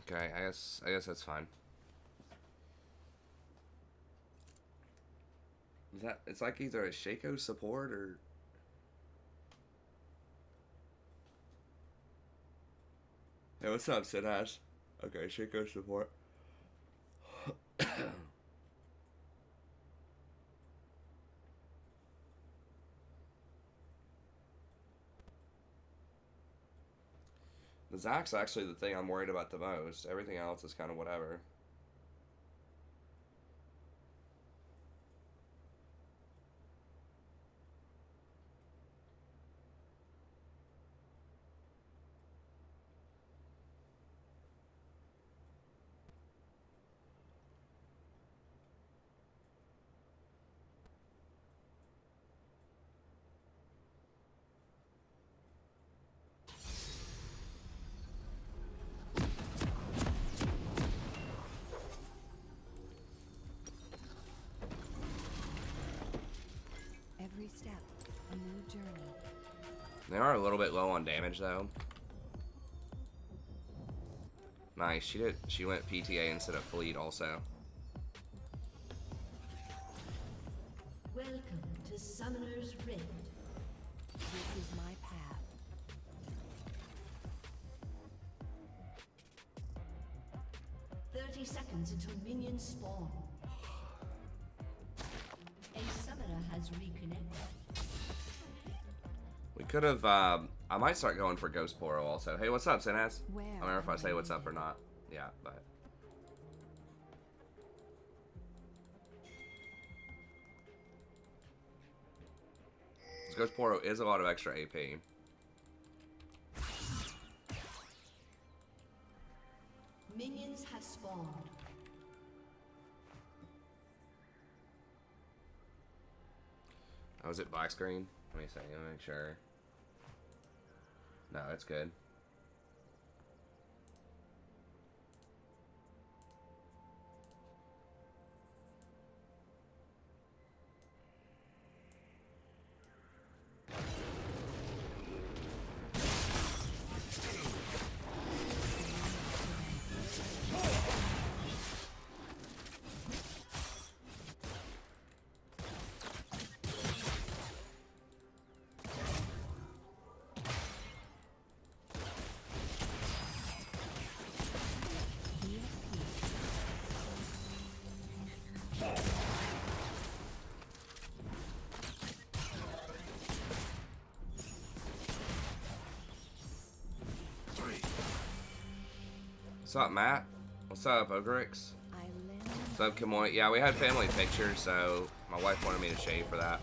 Okay, I guess that's fine. Is that it's like either a Shaco support or hey, what's up, Sid Hash? Okay, Shaco support. The Zach's actually the thing I'm worried about the most. Everything else is kind of whatever. Every step, a new journey. They are a little bit low on damage though. Nice, she went PTA instead of fleet also. Welcome to Summoner's Rift. This is my path. Seconds until minions spawn. A summoner has reconnected. We could have, I might start going for Ghost Poro also. Hey, what's up, Sinaz? I don't remember if I say what's up or not. Yeah, but... Ghost Poro is a lot of extra AP. Minions have spawned. Oh, is it black screen? Let me see, let me make sure. No, it's good. What's up, Matt? What's up, Ogrix? What's up, Kimoy? Yeah, we had family pictures, so my wife wanted me to shave for that.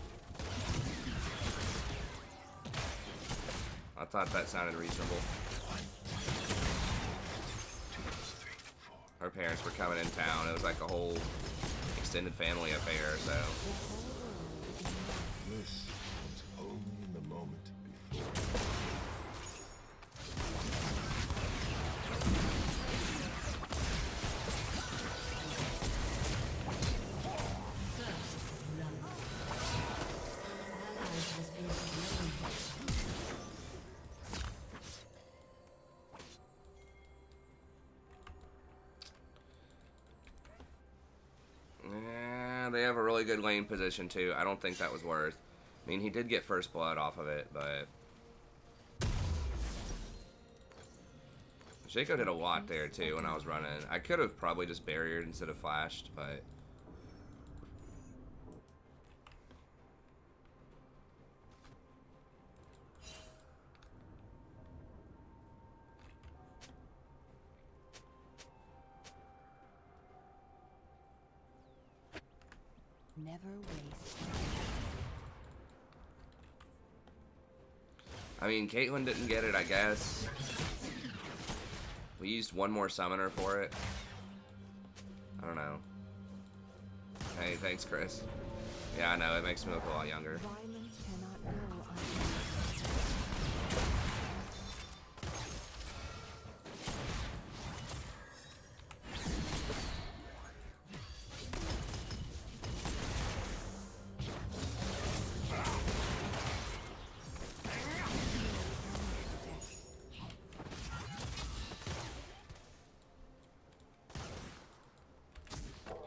I thought that sounded reasonable. Her parents were coming in town. It was like a whole extended family affair, so... This was only the moment before. They have a really good lane position too. I don't think that was worth. I mean, he did get first blood off of it, but Shaco did a lot there too when I was running. I could have probably just barriered instead of flashed, but Never waste. I mean, Caitlyn didn't get it, I guess. We used one more summoner for it. I don't know. Hey, thanks, Chris. Yeah, I know, it makes me look a lot younger. Violence cannot go unpunished.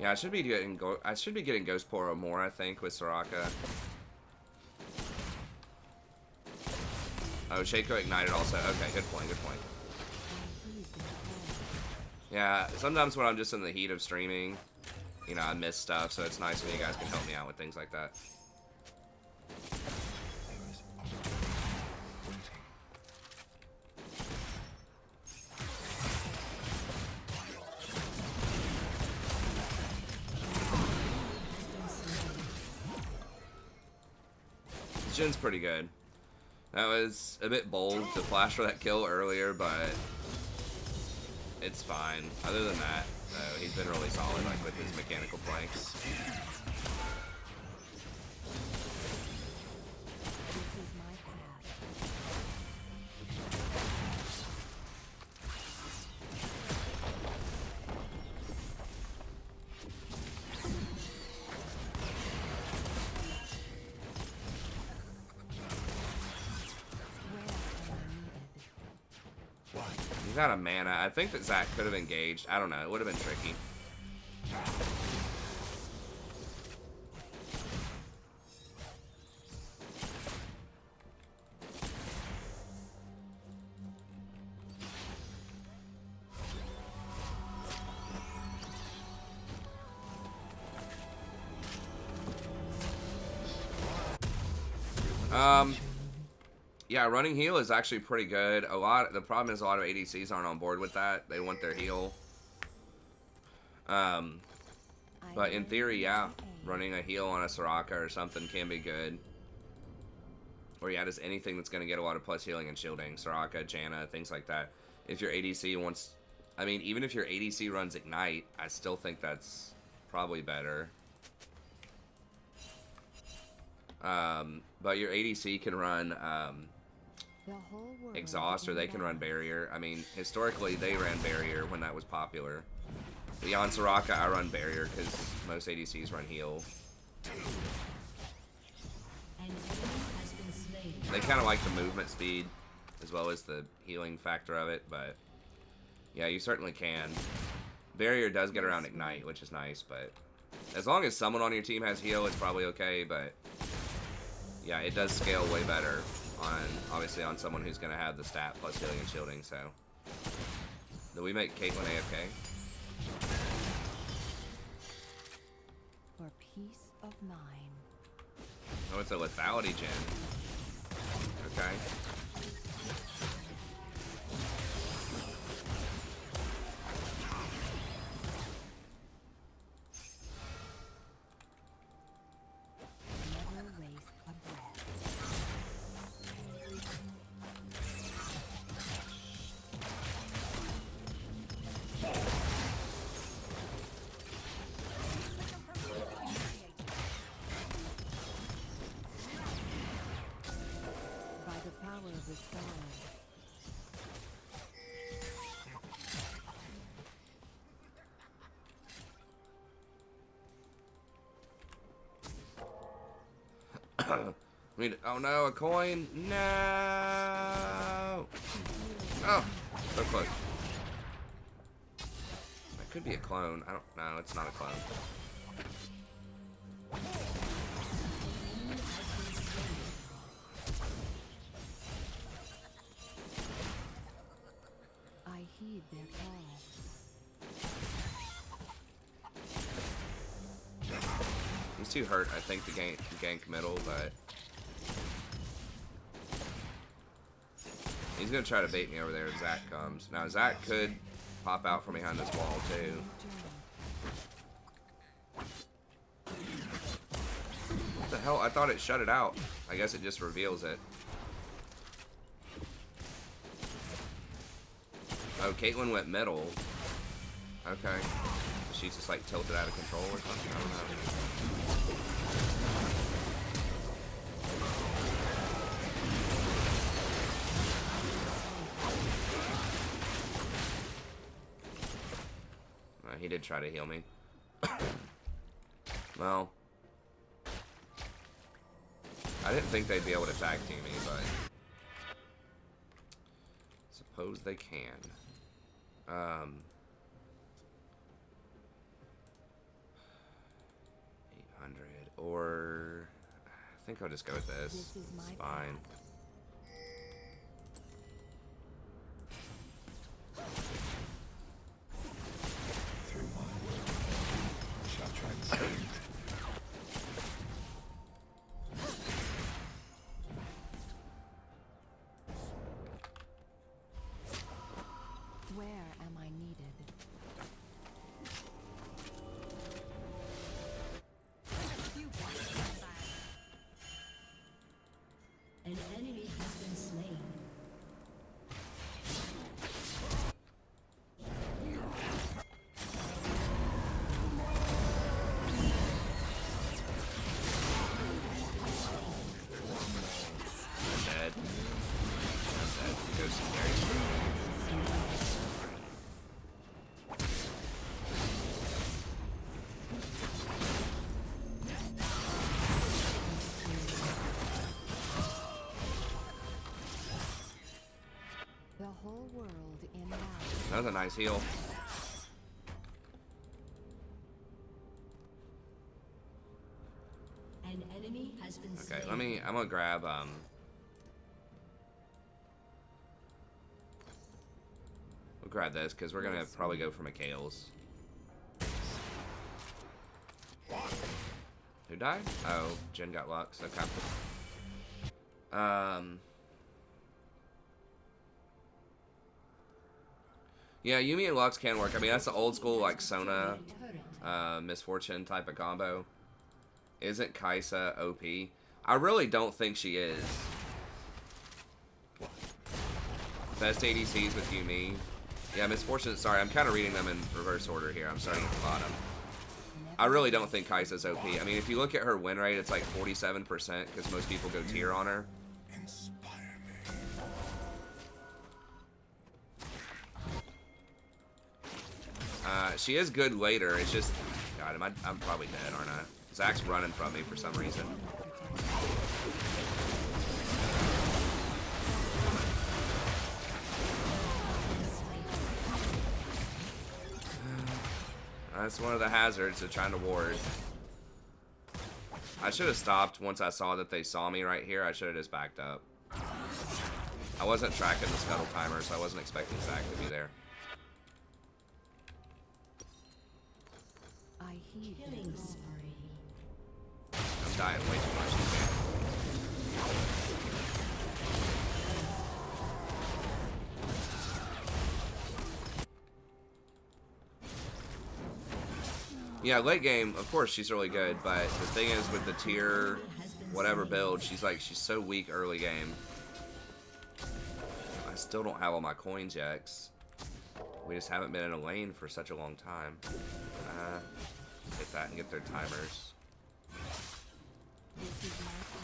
Yeah, I should be getting Ghost Poro more, I think, with Soraka. Oh, Shaco ignited also. Okay, good point, good point. Yeah, sometimes when I'm just in the heat of streaming, you know, I miss stuff, so it's nice when you guys can help me out with things like that. Jin's pretty good. That was a bit bold to flash for that kill earlier, but it's fine. Other than that, though, he's been really solid, like with his mechanical planks. He's out of mana. I think that Zach could have engaged. I don't know. It would have been tricky. Yeah, running heal is actually pretty good. The problem is a lot of ADCs aren't on board with that. They want their heal. But in theory, yeah, running a heal on a Soraka or something can be good. Or yeah, just anything that's going to get a lot of plus healing and shielding. Soraka, Janna, things like that. If your ADC wants... I mean, even if your ADC runs Ignite, I still think that's probably better. But your ADC can run Exhaust, or they can run Barrier. I mean, historically, they ran Barrier when that was popular. Beyond Soraka, I run Barrier because most ADCs run Heal. They kind of like the movement speed as well as the healing factor of it, but yeah, you certainly can. Barrier does get around Ignite, which is nice, but as long as someone on your team has heal, it's probably okay, but yeah, it does scale way better on, obviously, on someone who's going to have the stat plus healing and shielding, so. Do we make Caitlyn AFK? For peace of mind. Oh, it's a lethality gen. Okay. Never waste a breath. By the power of the stars. Oh no, a coin? No! Oh, so close. That could be a clone. I don't know, it's not a clone. I heed their call. He's too hurt, I think, to gank middle, but he's gonna try to bait me over there if Zach comes. Now, Zach could pop out from behind this wall, too. What the hell? I thought it shut it out. I guess it just reveals it. Oh, Caitlyn went middle. Okay. She's just like tilted out of control or something. I don't know. He did try to heal me. Well, I didn't think they'd be able to tag team me, but suppose they can. or I think I'll just go with this. This is my It's fine. Through my will, shall transcend. Where am I needed? An enemy has been slain. I'm dead. I'm dead. The ghost is very strong. The whole world in balance. That was a nice heal. An enemy has been Okay, slain. I'm gonna grab, we'll grab this, because we're gonna probably go for Mikhail's. Who died? Oh, Jen got Lux, okay. Yeah, Yumi and Lux can work. I mean, that's the old school, like, Sona, Misfortune type of combo. Isn't Kaisa OP? I really don't think she is. Best ADCs with Yumi. Yeah, Misfortune, sorry, I'm kind of reading them in reverse order here. I'm starting at the bottom. I really don't think Kaisa's OP. I mean, if you look at her win rate, it's like 47%, because most people go tier on her. Inspire me. She is good later. It's just, God, I'm probably dead, aren't I? Zach's running from me for some reason. That's one of the hazards of trying to ward. I should have stopped once I saw that they saw me right here. I should have just backed up. I wasn't tracking the scuttle timer, so I wasn't expecting Zach to be there. I heed their Killing call. spree. I'm dying way too much. Yeah, late game, of course, she's really good, but the thing is with the tier, whatever build, she's so weak early game. I still don't have all my coins yet. 'Cause we just haven't been in a lane for such a long time. Hit that and get their timers. This is my path.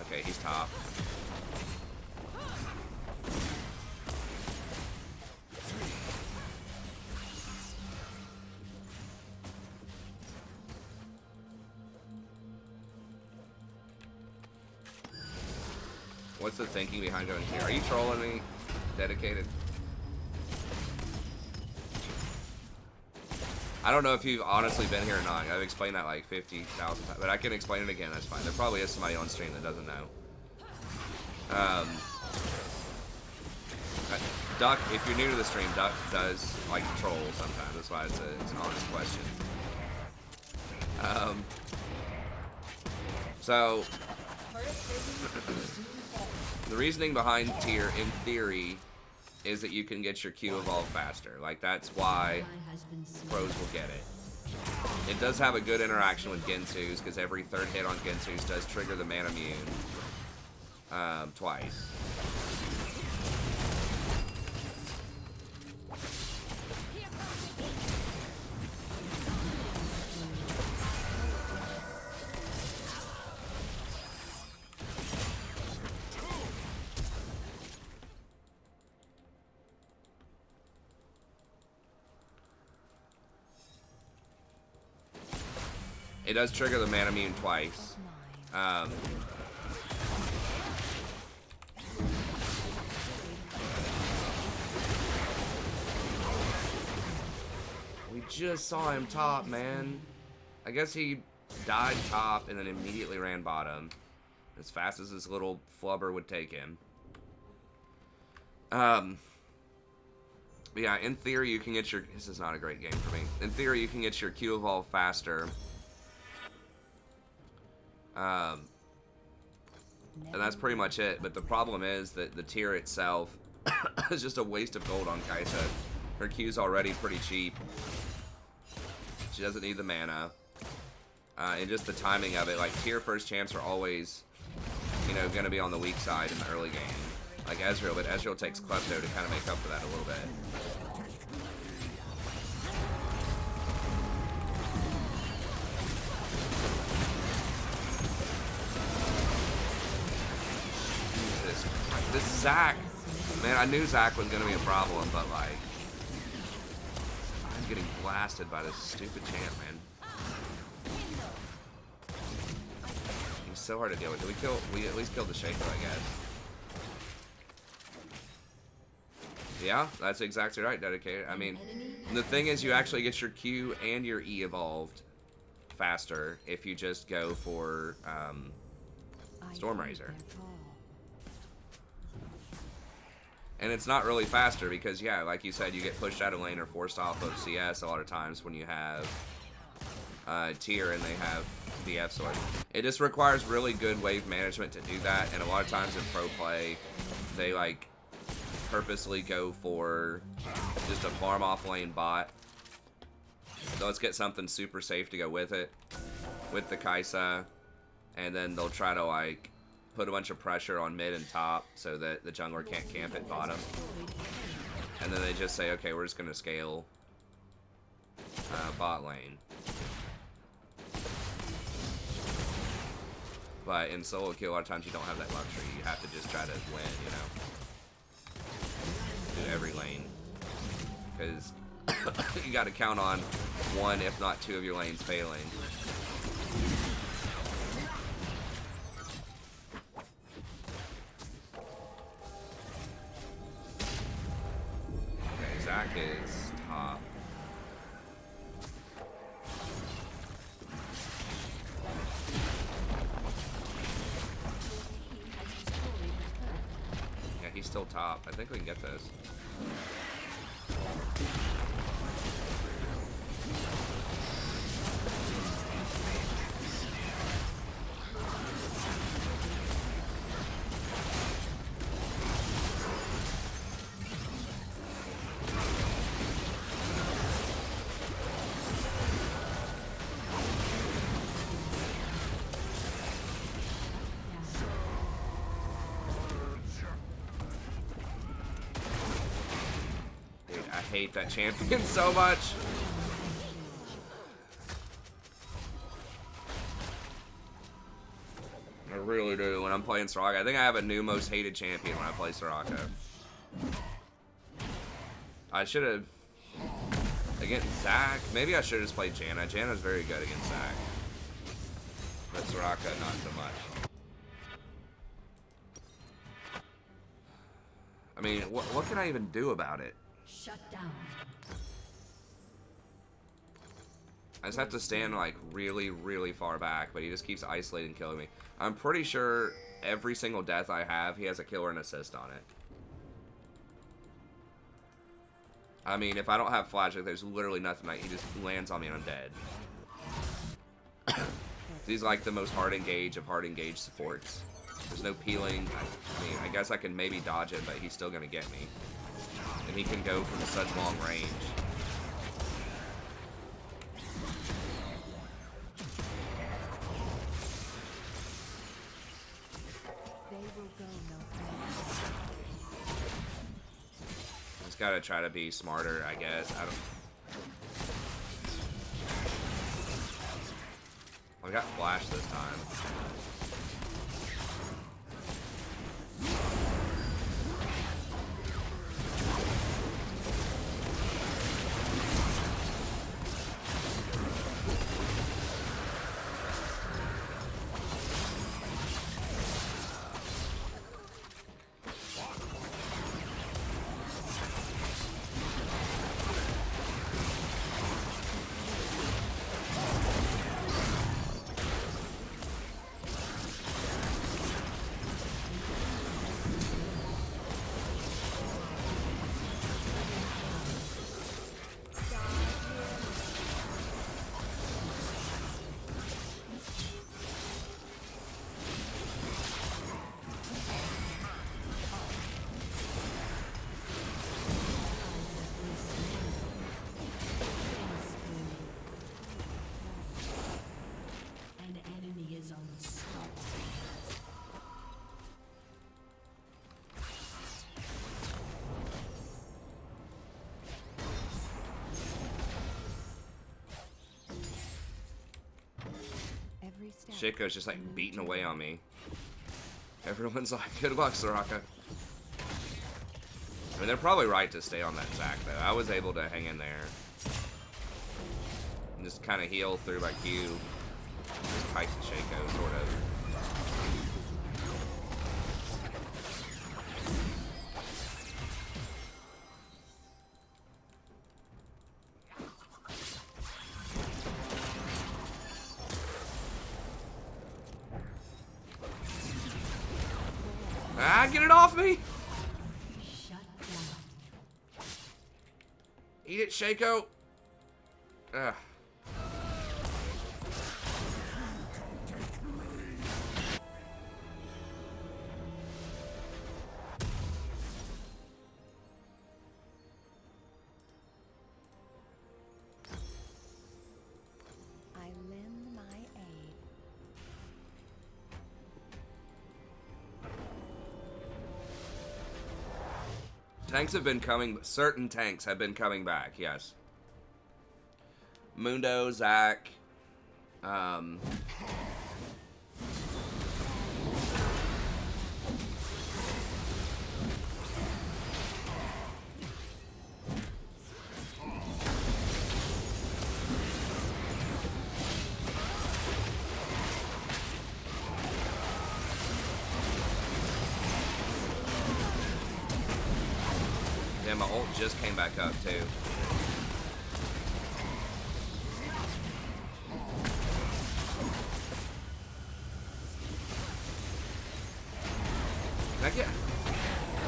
Okay, he's top. What's the thinking behind going here? Are you trolling me? Dedicated? I don't know if you've honestly been here or not. I've explained that like 50,000 times, but I can explain it again. That's fine. There probably is somebody on stream that doesn't know. Duck, if you're new to the stream, Duck does like troll sometimes. That's why it's an honest question. So the reasoning behind tier, in theory, is that you can get your Q evolve faster. Like, that's why pros will get it. It does have a good interaction with Gensu's, because every third hit on Gensu's does trigger the mana immune twice. It does trigger the mana immune twice. We just saw him top, man. I guess he died top and then immediately ran bottom. As fast as his little flubber would take him. Yeah, in theory you can get your... This is not a great game for me. In theory you can get your Q evolve faster. And that's pretty much it. But the problem is that the tier itself is just a waste of gold on Kaisa. Her Q's already pretty cheap. She doesn't need the mana. And just the timing of it. Like, tier first champs are always, you know, going to be on the weak side in the early game. Like Ezreal, but Ezreal takes Klepto to kind of make up for that a little bit. Jesus. This Zac, man, I knew Zac was going to be a problem, but like, I'm getting blasted by this stupid champ, man. He's so hard to deal with. Did we kill? We at least killed the Shaco, I guess. Yeah, that's exactly right, Dedicated. I mean, the thing is you actually get your Q and your E evolved faster if you just go for Stormrazor. And it's not really faster because, yeah, like you said, you get pushed out of lane or forced off of CS a lot of times when you have tier and they have BF sword. It just requires really good wave management to do that, and a lot of times in pro play, they like purposely go for just a farm off lane bot. So let's get something super safe to go with it, with the Kaisa, and then they'll try to like put a bunch of pressure on mid and top so that the jungler can't camp at bottom. And then they just say, okay, we're just gonna scale bot lane. But in solo queue, a lot of times you don't have that luxury. You have to just try to win, you know. Do every lane. Because you got to count on one, if not two of your lanes failing. Okay, Zac is top. Yeah, he's still top. I think we can get this. I hate that champion so much. I really do when I'm playing Soraka. I think I have a new most hated champion when I play Soraka. I should have... Against Zac, maybe I should have just played Janna. Janna's very good against Zac. But Soraka, not so much. I mean, what can I even do about it? Shut down. I just have to stand like really, really far back, but he just keeps isolating, killing me. I'm pretty sure every single death I have, he has a kill or an assist on it. I mean, if I don't have flash, like, there's literally nothing. Like, he just lands on me and I'm dead. He's like the most hard engage of hard engage supports. There's no peeling. I mean, I guess I can maybe dodge it, but he's still gonna get me. And he can go from such long range. They will go no further. Just gotta try to be smarter, I guess. I got flash this time. Shaco's just like beating away on me. Everyone's like, good luck, Soraka. I mean, they're probably right to stay on that Zac, though. I was able to hang in there. And just kind of heal through my Q. Just Kaisa Shaco, sort of. Ah, get it off me! Shut down. Eat it, Shaco! Ugh. I lend my aid. Tanks have been coming, certain tanks have been coming back, yes. Mundo, Zac, yeah, my ult just came back up too.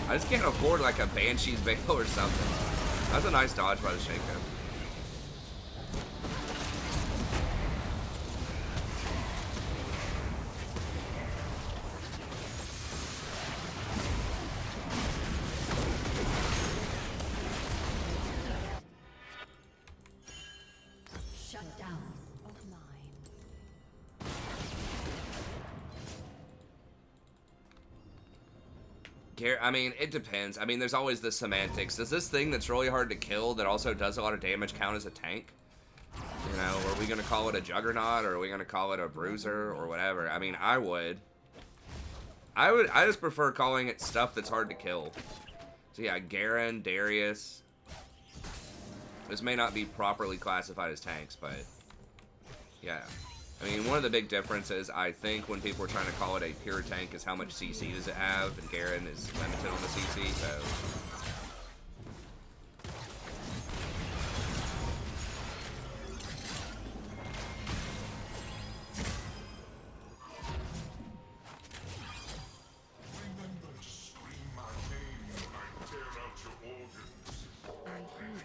I just can't afford like a Banshee's Veil or something. That's a nice dodge by the Shaco. Shut down. Of mine. I mean, it depends. I mean, there's always the semantics. Does this thing that's really hard to kill that also does a lot of damage count as a tank? You know, are we going to call it a Juggernaut, or are we going to call it a Bruiser, or whatever? I mean, I just prefer calling it stuff that's hard to kill. So yeah, Garen, Darius. This may not be properly classified as tanks, but yeah. I mean, one of the big differences, I think, when people are trying to call it a pure tank is how much CC does it have, and Garen is limited on the CC, so...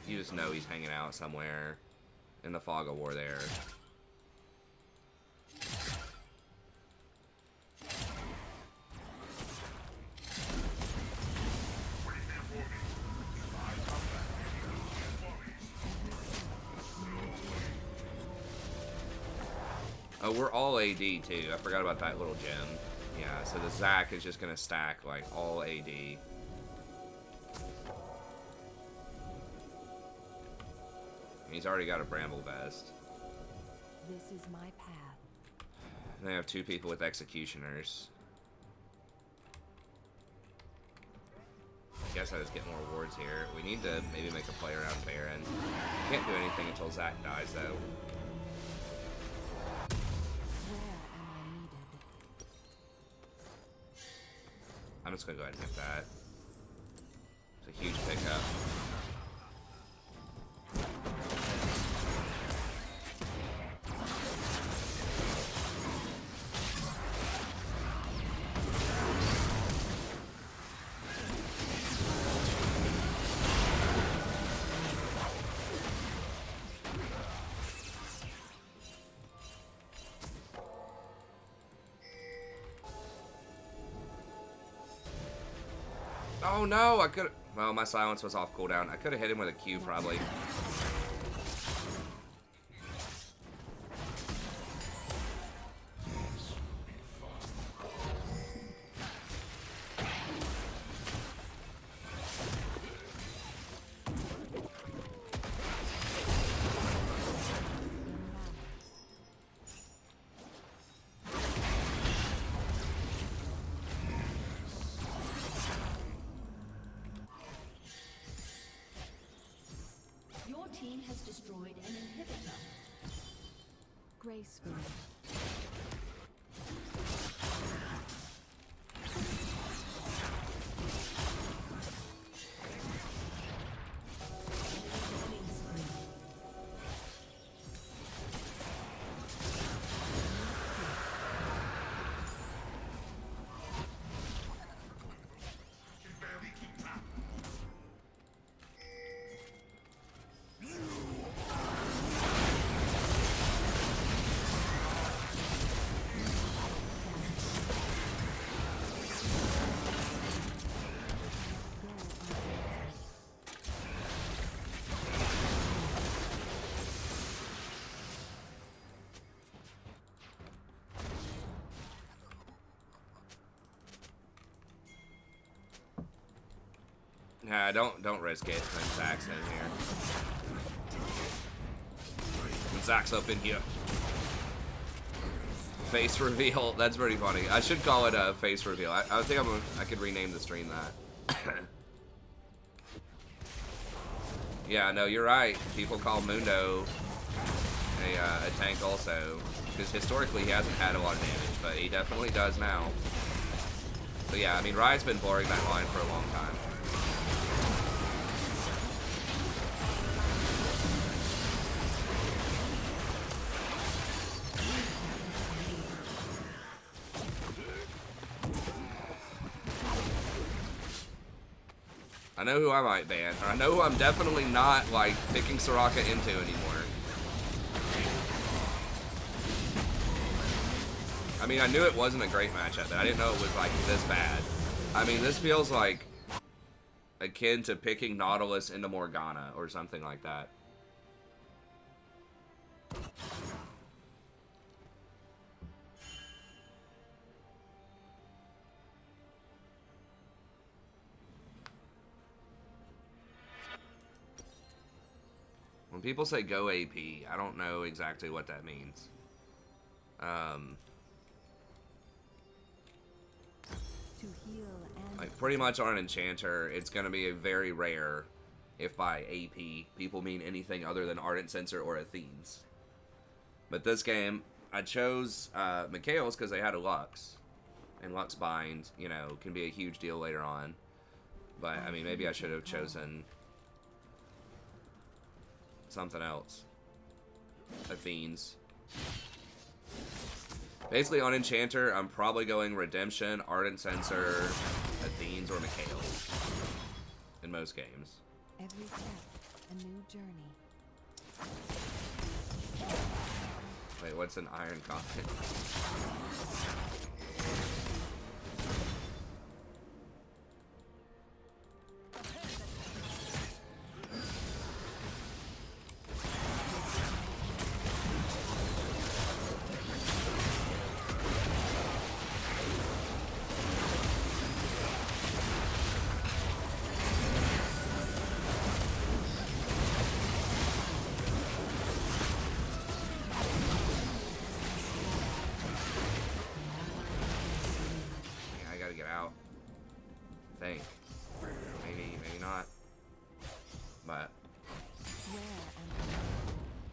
You just know he's hanging out somewhere in the fog of war there. Oh, we're all AD too. I forgot about that little gem. Yeah, so the Zac is just gonna stack like all AD. He's already got a Bramble Vest. This is my path. And they have two people with Executioners. I guess I just get more wards here. We need to maybe make a play around Baron. Can't do anything until Zac dies though. Where am I needed? I'm just gonna go ahead and hit that. It's a huge pickup. Oh no, I could. Well, my silence was off cooldown. I could have hit him with a Q probably. team has destroyed an inhibitor. Gracefully. Nah, don't risk it when Zach's in here. When Zach's up in here. Face reveal. That's pretty funny. I should call it a face reveal. I think I could rename the stream that. Yeah, no, you're right. People call Mundo a tank also, because historically he hasn't had a lot of damage, but he definitely does now. So yeah, I mean, Riot's been blurring that line for a long time. I know who I might ban, or I know who I'm definitely not, like, picking Soraka into anymore. I mean, I knew it wasn't a great matchup, but I didn't know it was, like, this bad. I mean, this feels like akin to picking Nautilus into Morgana, or something like that. When people say go AP, I don't know exactly what that means. To heal and Like, pretty much on an enchanter, it's going to be a very rare, if by AP, people mean anything other than Ardent Censer or Athenes. But this game, I chose Mikhail's because they had a Lux. And Lux Bind, you know, can be a huge deal later on. But, I mean, maybe I should have chosen something else. Athenes. Basically, on Enchanter, I'm probably going Redemption, Ardent Censer, Athenes, or Mikhail. In most games. every step a new journey. Wait, what's an Iron Coffin?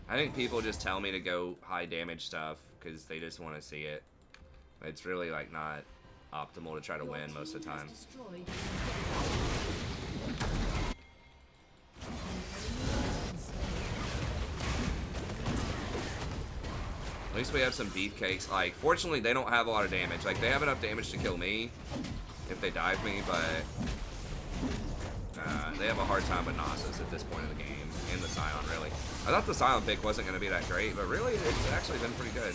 I think people just tell me to go high damage stuff because they just want to see it. It's really like not optimal to try to win most of the time. At least we have some beefcakes. Like, fortunately, they don't have a lot of damage. Like, they have enough damage to kill me if they dive me, but they have a hard time with Nasus at this point in the game. And the Scion, really. I thought the Scion pick wasn't going to be that great, but really, it's actually been pretty good.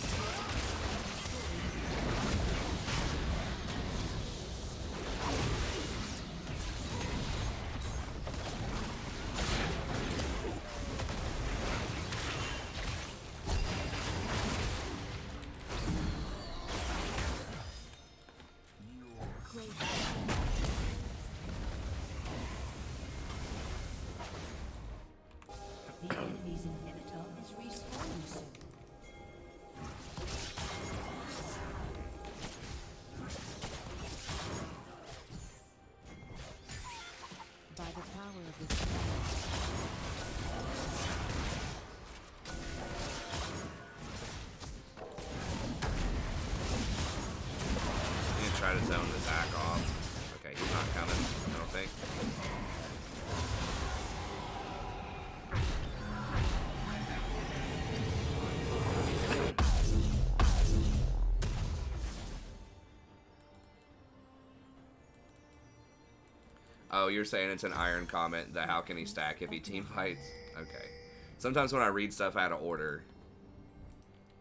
The enemy's inhibitor is respawning soon. By the power of this Oh, you're saying it's an iron comment that how can he stack if he team fights? Okay. Sometimes when I read stuff out of order,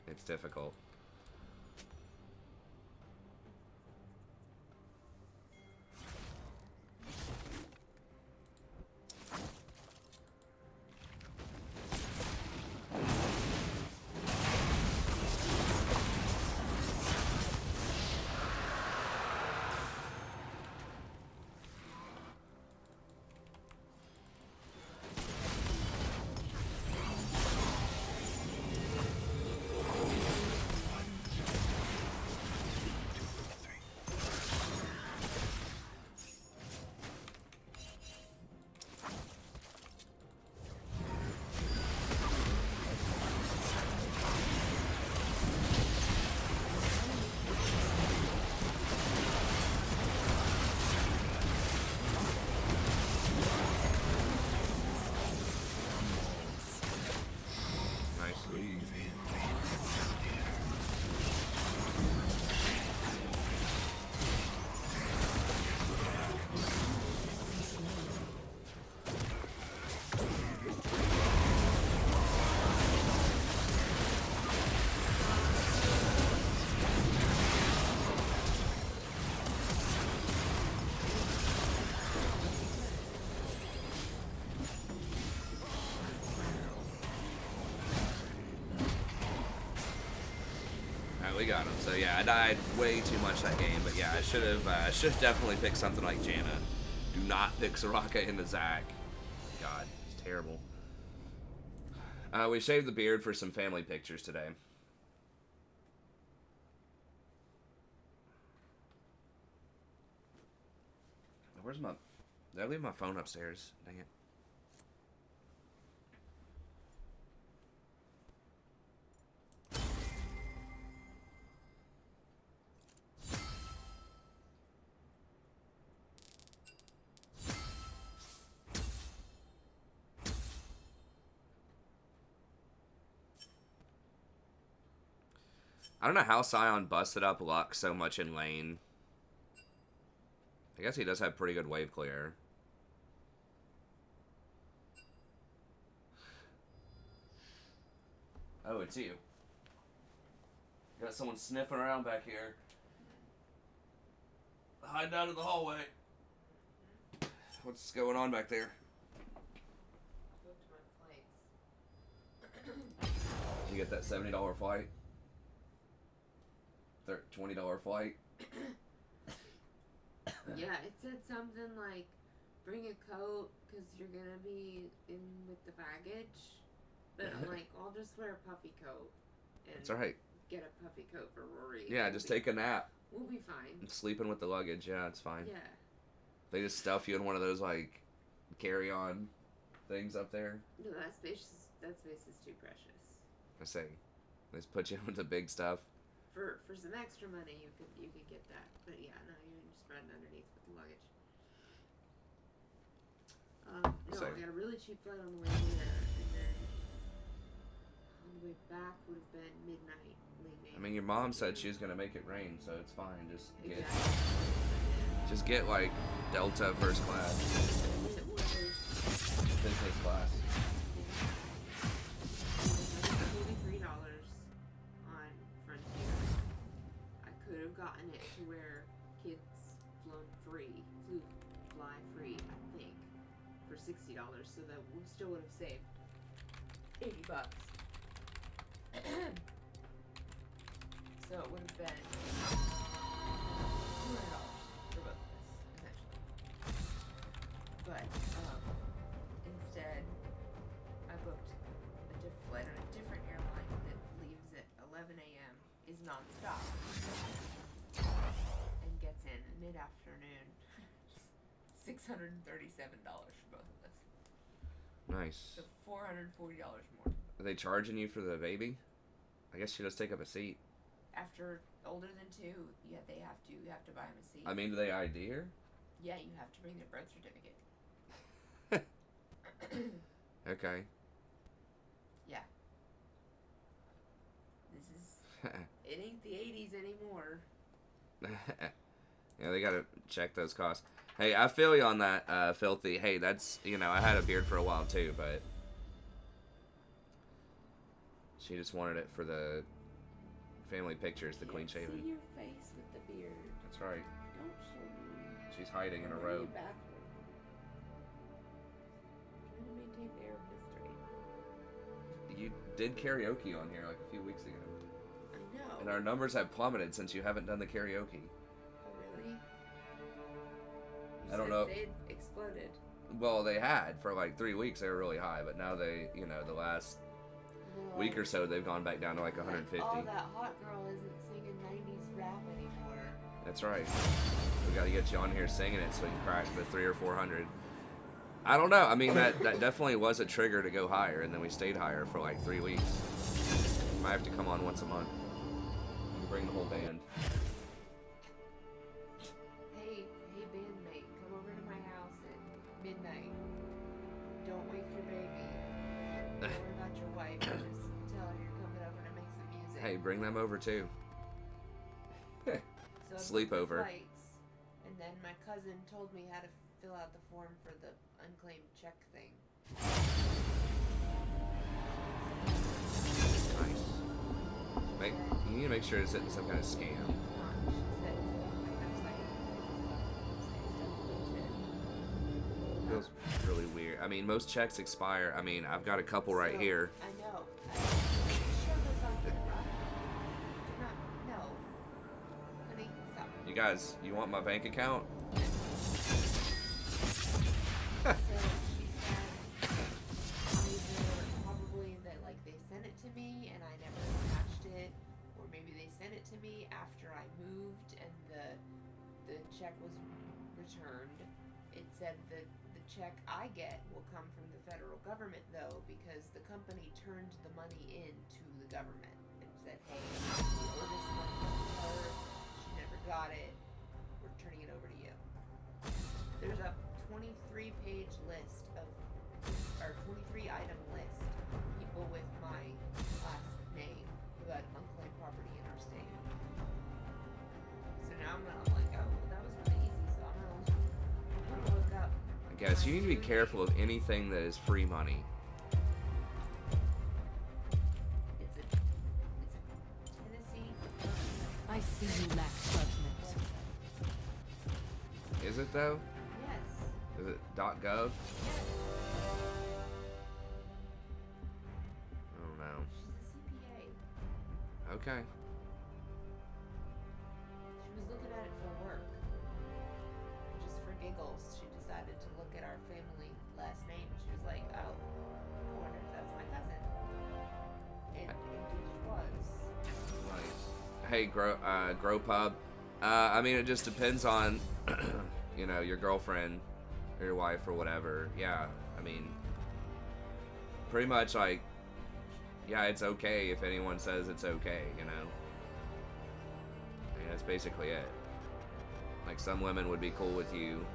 it's difficult. We got him. So yeah, I died way too much that game, but yeah, I should have definitely picked something like Janna. Do not pick Soraka into Zac. God, it's terrible. We shaved the beard for some family pictures today. Where's my... Did I leave my phone upstairs? Dang it. I don't know how Sion busted up Luck so much in lane. I guess he does have pretty good wave clear. Oh, it's you. Got someone sniffing around back here. Hide out in the hallway. What's going on back there? Did you get that $70 flight? $20 flight? Yeah, it said something like, bring a coat because you're going to be in with the baggage. But I'm like, I'll just wear a puffy coat. And That's alright. Get a puffy coat for Rory. Yeah, just take a nap. We'll be fine. Sleeping with the luggage, yeah, it's fine. Yeah. They just stuff you in one of those, like, carry-on things up there. No, that space is too precious. I say, they just put you with the big stuff. For some extra money, you could get that. But yeah, no, you're just running underneath with the luggage. No, I got a really cheap flight on the way here, and then on the way back would have been midnight leaving. I mean, your mom said she was gonna make it rain, so it's fine. Exactly. Just get like Delta first class, It was business class. $43 on Frontier. I could have gotten it to where kids flew fly free, I think, for $60, so that we still would have saved $80. So it would have been $200 for both of us, essentially. But instead, I booked a flight on a different airline that leaves at 11 a.m., is non-stop, and gets in mid-afternoon. $637 for both of us. Nice. So $440 more. Are they charging you for the baby? I guess she does take up a seat. After older than 2, yeah, you have to buy them a seat. I mean, do they ID her? Yeah, you have to bring their birth certificate. Okay. Yeah. This is... It ain't the 80s anymore. Yeah, they gotta check those costs. Hey, I feel you on that, Filthy. Hey, that's, you know, I had a beard for a while too, but she just wanted it for the family pictures, the clean shaven. See your face with the beard. That's right. Don't show me. She's hiding in a Go to robe. your bathroom. Trying to maintain therapist rate. You did karaoke on here like a few weeks ago. I know. And our numbers have plummeted since you haven't done the karaoke. Oh, really? You I don't said know. They'd exploded. Well, they had for like 3 weeks. They were really high, but now they, you know, the last week or so, they've gone back down to like 150. Oh, that hot girl isn't singing 90s rap anymore. That's right. We got to get you on here singing it so we can crack the 300 or 400. I don't know. I mean, that definitely was a trigger to go higher, and then we stayed higher for like 3 weeks. Might have to come on once a month. You can bring the whole band. Hey, bandmate, come over to my house at midnight. Don't wake your baby. Don't worry about your wife. Just tell her you're coming over to make some music. Hey, bring them over too. So I booked the sleepover. flights, and then my cousin told me how to fill out the form for the unclaimed check thing. Nice. You need to make sure it's not some kind of scam. Feels really weird. I mean, most checks expire. I mean, I've got a couple right here. I know. Show those on camera. No. Honey, stop. You guys, you want my bank account? So she said either probably that like they sent it to me and I never attached it, or maybe they sent it to me after I moved and the check was returned. It said that the check I get will come from the federal government though, because the company turned the money in to the government. It said, hey, we owe this money to her. She never got it. We're turning it over to you. There's a 23-page list of, or 23 item list of people with my last name who had unclaimed property in our state. So now I'm like, oh, well, that was really easy. So I'm gonna look up. I guess you need to be careful of anything that is free money. It's a Tennessee. I see you lack judgment. Is it though? Yes. Is it .gov? Yes. I don't know. She's a CPA. Okay. She was looking at it for work. Just for giggles, she decided to look at our family last name. She was like, oh, I wonder if that's my cousin. And indeed it was. Nice. Hey, Grow Pub. I mean, it just depends on, you know, your girlfriend or your wife or whatever. Yeah, I mean, pretty much like, yeah, it's okay if anyone says it's okay, you know? I mean, that's basically it. Like, some women would be cool with you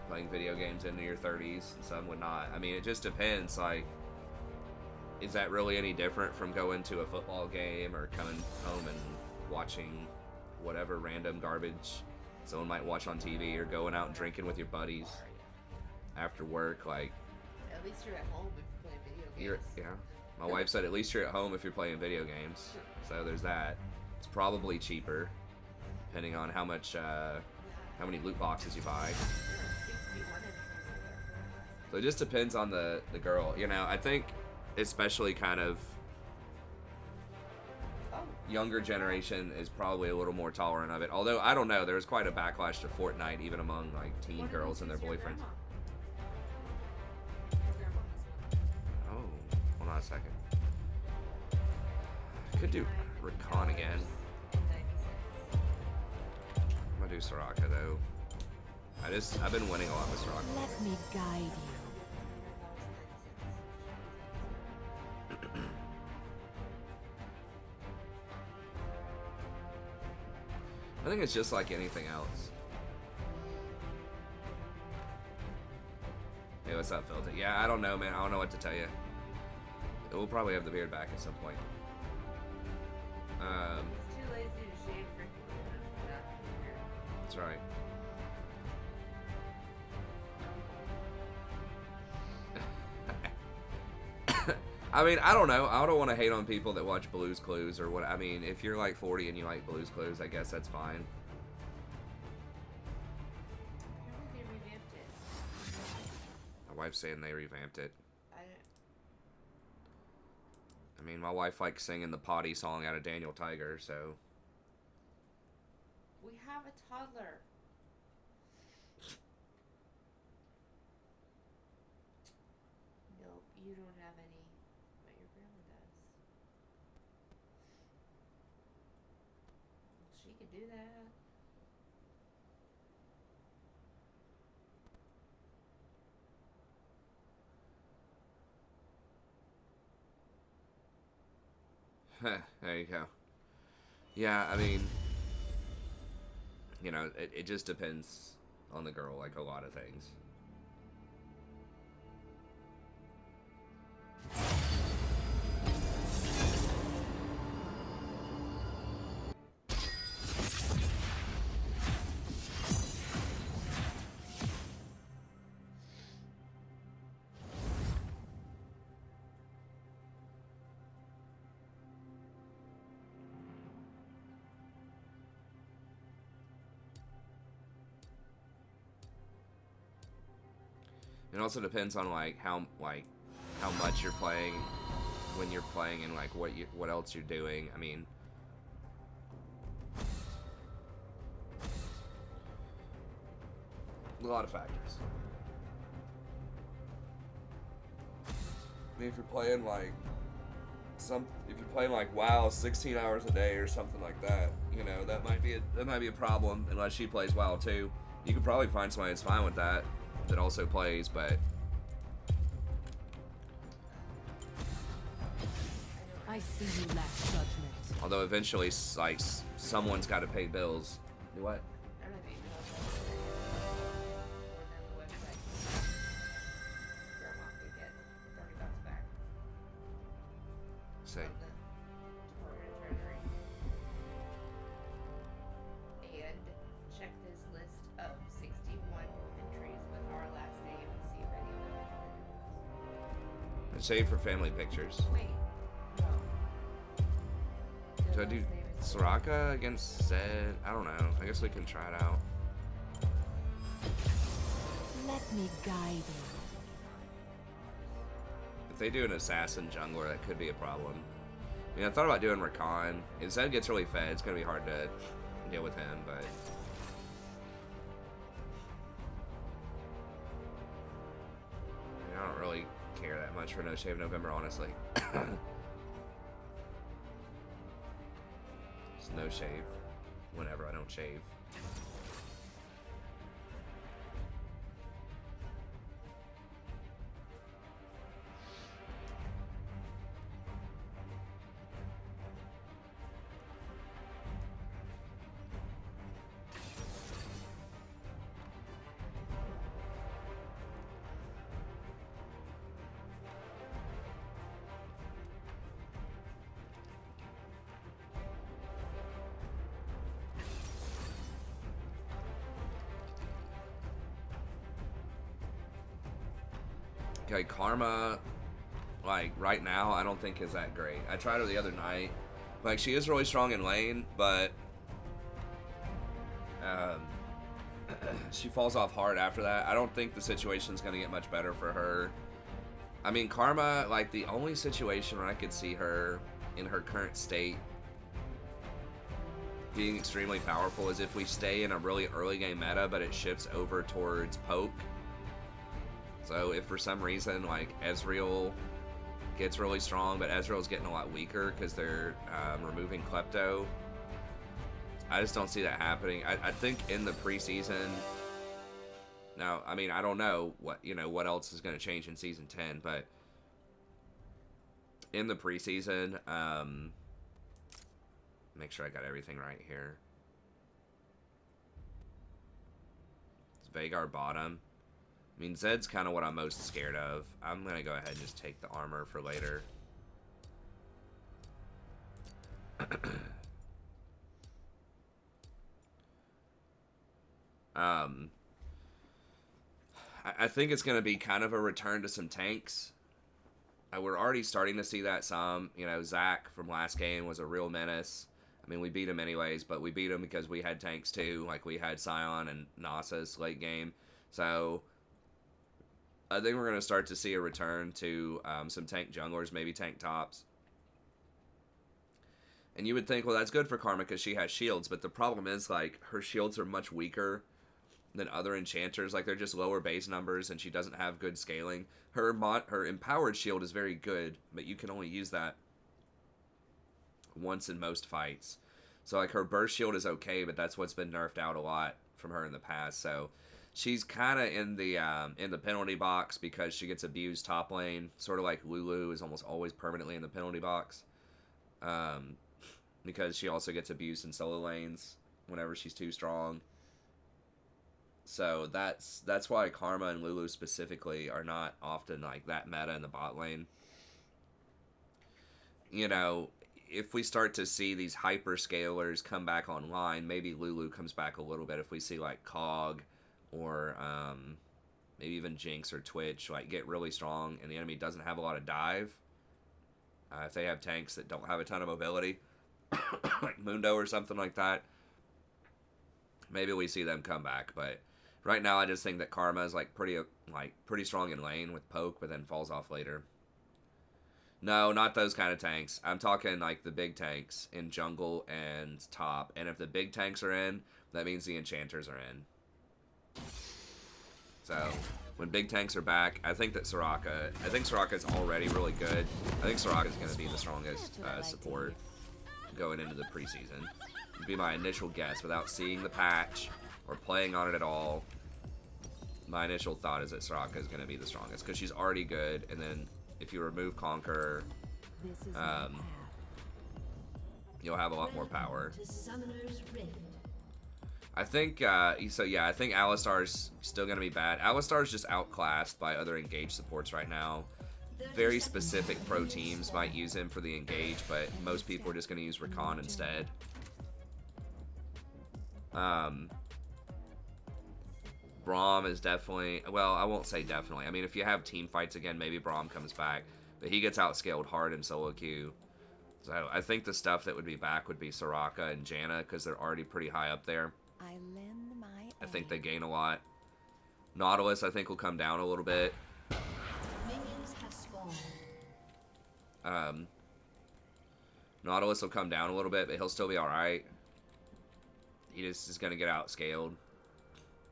playing video games into your 30s, and some would not. I mean, it just depends, like, is that really any different from going to a football game or coming home and watching whatever random garbage someone might watch on TV, or going out and drinking with your buddies after work? Like, At least you're at home if you're playing video games. yeah. My wife said at least you're at home if you're playing video games. So there's that. It's probably cheaper, depending on how much, how many loot boxes you buy. There are 61 entries in there. So it just depends on the girl. You know, I think especially kind of Oh, younger generation is probably a little more tolerant of it. Although, I don't know, there was quite a backlash to Fortnite even among like teen what girls and their is your boyfriends. grandma? Your grandma has one. Oh, hold on a second. I could do Rakan again. 96. I'm gonna do Soraka though. I've been winning a lot with Soraka. Let me guide you. I think it's just like anything else. Hey, what's up, Filter? Yeah, I don't know, man. I don't know what to tell you. We'll probably have the beard back at some point. It's too lazy to shave for him. That's right. I mean, I don't know. I don't want to hate on people that watch Blue's Clues or what. I mean, if you're like 40 and you like Blue's Clues, I guess that's fine. Apparently they revamped it. My wife's saying they revamped it. I I mean, my wife likes singing the potty song out of Daniel Tiger, so. We have a toddler. Nope, you don't have any, but your grandma does. Well, she could do that. There you go. Yeah, I mean, you know, it just depends on the girl, like a lot of things. It also depends on like how much you're playing, when you're playing, and like what else you're doing. I mean, a lot of factors. I mean, if you're playing like if you're playing like WoW 16 hours a day or something like that, you know, that might be a problem. Unless she plays WoW too, you could probably find somebody that's fine with that also plays, but I see you lack judgment. although eventually, like, someone's got to pay bills. Do what? I don't have email or on the website. Grandma could get $30 back Say. from the Department of Treasury. And check this list of 61 entries with our last name and see if any of them are Save for family pictures. Wait, no. Do I do Soraka against Zed? I don't know. I guess we can try it out. Let me guide you. If they do an assassin jungler, that could be a problem. I mean, I thought about doing Rakan. If Zed gets really fed, it's gonna be hard to deal with him, but. I don't really care that much for No Shave November, honestly. Just no shave whenever I don't shave. Okay, Karma, like, right now, I don't think is that great. I tried her the other night. Like, she is really strong in lane, but she falls off hard after that. I don't think the situation's going to get much better for her. I mean, Karma, like, the only situation where I could see her in her current state being extremely powerful is if we stay in a really early game meta, but it shifts over towards poke. So if for some reason, like, Ezreal gets really strong, but Ezreal's getting a lot weaker because they're removing Klepto, I just don't see that happening. I think in the preseason, now, I mean, I don't know what else is going to change in Season 10, but in the preseason, make sure I got everything right here. It's Veigar bottom. I mean, Zed's kind of what I'm most scared of. I'm going to go ahead and just take the armor for later. I think it's going to be kind of a return to some tanks. we're already starting to see that some. You know, Zach from last game was a real menace. I mean, we beat him anyways, but we beat him because we had tanks too. Like, we had Scion and Nasus late game. So, I think we're going to start to see a return to some tank junglers, maybe tank tops. And you would think, well, that's good for Karma because she has shields. But the problem is, like, her shields are much weaker than other enchanters. Like, they're just lower base numbers, and she doesn't have good scaling. Her empowered shield is very good, but you can only use that once in most fights. So, like, her burst shield is okay, but that's what's been nerfed out a lot from her in the past. So, she's kind of in the penalty box because she gets abused top lane. Sort of like Lulu is almost always permanently in the penalty box. Because she also gets abused in solo lanes whenever she's too strong. So that's why Karma and Lulu specifically are not often like that meta in the bot lane. You know, if we start to see these hyperscalers come back online, maybe Lulu comes back a little bit. If we see like Cog or maybe even Jinx or Twitch like get really strong and the enemy doesn't have a lot of dive, if they have tanks that don't have a ton of mobility, like Mundo or something like that, maybe we see them come back. But right now, I just think that Karma is like pretty strong in lane with poke, but then falls off later. No, not those kind of tanks. I'm talking like the big tanks in jungle and top. And if the big tanks are in, that means the enchanters are in. So when big tanks are back, I think Soraka is already really good. I think Soraka is going to be the strongest support going into the preseason. Would be my initial guess without seeing the patch or playing on it at all. My initial thought is that Soraka is going to be the strongest because she's already good, and then if you remove Conqueror, you'll have a lot more power. I think I think Alistar's still going to be bad. Alistar's just outclassed by other engaged supports right now. Very specific pro teams might use him for the engage, but most people are just going to use Rakan instead. Braum is definitely, well, I won't say definitely. I mean, if you have team fights again, maybe Braum comes back, but he gets outscaled hard in solo queue. So I think the stuff that would be back would be Soraka and Janna because they're already pretty high up there. I think they gain a lot. Nautilus, I think, will come down a little bit. Nautilus will come down a little bit, but he'll still be alright. He just is going to get outscaled.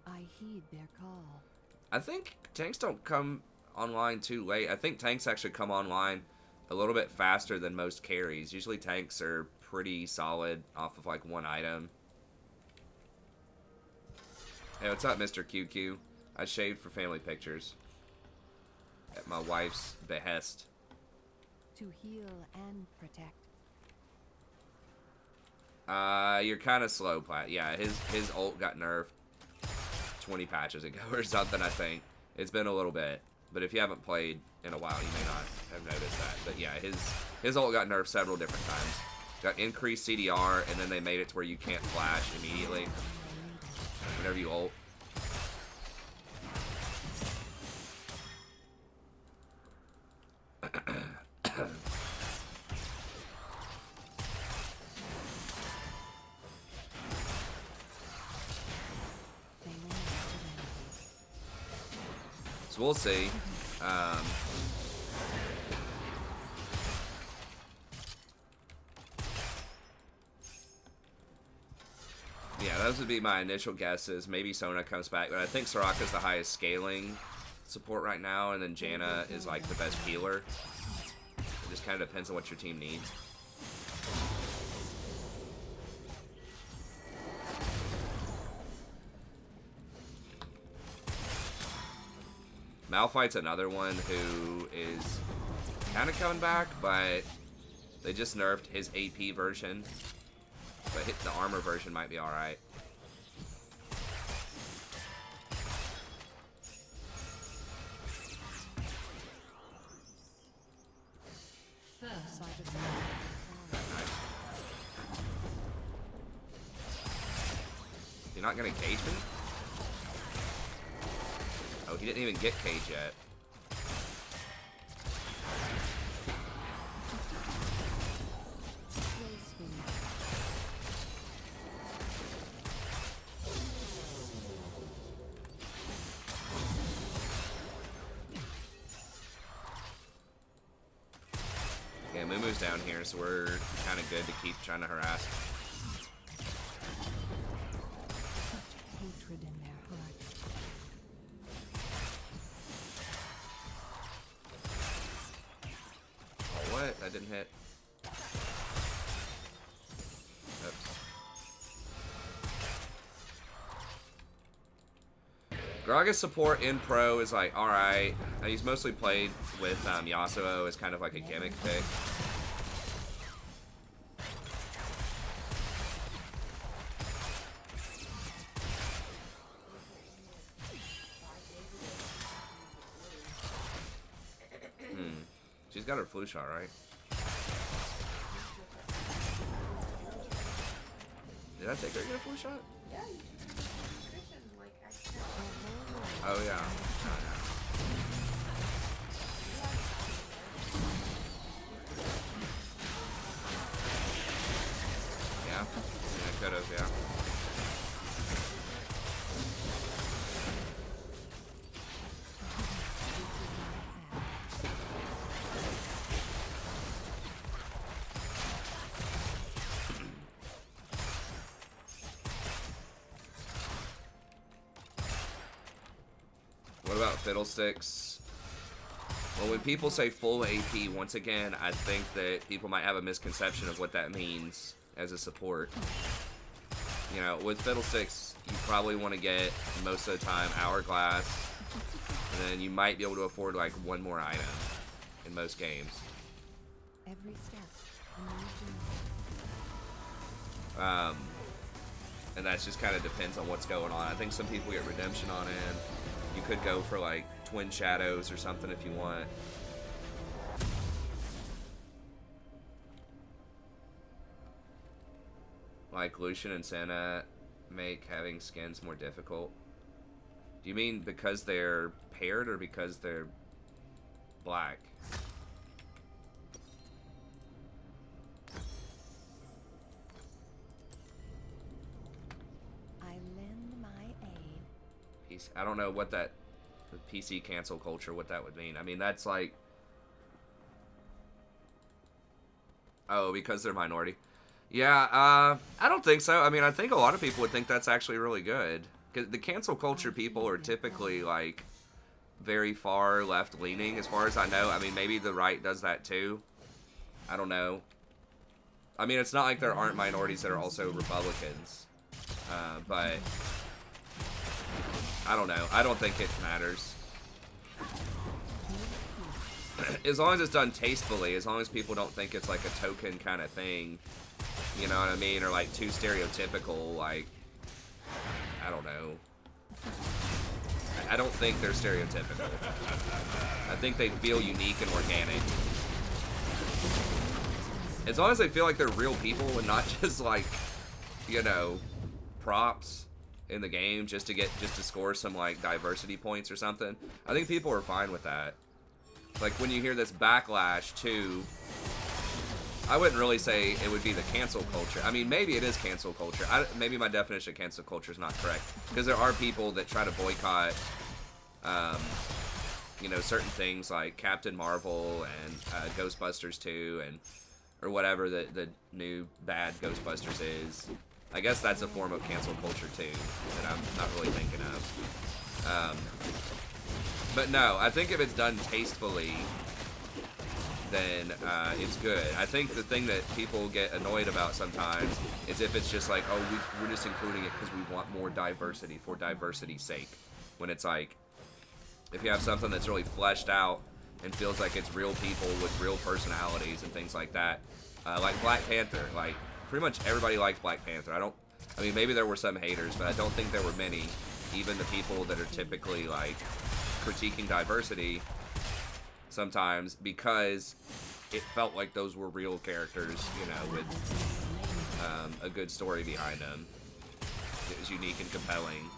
I heed their call. I think tanks don't come online too late. I think tanks actually come online a little bit faster than most carries. Usually tanks are pretty solid off of like one item. Hey, what's up, Mr. QQ? I shaved for family pictures at my wife's behest. To heal and protect. You're kind of slow, Plat. Yeah, his ult got nerfed 20 patches ago or something, I think. It's been a little bit, but if you haven't played in a while, you may not have noticed that. But yeah, his ult got nerfed several different times. Got increased CDR, and then they made it to where you can't flash immediately whenever you ult. So we'll see. Yeah, those would be my initial guesses. Maybe Sona comes back, but I think Soraka's the highest scaling support right now, and then Janna is like the best healer. It just kind of depends on what your team needs. Malphite's another one who is kind of coming back, but they just nerfed his AP version. But the armor version might be alright. You're not gonna cage me? Oh, he didn't even get cage yet. down here, so we're kind of good to keep trying to harass. Hatred in their hearts. Oh, what? That didn't hit. Oops. Gragas support in pro is like, alright. He's mostly played with Yasuo as kind of like a gimmick pick. She's got her flu shot, right? Did I take her to get a flu shot? Yeah, Christian, like, accidentally. Oh, yeah. Yeah, I could have, yeah. What about Fiddlesticks? Well, when people say full AP, once again, I think that people might have a misconception of what that means as a support. You know, with Fiddlesticks, you probably want to get, most of the time, Hourglass, and then you might be able to afford, like, one more item in most games. Every step. A new journey. And that just kind of depends on what's going on. I think some people get Redemption on in. You could go for like Twin Shadows or something if you want. Like Lucian and Senna make having skins more difficult. Do you mean because they're paired or because they're black? I lend my aid. I don't know what that, the PC cancel culture, what that would mean. I mean, that's like, oh, because they're minority. Yeah, I don't think so. I mean, I think a lot of people would think that's actually really good. Because the cancel culture people are typically, like, very far left-leaning, as far as I know. I mean, maybe the right does that too. I don't know. I mean, it's not like there aren't minorities that are also Republicans. But I don't know. I don't think it matters. As long as it's done tastefully, as long as people don't think it's like a token kind of thing, you know what I mean? Or like too stereotypical, like, I don't know. I don't think they're stereotypical. I think they feel unique and organic. As long as they feel like they're real people and not just like, you know, props in the game just to score some like diversity points or something. I think people are fine with that. Like when you hear this backlash too, I wouldn't really say it would be the cancel culture. I mean, maybe it is cancel culture. Maybe my definition of cancel culture is not correct, because there are people that try to boycott, you know, certain things like Captain Marvel and Ghostbusters 2 and or whatever the new bad Ghostbusters is. I guess that's a form of cancel culture too that I'm not really thinking of. But no, I think if it's done tastefully, then it's good. I think the thing that people get annoyed about sometimes is if it's just like, oh, we're just including it because we want more diversity for diversity's sake. When it's like, if you have something that's really fleshed out and feels like it's real people with real personalities and things like that, like Black Panther, like pretty much everybody liked Black Panther. I mean, maybe there were some haters, but I don't think there were many. Even the people that are typically like critiquing diversity sometimes, because it felt like those were real characters, you know, with a good story behind them. It was unique and compelling.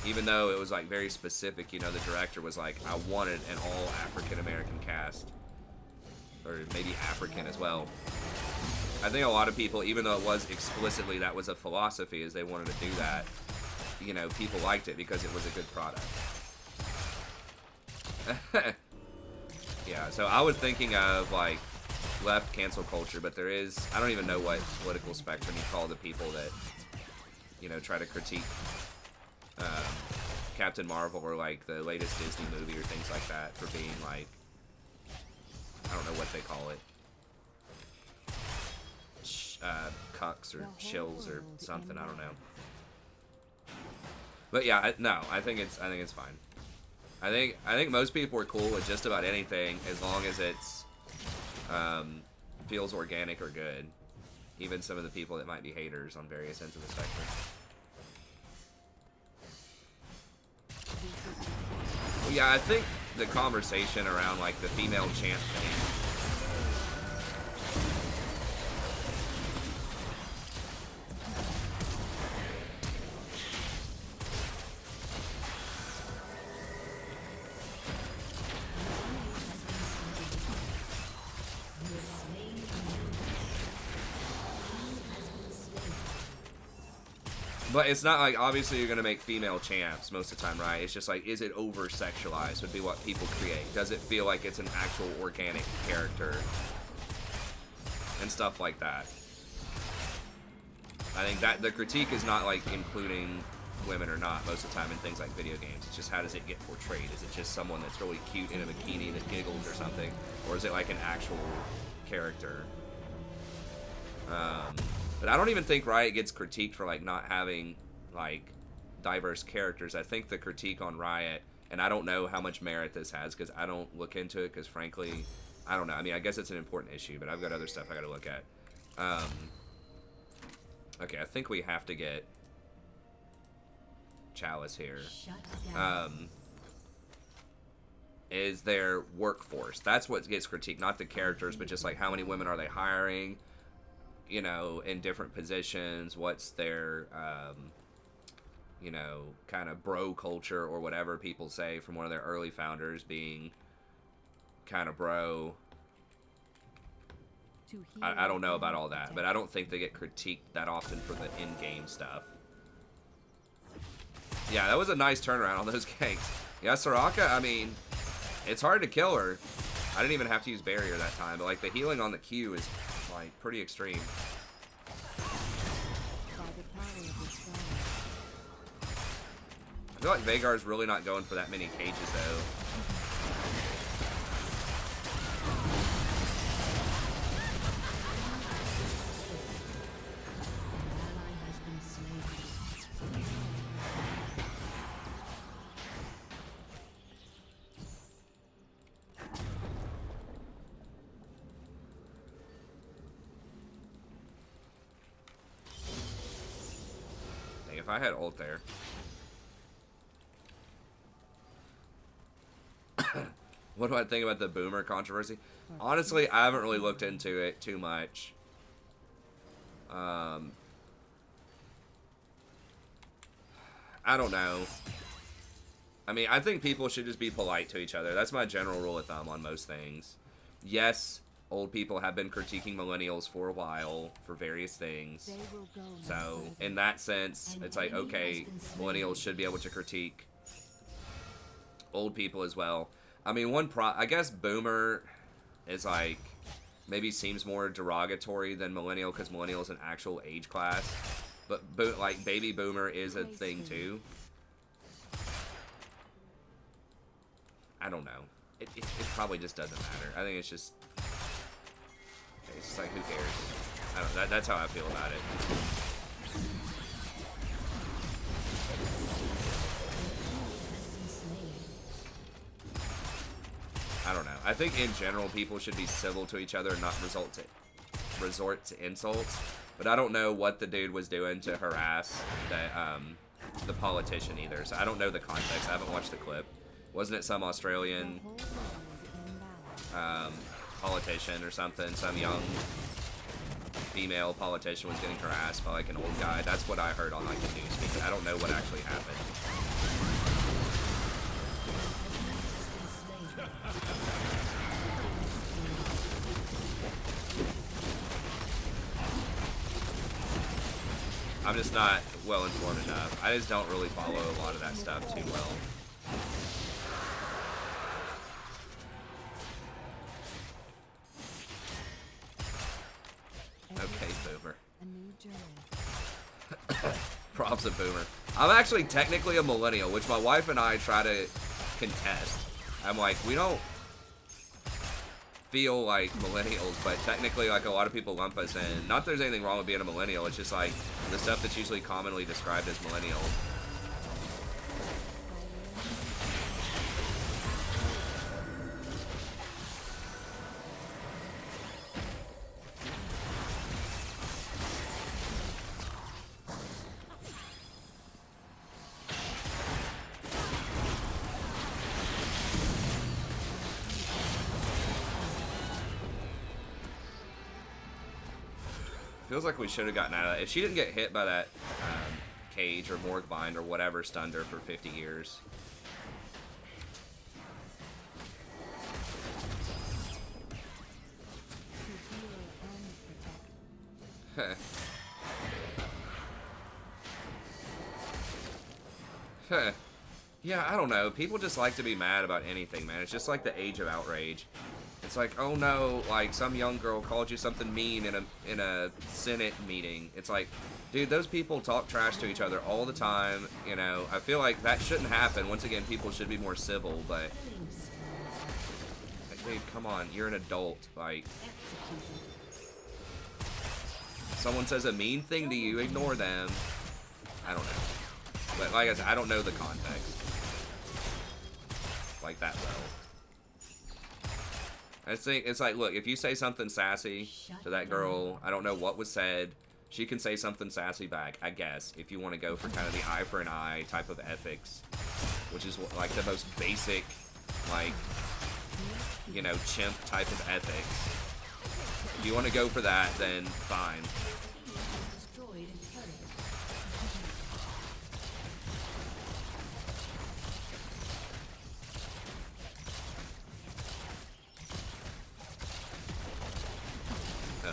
Even though it was like very specific, you know, the director was like, I wanted an all African American cast. Or maybe African as well. I think a lot of people, even though it was explicitly that was a philosophy, is they wanted to do that, you know, people liked it because it was a good product. Yeah, so I was thinking of like left cancel culture, but there is, I don't even know what political spectrum you call the people that, you know, try to critique Captain Marvel or like the latest Disney movie or things like that for being like, I don't know what they call it, cucks or shills or something. I don't know. But yeah, no, I think it's fine. I think most people are cool with just about anything as long as it's feels organic or good. Even some of the people that might be haters on various ends of the spectrum. Well, yeah, I think the conversation around like the female champ thing. But it's not like, obviously you're going to make female champs most of the time, right? It's just like, is it over-sexualized would be what people create. Does it feel like it's an actual organic character? And stuff like that. I think that the critique is not like including women or not most of the time in things like video games. It's just how does it get portrayed? Is it just someone that's really cute in a bikini that giggles or something? Or is it like an actual character? But I don't even think Riot gets critiqued for like not having like diverse characters. I think the critique on Riot, and I don't know how much merit this has because I don't look into it because frankly, I don't know. I mean, I guess it's an important issue, but I've got other stuff I got to look at. Okay, I think we have to get Chalice here. Is their workforce. That's what gets critiqued, not the characters, but just like how many women are they hiring? You know, in different positions, what's their, you know, kind of bro culture or whatever people say from one of their early founders being kind of bro. I don't know about all that, but I don't think they get critiqued that often for the in-game stuff. Yeah, that was a nice turnaround on those ganks. Yeah, Soraka, I mean, it's hard to kill her. I didn't even have to use barrier that time, but like the healing on the Q is like pretty extreme. I feel like Veigar's really not going for that many cages though. If I had ult there. What do I think about the boomer controversy? Honestly, I haven't really looked into it too much. I don't know. I mean, I think people should just be polite to each other. That's my general rule of thumb on most things. Yes, old people have been critiquing millennials for a while for various things. So, in that sense, it's like, okay, millennials should be able to critique old people as well. I mean, I guess boomer is like, maybe seems more derogatory than millennial because millennial is an actual age class. But, like, baby boomer is a thing too. I don't know. It probably just doesn't matter. I think it's just... It's just like, who cares? I don't, that's how I feel about it. I don't know. I think in general people should be civil to each other and not resort to insults. But I don't know what the dude was doing to harass the politician either. So I don't know the context. I haven't watched the clip. Wasn't it some Australian politician or something? Some young female politician was getting harassed by like an old guy. That's what I heard on like the news feed. I don't know what actually happened. I'm just not well informed enough. I just don't really follow a lot of that stuff too well. Okay, Boomer. A new journey. Props to Boomer. I'm actually technically a millennial, which my wife and I try to contest. I'm like, we don't feel like millennials, but technically, like, a lot of people lump us in. Not that there's anything wrong with being a millennial, it's just like the stuff that's usually commonly described as millennial. Feels like we should have gotten out of that. If she didn't get hit by that cage or morgue bind or whatever stunned her for 50 years. To heal and protect. Yeah, I don't know. People just like to be mad about anything, man. It's just like the age of outrage. It's like, oh no, like some young girl called you something mean in a Senate meeting. It's like, dude, those people talk trash to each other all the time. You know, I feel like that shouldn't happen. Once again, people should be more civil, but like, dude, come on, you're an adult. Like, someone says a mean thing to you, ignore them. I don't know. But like I said, I don't know the context like that well. I think it's like, look, if you say something sassy to that girl, I don't know what was said, she can say something sassy back, I guess, if you want to go for kind of the eye for an eye type of ethics, which is like the most basic, like, you know, chimp type of ethics. If you want to go for that, then fine.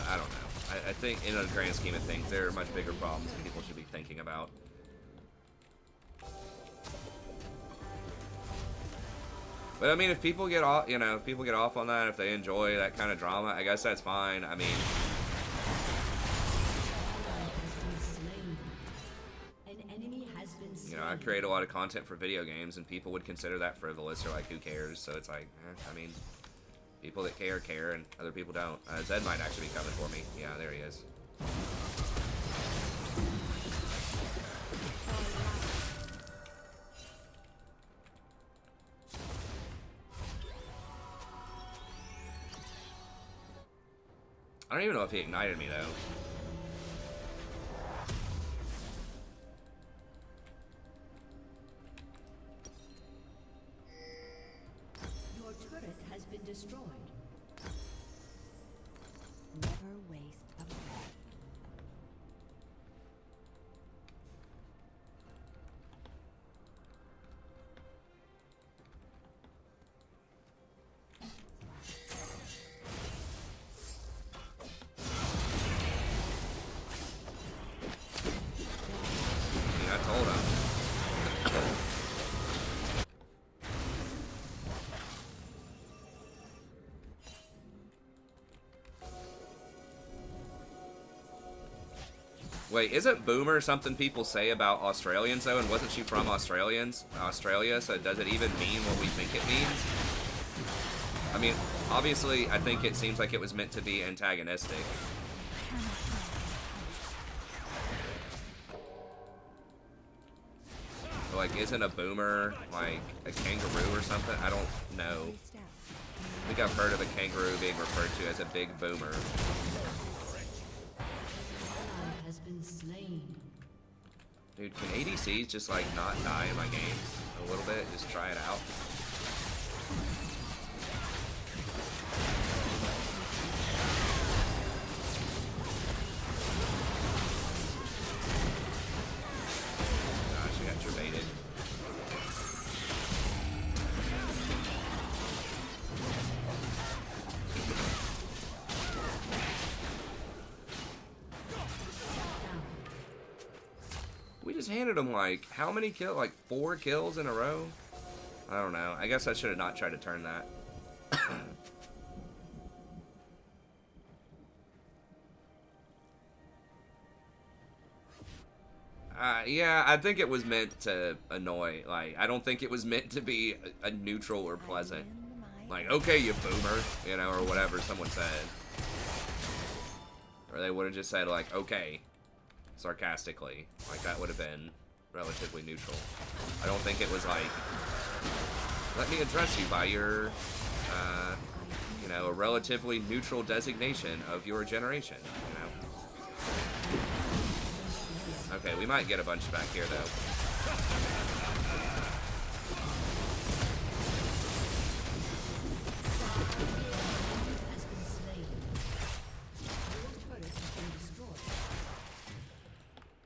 I don't know. I think in the grand scheme of things, there are much bigger problems that people should be thinking about. But I mean, if people get off, you know, if people get off on that, if they enjoy that kind of drama, I guess that's fine. I mean, you know, I create a lot of content for video games, and people would consider that frivolous or like, who cares? So it's like, I mean, people that care, care, and other people don't. Zed might actually be coming for me. Yeah, there he is. I don't even know if he ignited me, though. Your turret has been destroyed. Never waste a breath. Yeah, I told him. Wait, isn't boomer something people say about Australians, though? And wasn't she from Australia, so does it even mean what we think it means? I mean, obviously, I think it seems like it was meant to be antagonistic. But, like, isn't a boomer, like, a kangaroo or something? I don't know. I think I've heard of a kangaroo being referred to as a big boomer. Has been slain. Dude, can ADCs just, like, not die in my games a little bit? Just try it out. Gosh, we got trevated. We just handed him, like, how many kills? Like, 4 kills in a row? I don't know. I guess I should have not tried to turn that. Yeah, I think it was meant to annoy. Like, I don't think it was meant to be a neutral or pleasant. Like, okay, you boomer, you know, or whatever someone said. Or they would have just said, like, okay, sarcastically. Like, that would have been relatively neutral. I don't think it was like, let me address you by your, you know, a relatively neutral designation of your generation, you know. Okay, we might get a bunch back here, though.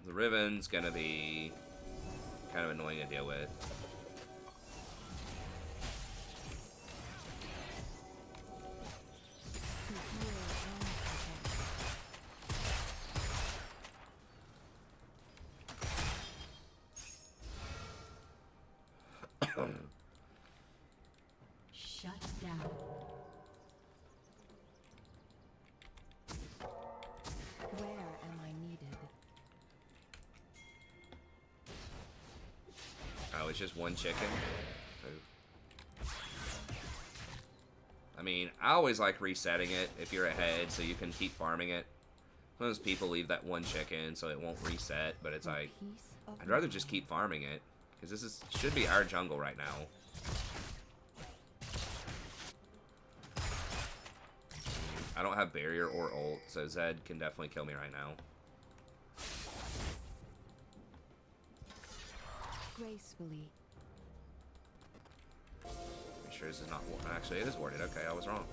The Riven's gonna be kind of annoying to deal with. Shut down. Where am I needed? Oh, it's just one chicken? I mean, I always like resetting it if you're ahead so you can keep farming it. Sometimes people leave that one chicken so it won't reset, but it's like, I'd rather just keep farming it. Because this should be our jungle right now. I don't have barrier or ult, so Zed can definitely kill me right now. Gracefully. Make sure this is not... Actually, it is warded. Okay, I was wrong.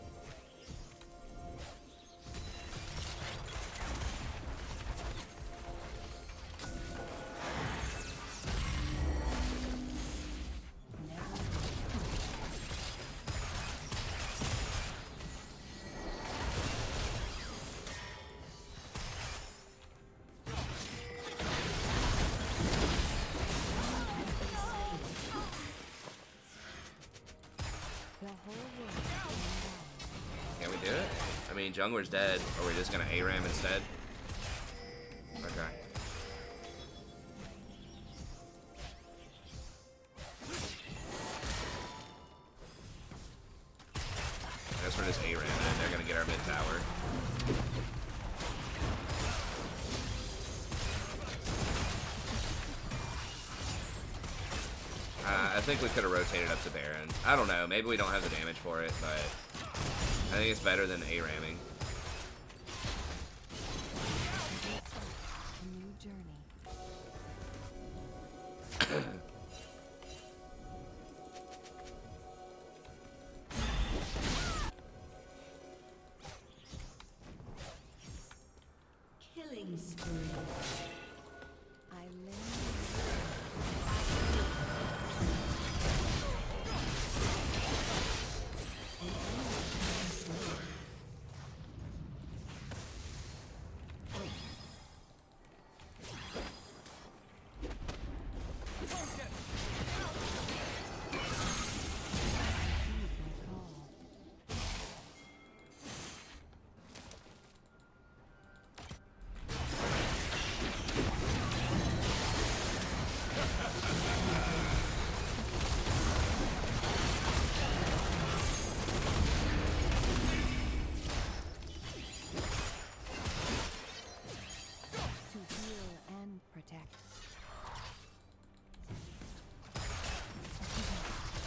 Can we do it? I mean, jungler's dead. Are we just gonna ARAM instead? Okay. I guess we're just ARAM and they're gonna get our mid tower. I think we could have rotated up to Baron. I don't know. Maybe we don't have the damage for it, but I think it's better than ARAMing. A new journey. Killing spree. I live.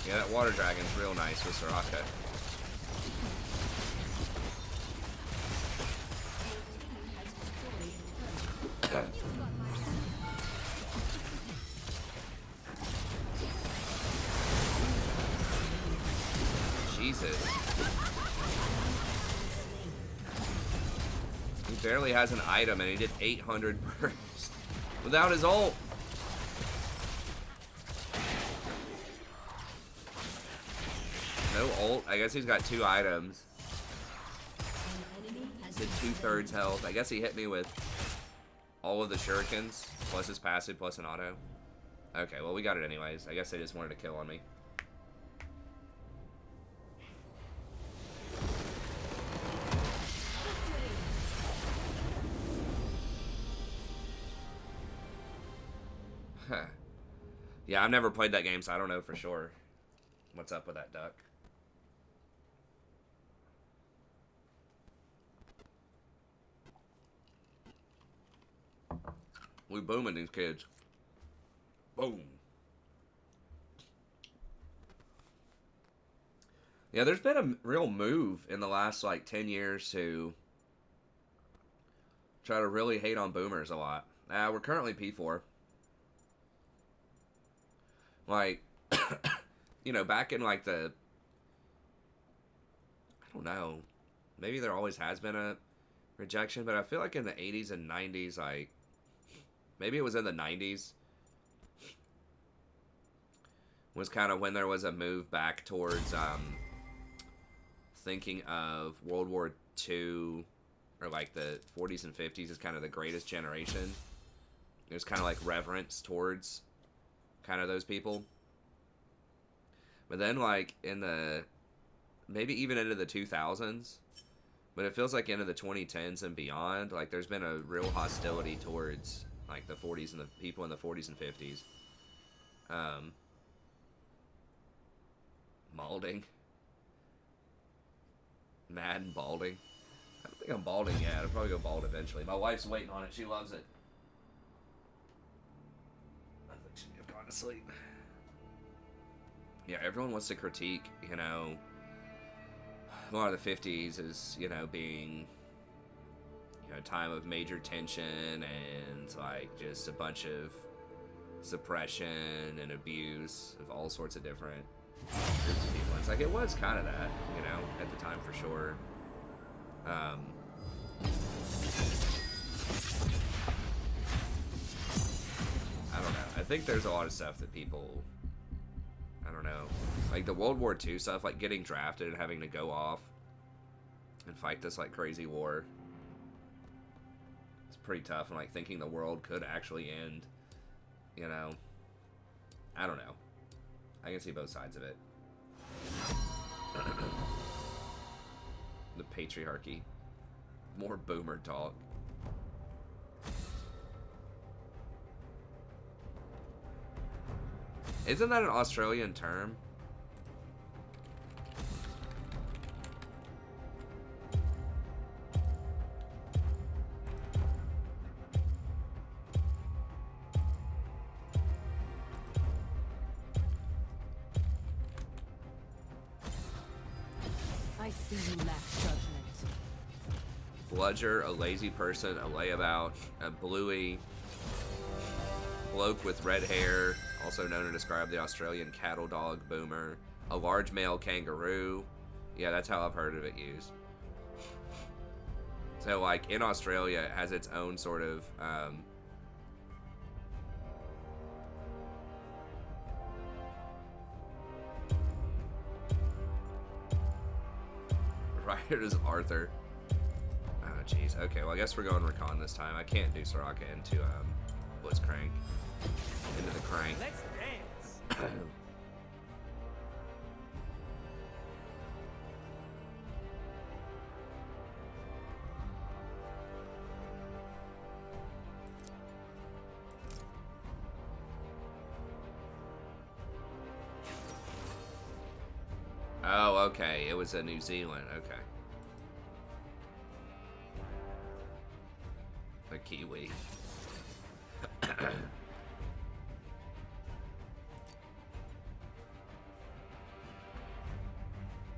Yeah, that water dragon's real nice with Soraka. Jesus. He barely has an item and he did 800 burst without his ult. No ult. I guess he's got 2 items. Did 2/3 health. I guess he hit me with all of the shurikens, plus his passive, plus an auto. Okay, well, we got it anyways. I guess they just wanted to kill on me. Yeah, I've never played that game, so I don't know for sure what's up with that duck. We booming these kids. Boom. Yeah, there's been a real move in the last, like, 10 years to try to really hate on boomers a lot. We're currently P4. Like, you know, back in, like, I don't know, maybe there always has been a rejection, but I feel like in the 80s and 90s, like, maybe it was in the 90s, was kind of when there was a move back towards, thinking of World War II, or like the 40s and 50s as kind of the greatest generation. There's kind of like reverence towards kind of those people. But then like in the, maybe even into the 2000s, but it feels like into the 2010s and beyond, like there's been a real hostility towards like the 40s and the people in the 40s and 50s. Balding. Mad and balding. I don't think I'm balding yet. I'll probably go bald eventually. My wife's waiting on it. She loves it. I think she may have gone to sleep. Yeah, everyone wants to critique, you know, more of the 50s as, you know, being, you know, a time of major tension and, like, just a bunch of suppression and abuse of all sorts of different groups of people. It's like, it was kind of that, you know, at the time for sure. I don't know. I think there's a lot of stuff that people, I don't know, like the World War II stuff, like getting drafted and having to go off and fight this like crazy war. It's pretty tough, and like thinking the world could actually end, you know. I don't know. I can see both sides of it. The patriarchy. More boomer talk. Isn't that an Australian term? I see you lack judgment. Bludger, a lazy person, a layabout, a bluey, bloke with red hair, also known to describe the Australian cattle dog boomer, a large male kangaroo. Yeah, that's how I've heard of it used. So, like, in Australia, it has its own sort of, writer is Arthur. Oh, jeez. Okay, well, I guess we're going Rakan this time. I can't do Soraka into, Blitzcrank. Into the crank. Let's dance. Oh, okay. It was a New Zealand. Okay. A Kiwi.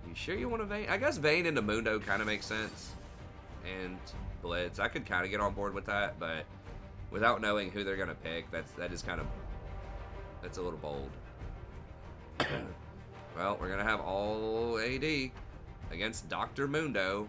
You sure you want to Vayne? I guess Vayne into Mundo kind of makes sense. And Blitz. I could kind of get on board with that, but without knowing who they're going to pick, that is kind of... That's a little bold. Well, we're going to have all AD against Dr. Mundo.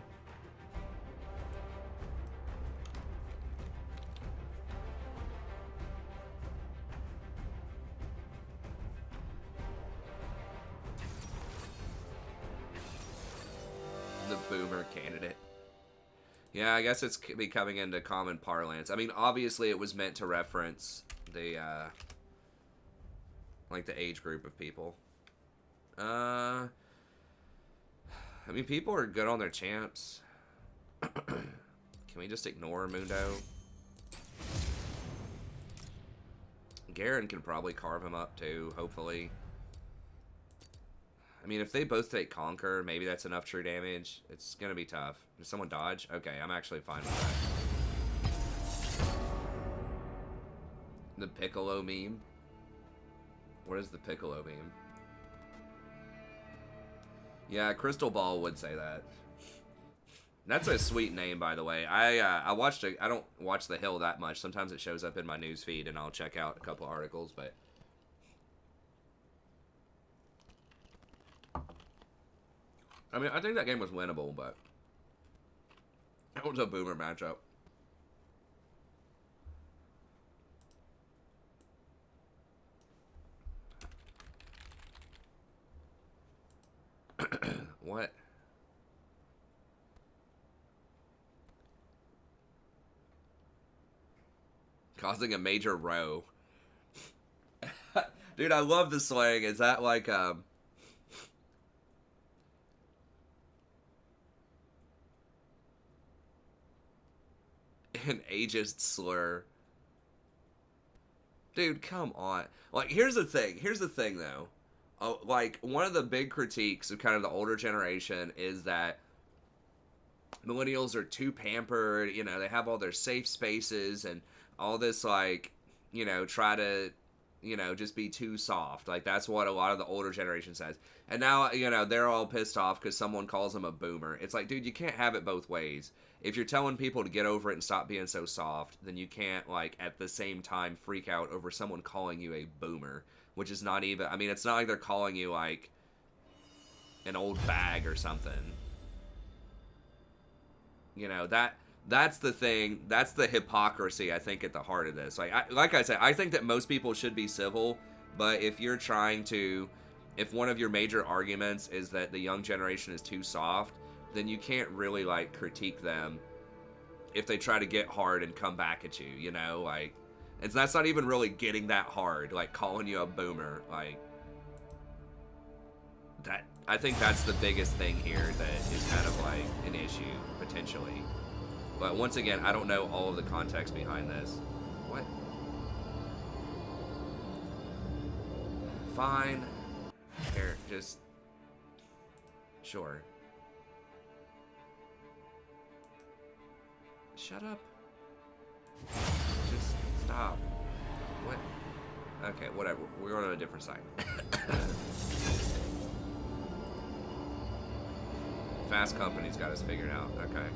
The boomer candidate. Yeah, I guess it's becoming into common parlance. I mean, obviously it was meant to reference the, like the age group of people. I mean, people are good on their champs. Can we just ignore Mundo? Garen can probably carve him up too, hopefully. I mean, if they both take Conquer, maybe that's enough true damage. It's gonna be tough. Did someone dodge? Okay, I'm actually fine with that. The Piccolo meme? What is the Piccolo meme? Yeah, Crystal Ball would say that. That's a sweet name, by the way. I watched I don't watch The Hill that much. Sometimes it shows up in my news feed, and I'll check out a couple articles. But I mean, I think that game was winnable, but it was a boomer matchup. What? Causing a major row. Dude, I love the slang. Is that like, an ageist slur? Dude, come on. Like, here's the thing. Here's the thing, though. Like, one of the big critiques of kind of the older generation is that millennials are too pampered. You know, they have all their safe spaces and all this, like, you know, try to, you know, just be too soft. Like, that's what a lot of the older generation says. And now, you know, they're all pissed off because someone calls them a boomer. It's like, dude, you can't have it both ways. If you're telling people to get over it and stop being so soft, then you can't, like, at the same time freak out over someone calling you a boomer. Which is not even, I mean, it's not like they're calling you, like, an old bag or something. You know, that's the thing. That's the hypocrisy, I think, at the heart of this. Like I said, I think that most people should be civil, but if you're trying to, if one of your major arguments is that the young generation is too soft, then you can't really, like, critique them if they try to get hard and come back at you, you know? Like, that's not even really getting that hard, like, calling you a boomer, like, that, I think that's the biggest thing here that is kind of, like, an issue, potentially. But once again, I don't know all of the context behind this. What? Fine. Here, just... Sure. Shut up. Just stop. What? Okay, whatever. We're going on a different side. Fast Company's got us figured out. Okay.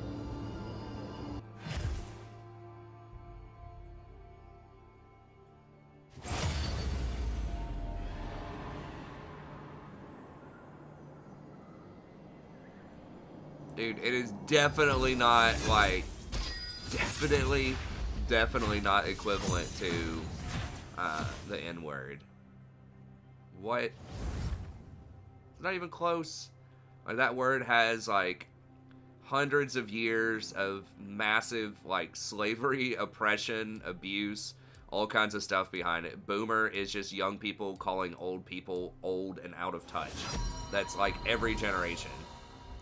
Dude, it is definitely not, like, definitely not equivalent to the N-word. What? It's not even close. Like, that word has, like, hundreds of years of massive, like, slavery, oppression, abuse, all kinds of stuff behind it. Boomer is just young people calling old people old and out of touch. That's, like, every generation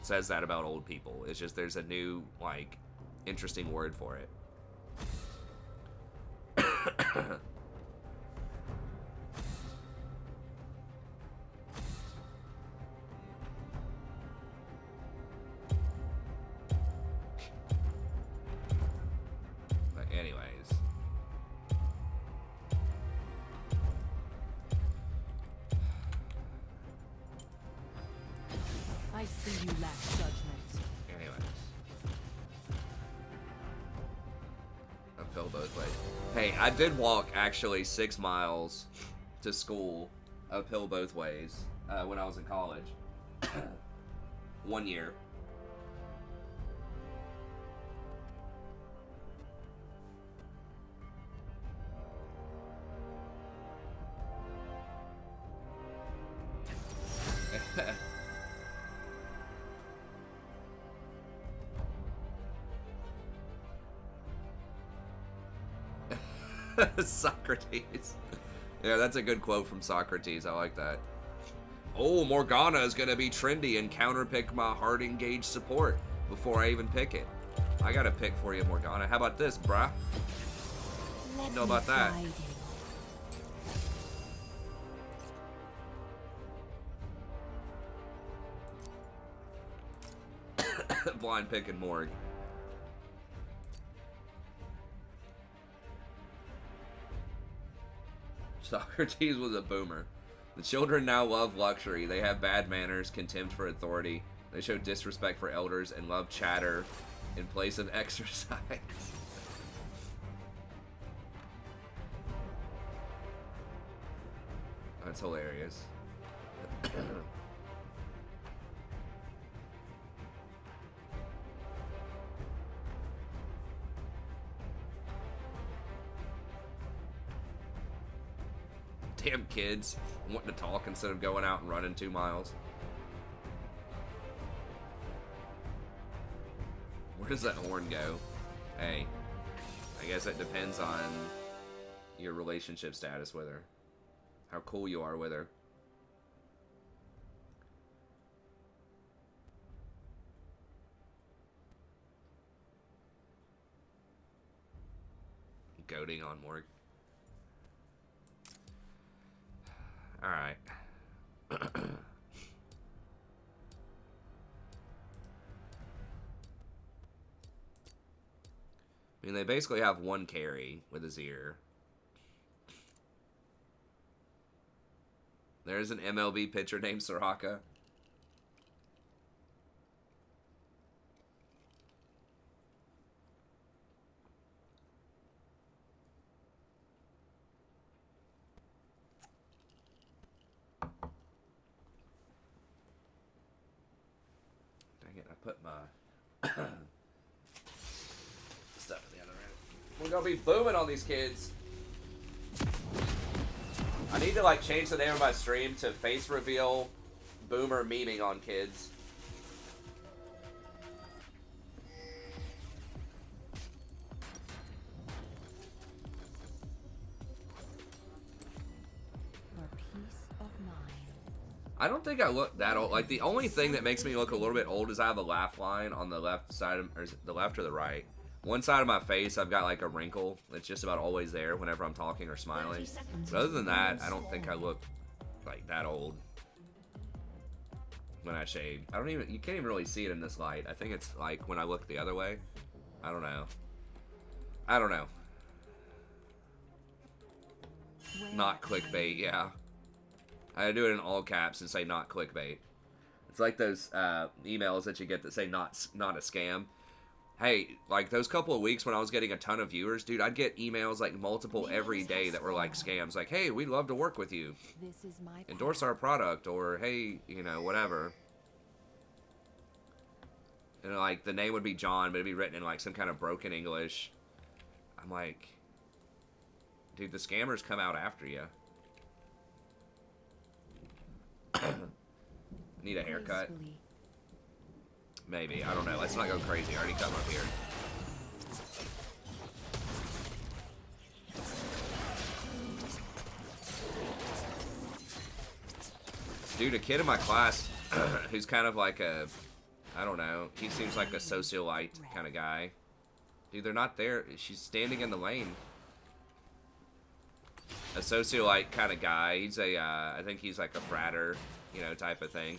says that about old people. It's just there's a new, like, interesting word for it. But anyways. I see you lack judgment. Anyways. Uphill both ways. Hey, I did walk actually 6 miles to school uphill both ways when I was in college. 1 year. Socrates. Yeah, that's a good quote from Socrates. I like that. Oh, Morgana is going to be trendy and counterpick my hard engaged support before I even pick it. I got a pick for you, Morgana. How about this, bruh? Let Know about that? guide Blind picking Morg. Socrates was a boomer. The children now love luxury. They have bad manners, contempt for authority. They show disrespect for elders and love chatter in place of exercise. That's hilarious. Damn kids wanting to talk instead of going out and running 2 miles. Where does that horn go? Hey, I guess it depends on your relationship status with her. How cool you are with her. Goading on Morg. Alright. I mean, they basically have one carry with Azir. There's an MLB pitcher named Soraka. Dang it, I put my stuff in the other room. We're gonna be booming on these kids. I need to like change the name of my stream to face reveal boomer memeing on kids. For peace of mind. I don't think I look that old. Like the only thing that makes me look a little bit old is I have a laugh line on the left side of, or is it the left or the right? One side of my face, I've got like a wrinkle that's just about always there whenever I'm talking or smiling. But other than that, I don't think I look like that old when I shave. I don't even, you can't even really see it in this light. I think it's like when I look the other way. I don't know. I don't know. Not clickbait, yeah. I do it in all caps and say not clickbait. It's like those emails that you get that say not a scam. Hey, like those couple of weeks when I was getting a ton of viewers, dude, I'd get emails like multiple every day that were like scams. Like, hey, we'd love to work with you. This is my Endorse our product, or hey, you know, whatever. And like the name would be John, but it'd be written in like some kind of broken English. I'm like, dude, the scammers come out after you. Need a haircut? gracefully. Maybe. I don't know. Let's not go crazy. I already cut my beard. Dude, a kid in my class who's kind of like a, I don't know, he seems like a socialite kind of guy. Dude, they're not there. She's standing in the lane. A socialite kind of guy. He's a, I think he's like a fratter, you know, type of thing.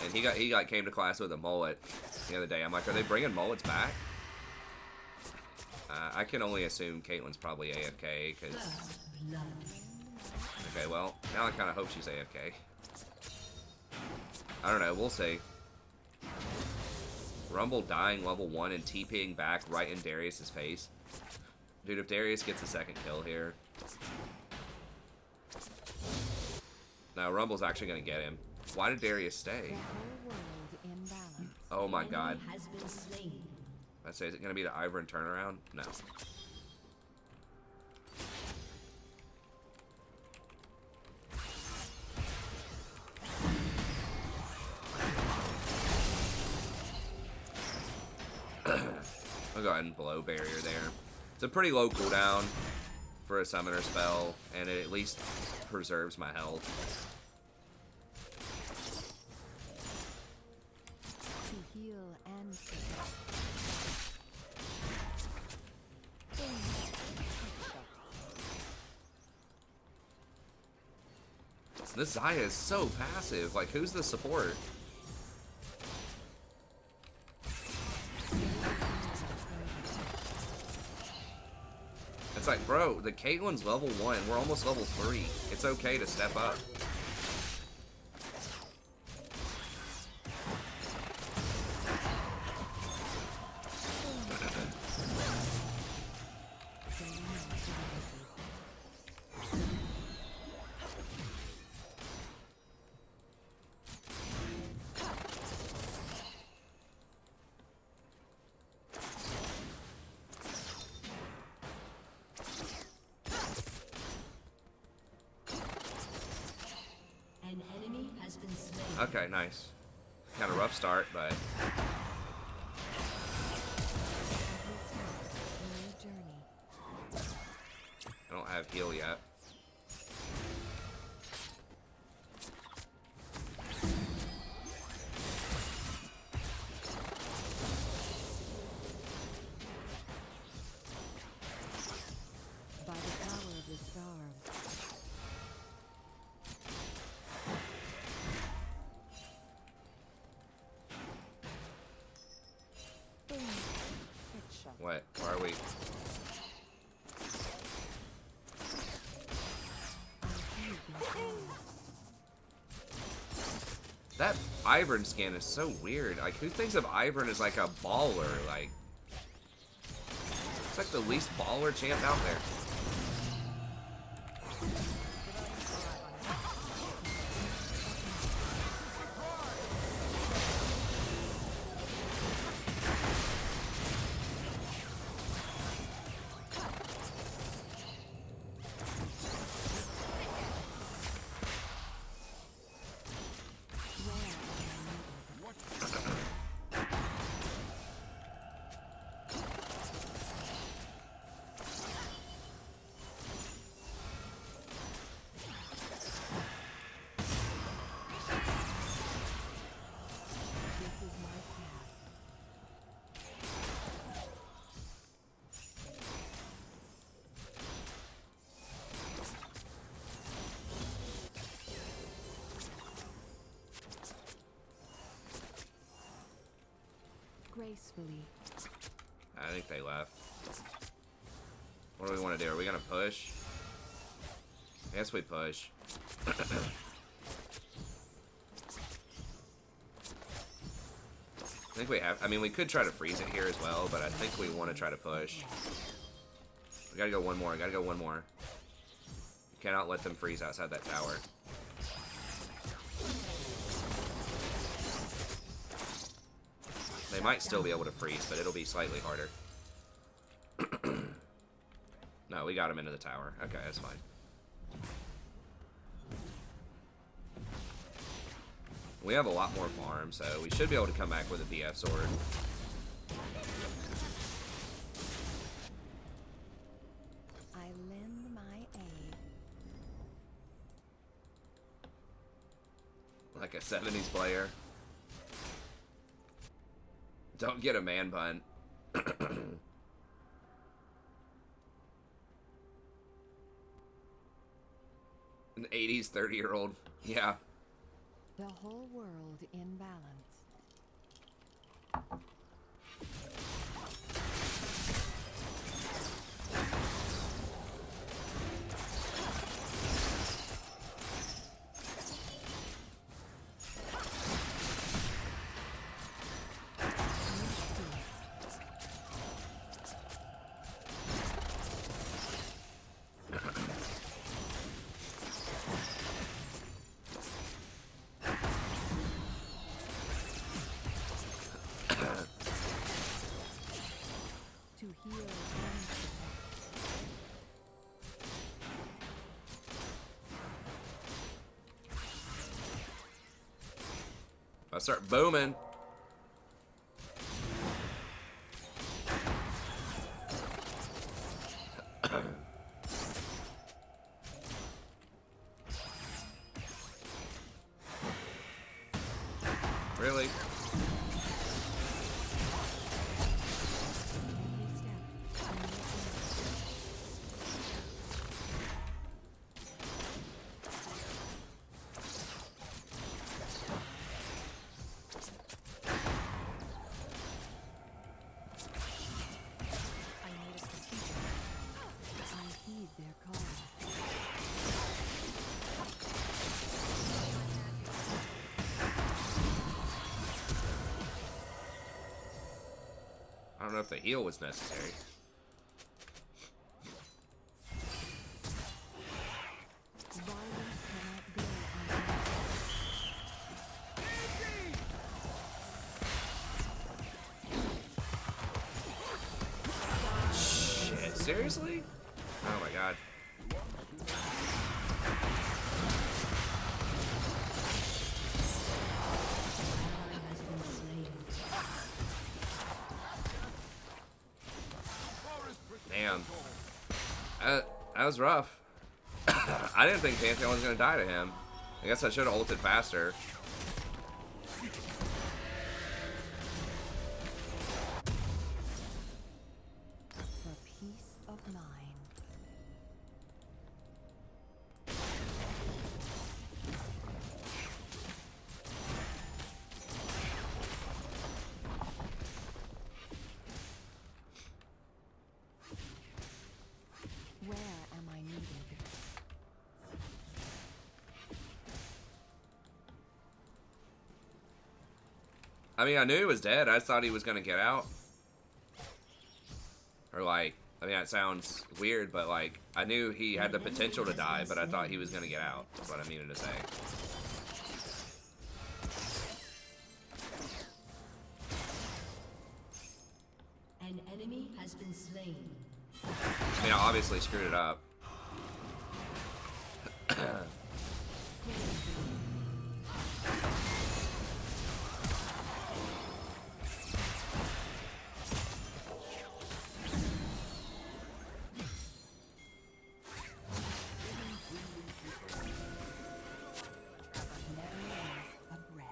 And he like came to class with a mullet the other day. I'm like, are they bringing mullets back? I can only assume Caitlin's probably AFK, because... Okay, well, now I kind of hope she's AFK. I don't know, we'll see. Rumble dying level 1 and TPing back right in Darius's face. Dude, if Darius gets a second kill here... No, Rumble's actually going to get him. Why did Darius stay? The whole world in balance. Oh my god. Has been slain. Let's say, is it going to be the Ivern turnaround? No. I'll go ahead and blow barrier there. It's a pretty low cooldown for a summoner spell, and it at least preserves my health. To heal and save. This Zaya is so passive. Like, who's the support? It's like, bro, the Caitlyn's level 1. We're almost level 3. It's okay to step up. An enemy has been slain. Okay, nice. Kind of rough start, but New journey. I don't have heal yet. By the power of the stars. Boom. Headshot. What? Where are we? That Ivern skin is so weird. Like, who thinks of Ivern as like a baller? Like, it's like the least baller champ out there. This is my path. Gracefully. I think they left. What do we want to do? Are we gonna push? I guess we push. I think we have. I mean, we could try to freeze it here as well, but I think we want to try to push. We gotta go one more. Gotta go one more. You cannot let them freeze outside that tower. They might still be able to freeze, but it'll be slightly harder. No, we got him into the tower. Okay, that's fine. We have a lot more farm, so we should be able to come back with a BF sword. I lend my aid. Like a 70s player. Don't get a man bun. An 80s 30-year-old. Yeah. The whole world in balance. To heal and protect. I start booming. Really? know if the heal was necessary. Violence cannot be unpunished. Shit, seriously? Oh my god. Damn. That was rough. I didn't think Pantheon was gonna die to him. I guess I should have ulted faster. For peace of mind. Where am I needed? I mean, I knew he was dead. I just thought he was gonna get out. Or like, I mean, that sounds weird, but like, I knew he had the potential to die, but I thought he was gonna get out. That's what I meaning to say. An enemy has been slain. I mean, I obviously screwed it up. Nevertheless, a breath.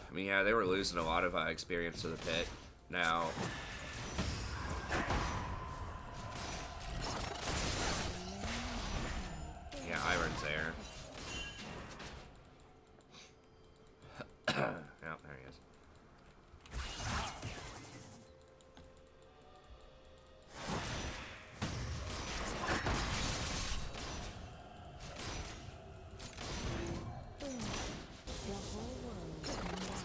I mean, yeah, they were losing a lot of experience to the pit. Now, yeah, Iron's there. Yeah, there he is. The whole world in one.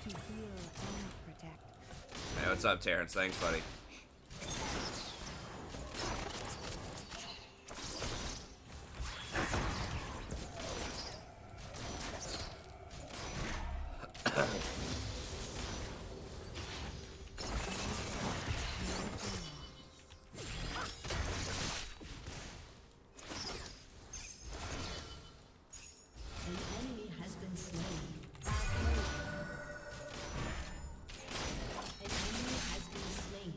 To heal and protect. Hey, what's up, Terrence? Thanks, buddy. An enemy has been slain. An enemy has been slain.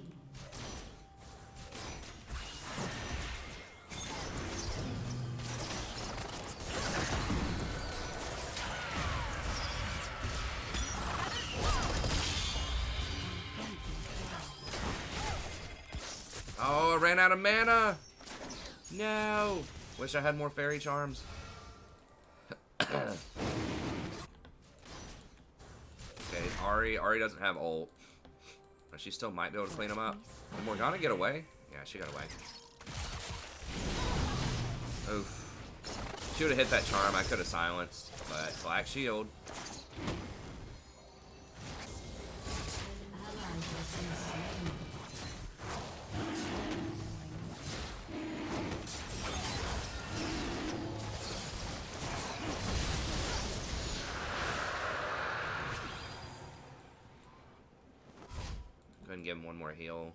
Oh, I ran out of mana. No. Wish I had more fairy charms. Okay, Ari doesn't have ult. But she still might be able to clean him up. Did Morgana get away? Yeah, she got away. Oof. She would have hit that charm. I could have silenced. But Black Shield. Ally has been slain. Go ahead and give him one more heal.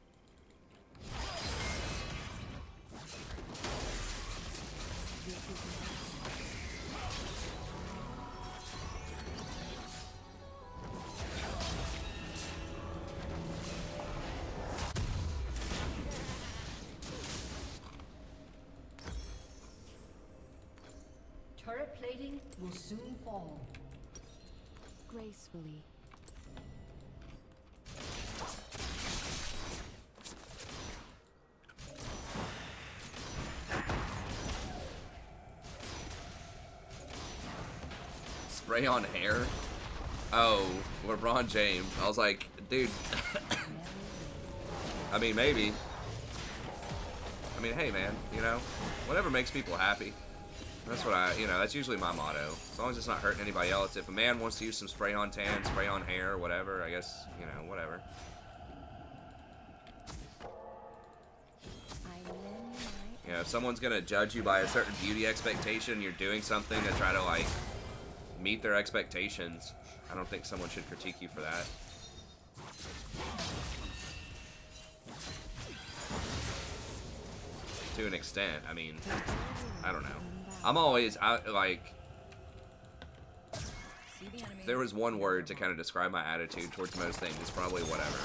Turret plating will soon fall. gracefully. Spray on hair? Oh, LeBron James. I was like, dude. I mean, maybe. I mean, hey, man, you know, whatever makes people happy. That's what that's usually my motto. As long as it's not hurting anybody else. If a man wants to use some spray on tan, spray on hair, whatever, I guess, whatever. If someone's gonna judge you by a certain beauty expectation, you're doing something to try to, like, meet their expectations, I don't think someone should critique you for that. To an extent, I mean, I don't know. I'm always, if there was one word to kind of describe my attitude towards most things, it's probably whatever.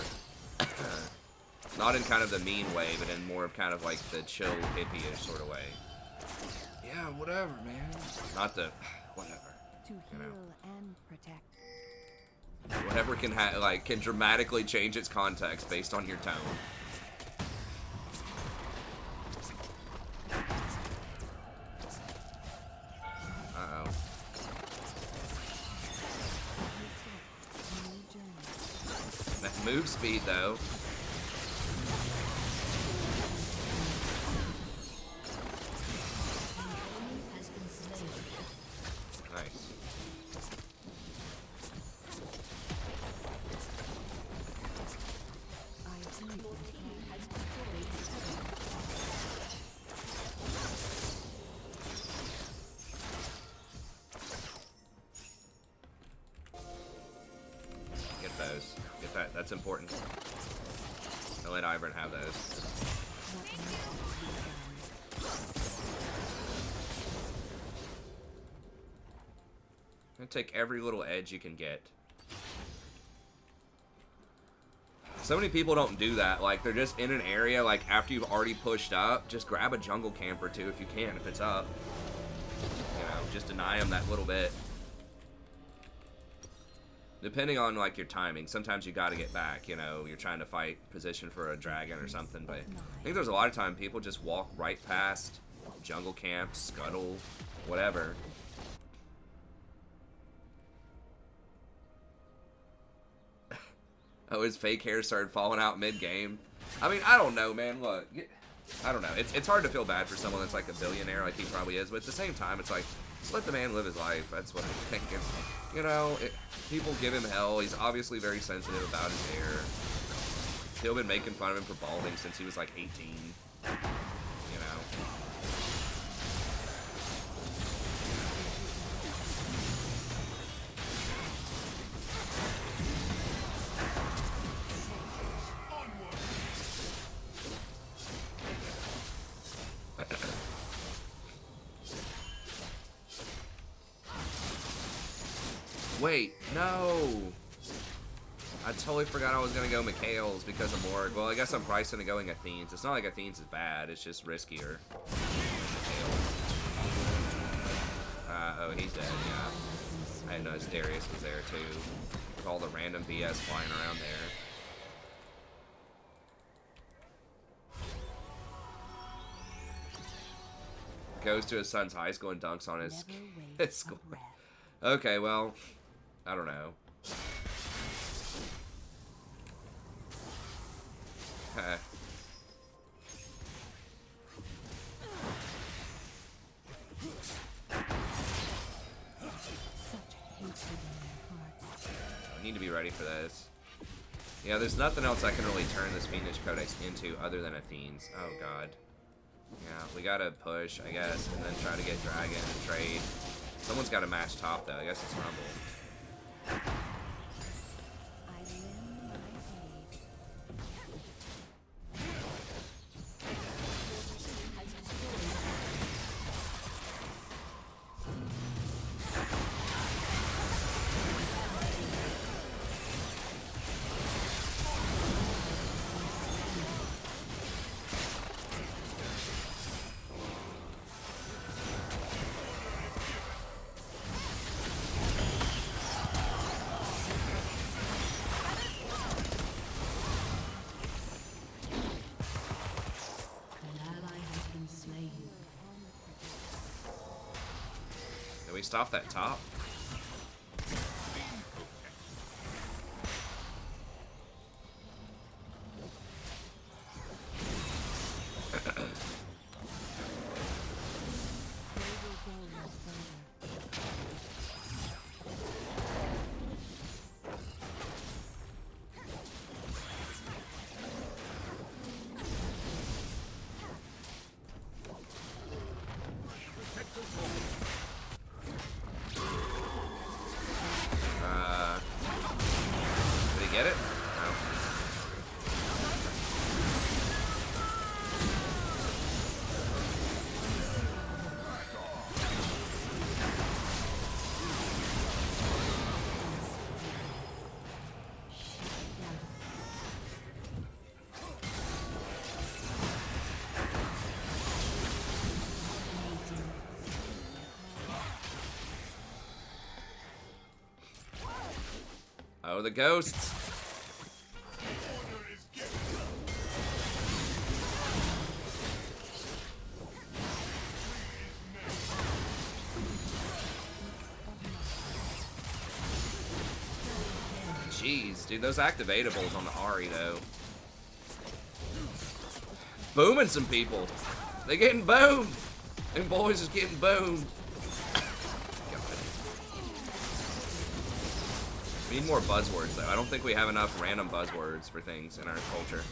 Not in kind of the mean way, but in more of kind of like the chill, hippie-ish sort of way. Yeah, whatever, man. Not the, whatever. To heal and protect. Whatever can dramatically change its context based on your tone. Uh-oh. That move speed, though. Nice. Get those. Get that. That's important. Don't let Ivern have those. Take every little edge you can get. So many people don't do that. Like, they're just in an area, like, after you've already pushed up, just grab a jungle camp or two if you can, if it's up. Just deny them that little bit. Depending on, like, your timing. Sometimes you gotta get back, you're trying to fight position for a dragon or something, but I think there's a lot of time people just walk right past jungle camp, scuttle, whatever. Oh, his fake hair started falling out mid-game. I mean, I don't know, man. Look, I don't know. It's hard to feel bad for someone that's like a billionaire like he probably is, but at the same time, it's like, just let the man live his life. That's what I'm thinking. People give him hell. He's obviously very sensitive about his hair. People been making fun of him for balding since he was like 18. Wait, no! I totally forgot I was going to go Mikhail's because of Morg. Well, I guess I'm probably going to going Athene's. It's not like Athene's is bad, it's just riskier. Oh, he's dead, yeah. I didn't notice Darius was there, too. With all the random BS flying around there. Goes to his son's high school and dunks on his school. Okay, well, I don't know. I need to be ready for this. Yeah, there's nothing else I can really turn this Fiendish Codex into other than Athene's. Oh, God. Yeah, we gotta push, I guess, and then try to get Dragon and trade. Someone's got to match top, though. I guess it's Rumble. stop that top? Did he get it? No. Oh, the ghosts. Jeez, dude, those activatables on the Ari, though. Booming some people. They getting boomed. Them boys is getting boomed. We need more buzzwords, though. I don't think we have enough random buzzwords for things in our culture.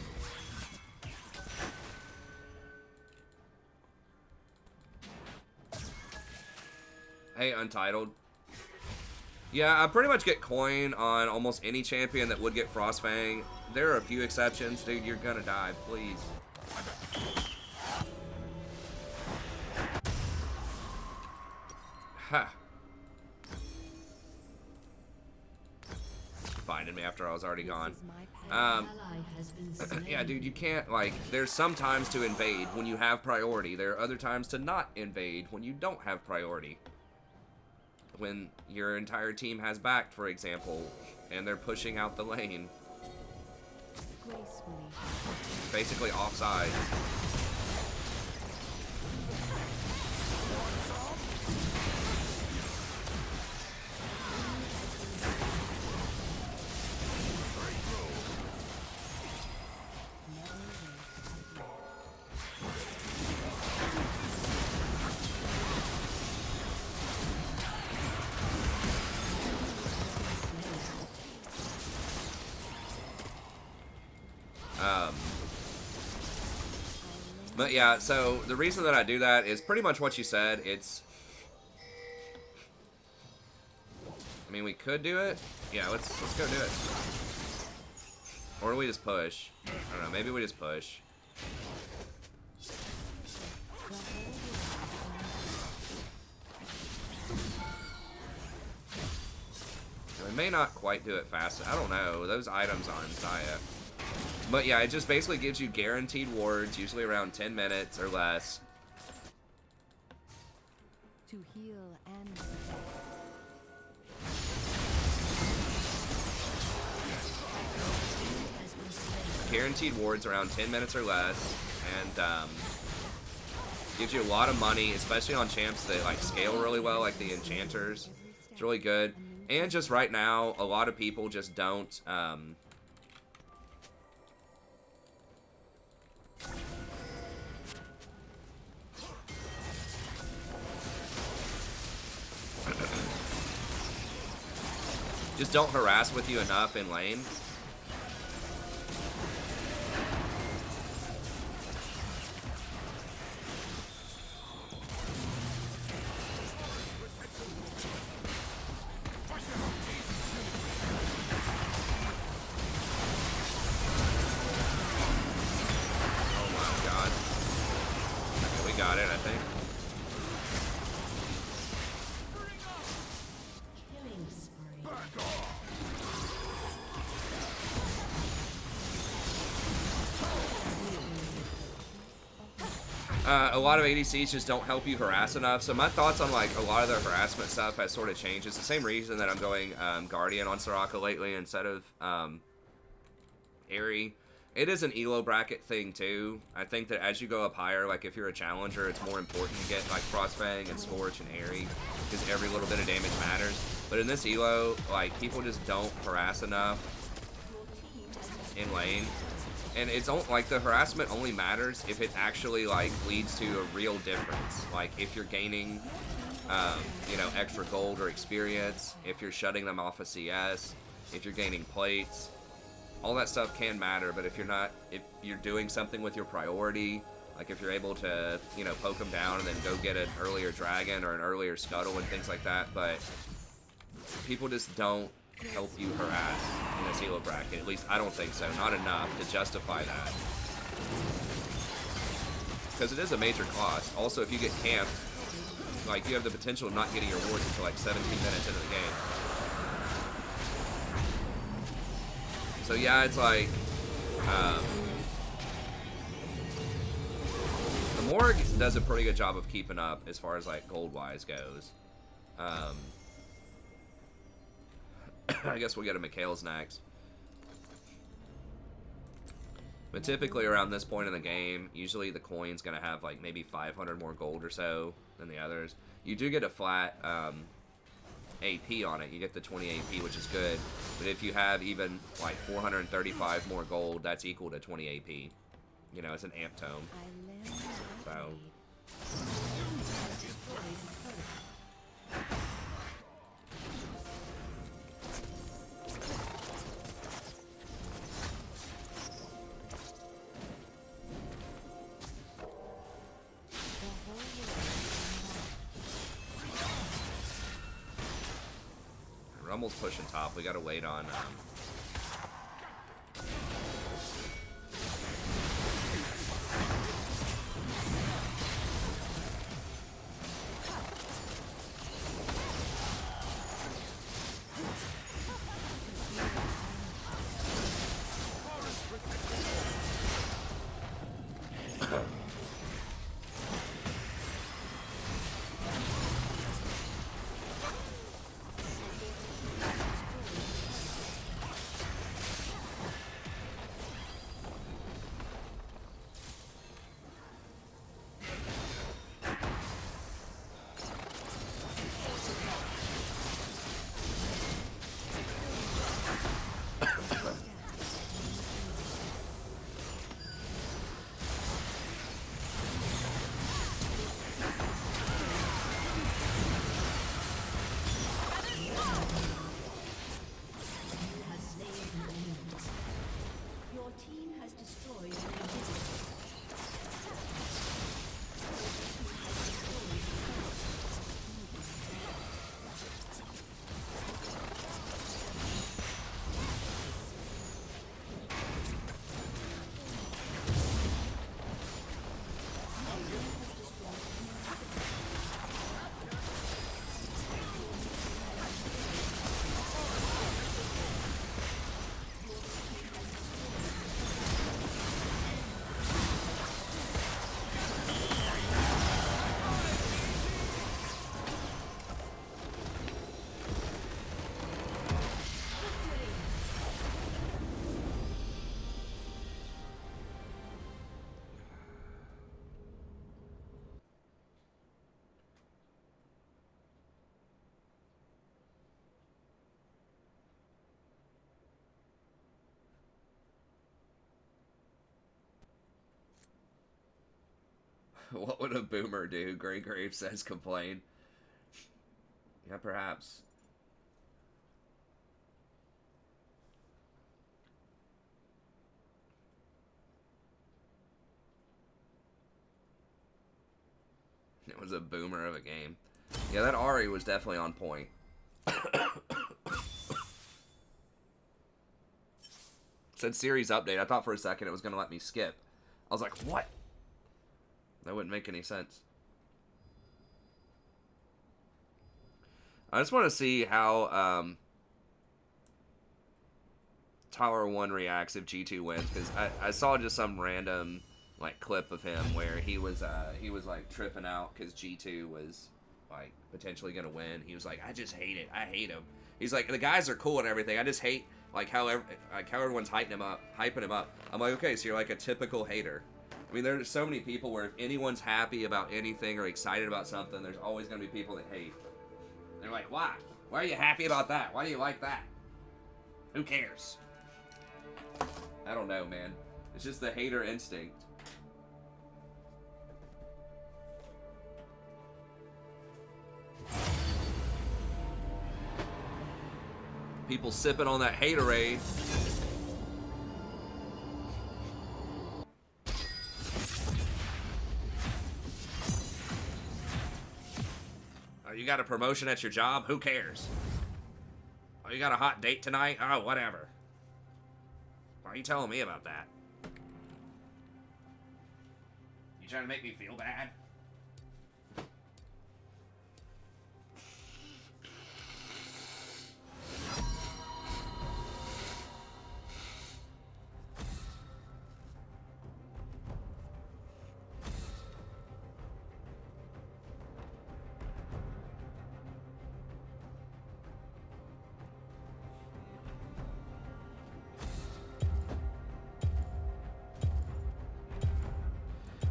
Hey, Untitled. Yeah, I pretty much get coin on almost any champion that would get Frostfang. There are a few exceptions. Dude, you're gonna die, please. Ha. Finding me after I was already gone. Yeah, dude, you can't, like, there's some times to invade when you have priority. There are other times to not invade when you don't have priority. When your entire team has backed, for example, and they're pushing out the lane. Basically offside. But yeah, so the reason that I do that is pretty much what you said. It's, I mean, we could do it. Yeah, let's go do it. Or do we just push? I don't know. Maybe we just push. We may not quite do it fast. I don't know. Those items on Zaya. But yeah, it just basically gives you guaranteed wards, usually around 10 minutes or less. To heal and Guaranteed wards around 10 minutes or less, and gives you a lot of money, especially on champs that like scale really well, like the enchanters. It's really good. And just right now, a lot of people just don't. Just don't harass with you enough in lane. Oh my god. We got it, I think. A lot of ADCs just don't help you harass enough. So my thoughts on like a lot of the harassment stuff has sort of changed. It's the same reason that I'm going Guardian on Soraka lately instead of Airy. It is an elo bracket thing too. I think that as you go up higher, like if you're a challenger, it's more important to get like Frostfang and Scorch and Airy, because every little bit of damage matters. But in this elo, like people just don't harass enough in lane, and it's like the harassment only matters if it actually like leads to a real difference. Like if you're gaining, you know, extra gold or experience, if you're shutting them off a CS, if you're gaining plates. All that stuff can matter, but if you're doing something with your priority, like if you're able to, you know, poke them down and then go get an earlier dragon or an earlier scuttle and things like that, but people just don't help you harass in this elo bracket. At least I don't think so. Not enough to justify that. Because it is a major cost. Also, if you get camped, like you have the potential of not getting your rewards until like 17 minutes into the game. So yeah, it's like, the Morgue does a pretty good job of keeping up as far as like gold-wise goes. I guess we'll get a Mikhail's next. But typically around this point in the game, usually the coin's gonna have like maybe 500 more gold or so than the others. You do get a flat, AP on it. You get the 20 AP, which is good. But if you have even like 435 more gold, that's equal to 20 AP. You know, it's an amp tome. So. Rumble's pushing top. We gotta wait on. What would a boomer do? Grey Grave says complain. Yeah, perhaps. It was a boomer of a game. Yeah, that Ari was definitely on point. Said series update. I thought for a second it was going to let me skip. I was like, what? That wouldn't make any sense. I just want to see how Tower 1 reacts if G2 wins, because I saw just some random like clip of him where he was like tripping out because G2 was like potentially gonna win. He was like, I just hate it. I hate him. He's like, the guys are cool and everything. I just hate like how everyone's hyping him up. I'm like, okay, so you're like a typical hater. I mean, there's so many people where if anyone's happy about anything or excited about something, there's always going to be people that hate. They're like, why? Why are you happy about that? Why do you like that? Who cares? I don't know, man. It's just the hater instinct. People sipping on that haterade. Oh, you got a promotion at your job? Who cares? Oh, you got a hot date tonight? Oh, whatever. Why are you telling me about that? You trying to make me feel bad?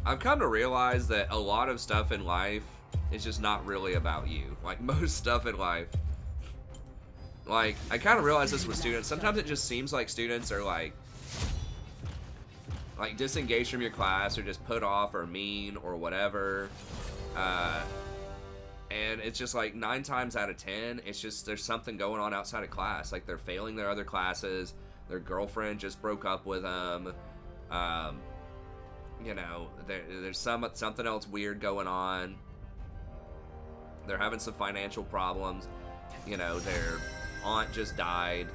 I've come to realize that a lot of stuff in life is just not really about you. Like, most stuff in life. Like, I kind of realize this with students. Sometimes it just seems like students are, like disengaged from your class or just put off or mean or whatever. And it's just like 9 times out of 10, it's just there's something going on outside of class. Like, they're failing their other classes. Their girlfriend just broke up with them. You know, there's something else weird going on. They're having some financial problems. You know, their aunt just died.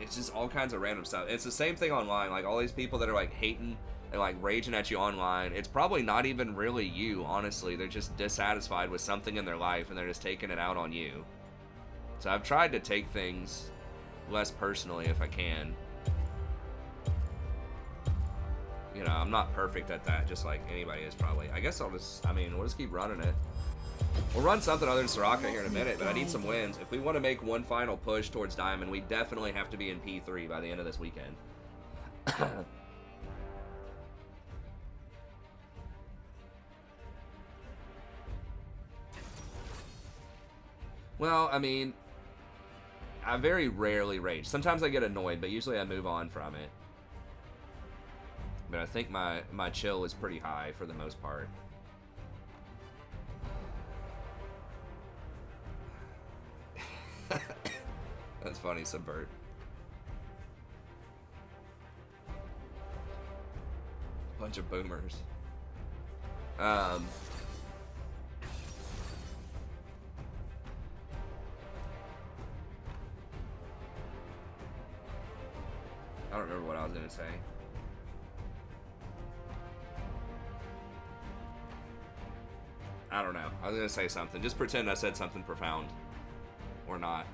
It's just all kinds of random stuff. It's the same thing online. Like, all these people that are, like, hating and, like, raging at you online, it's probably not even really you, honestly. They're just dissatisfied with something in their life, and they're just taking it out on you. So I've tried to take things less personally if I can. You know, I'm not perfect at that, just like anybody is probably. I guess we'll just keep running it. We'll run something other than Soraka here in a minute, but I need some wins. If we want to make one final push towards Diamond, we definitely have to be in P3 by the end of this weekend. Well, I mean, I very rarely rage. Sometimes I get annoyed, but usually I move on from it. But I think my chill is pretty high for the most part. That's funny, Subvert. Bunch of boomers. I don't remember what I was gonna say. I don't know. I was gonna say something. Just pretend I said something profound. Or not.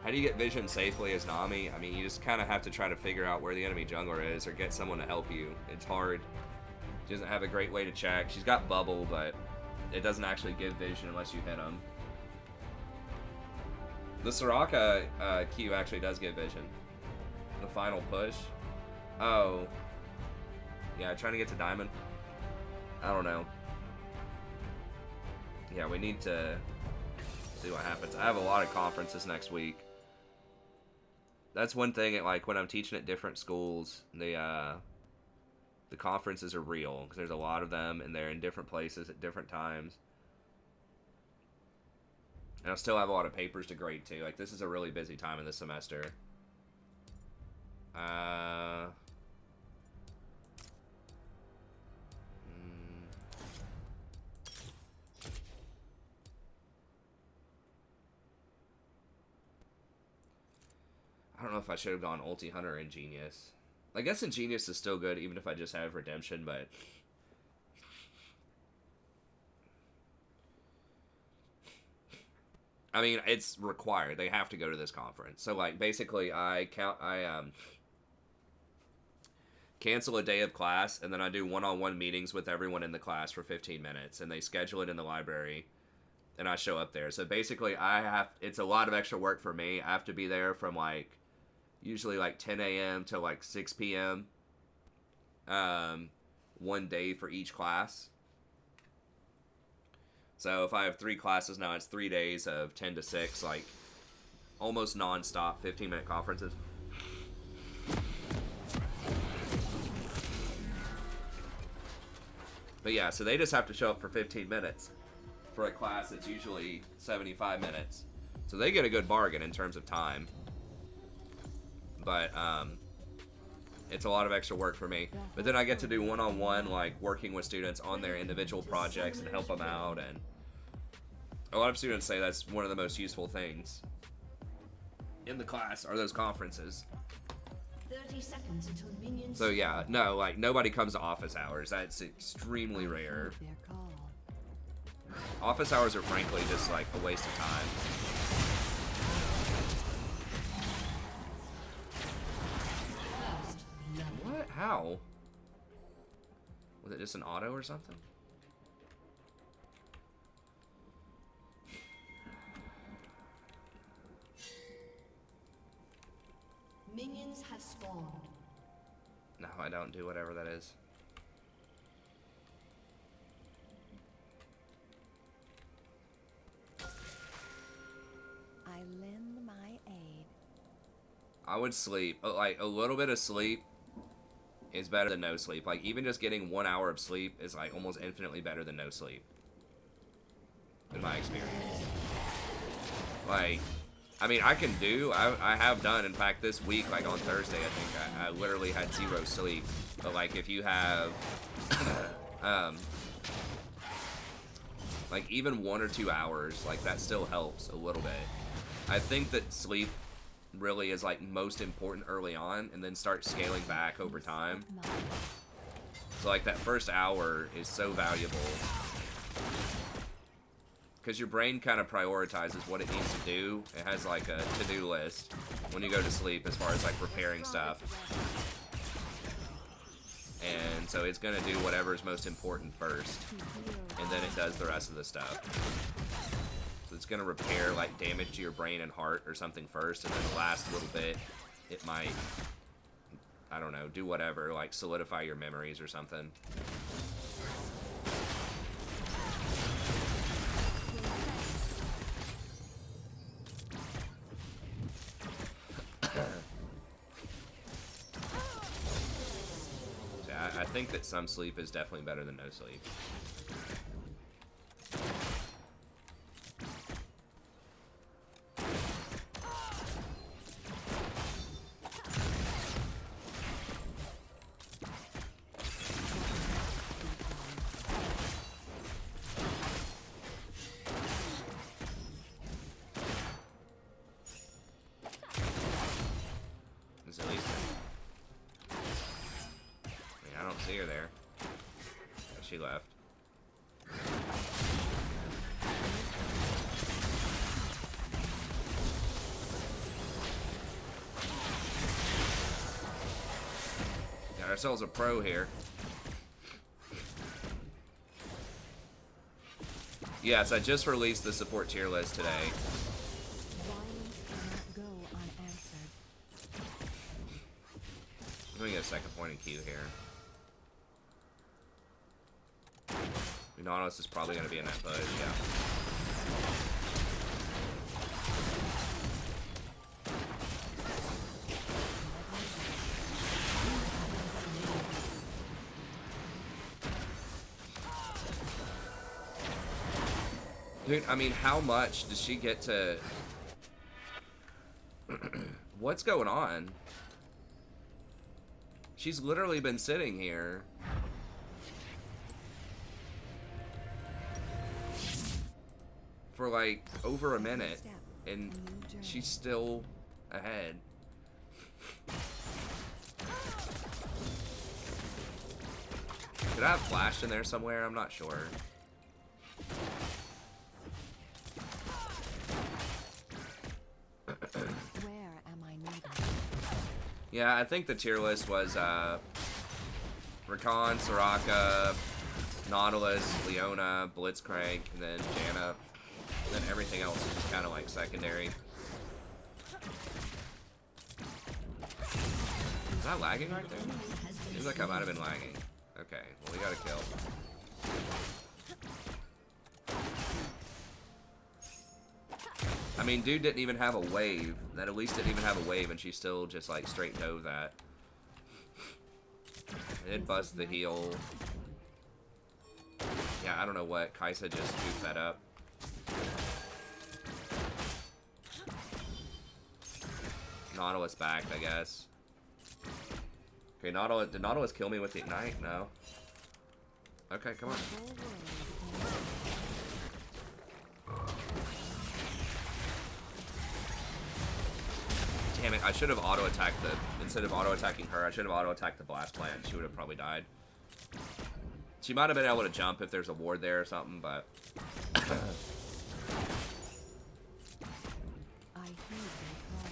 How do you get vision safely as Nami? I mean, you just kind of have to try to figure out where the enemy jungler is or get someone to help you. It's hard. She doesn't have a great way to check. She's got bubble, but it doesn't actually give vision unless you hit them. The Soraka Q actually does give vision. The final push. Oh. Yeah, trying to get to Diamond. I don't know. Yeah, we need to see what happens. I have a lot of conferences next week. That's one thing, like, when I'm teaching at different schools, the conferences are real, because there's a lot of them, and they're in different places at different times. And I still have a lot of papers to grade, too. Like, this is a really busy time in the semester. I don't know if I should have gone Ulti Hunter or Ingenious. I guess Ingenious is still good, even if I just have Redemption, but... I mean, it's required. They have to go to this conference. So, like, basically, I cancel a day of class, and then I do one-on-one meetings with everyone in the class for 15 minutes, and they schedule it in the library. and I show up there. So basically, it's a lot of extra work for me. I have to be there from like usually like 10 a.m. to like 6 p.m. One day for each class. So if I have 3 classes now, it's 3 days of 10 to 6, like almost non-stop 15-minute conferences. But yeah, so they just have to show up for 15 minutes. For a class that's usually 75 minutes. So they get a good bargain in terms of time. But it's a lot of extra work for me. But then I get to do one-on-one, like working with students on their individual projects and help them out. And a lot of students say that's one of the most useful things in the class are those conferences. 30 seconds until minions. So yeah, no, like nobody comes to office hours. That's extremely rare. Their call. Office hours are frankly just like a waste of time. What? How? Was it just an auto or something? Minions have spawned. No, I don't do whatever that is. I lend my aid. I would sleep. Like, a little bit of sleep is better than no sleep. Like, even just getting 1 hour of sleep is, like, almost infinitely better than no sleep. In my experience. Like, I mean, I have done, in fact, this week, like, on Thursday, I think, I literally had 0 sleep. But, like, if you have, like, even 1 or 2 hours, like, that still helps a little bit. I think that sleep really is like most important early on and then start scaling back over time. So like that first hour is so valuable because your brain kind of prioritizes what it needs to do. It has like a to-do list when you go to sleep as far as like preparing stuff. And so it's going to do whatever is most important first, and then it does the rest of the stuff. So it's going to repair like damage to your brain and heart or something first, and then the last little bit it might, I don't know, do whatever, like solidify your memories or something. So I think that some sleep is definitely better than no sleep. See her there. She left. Got ourselves a pro here. Yes, I just released the support tier list today. Violence cannot go unanswered. Let me get a second point in Q here. Nautilus is probably going to be in that bush, yeah. Dude, I mean, how much does she get to... What's going on? She's literally been sitting here. For like over a minute, and she's still ahead. Could I have flashed in there somewhere? I'm not sure. Where am I needed? Yeah, I think the tier list was Rakan, Soraka, Nautilus, Leona, Blitzcrank, and then Janna. Then everything else is just kind of like secondary. Is that lagging right there? Seems like I might have been lagging. Okay, well, we got a kill. I mean, dude didn't even have a wave. That at least didn't even have a wave, and she still just like straight dove that. It did bust the heal. Yeah, I don't know what. Kaisa just goofed that up. Nautilus backed, I guess. Okay, Nautilus. Did Nautilus kill me with the ignite? No. Okay, come on. Damn it, I should have auto-attacked the... Instead of auto-attacking her, I should have auto-attacked the blast plant. She would have probably died. She might have been able to jump if there's a ward there or something, but... I heed their call.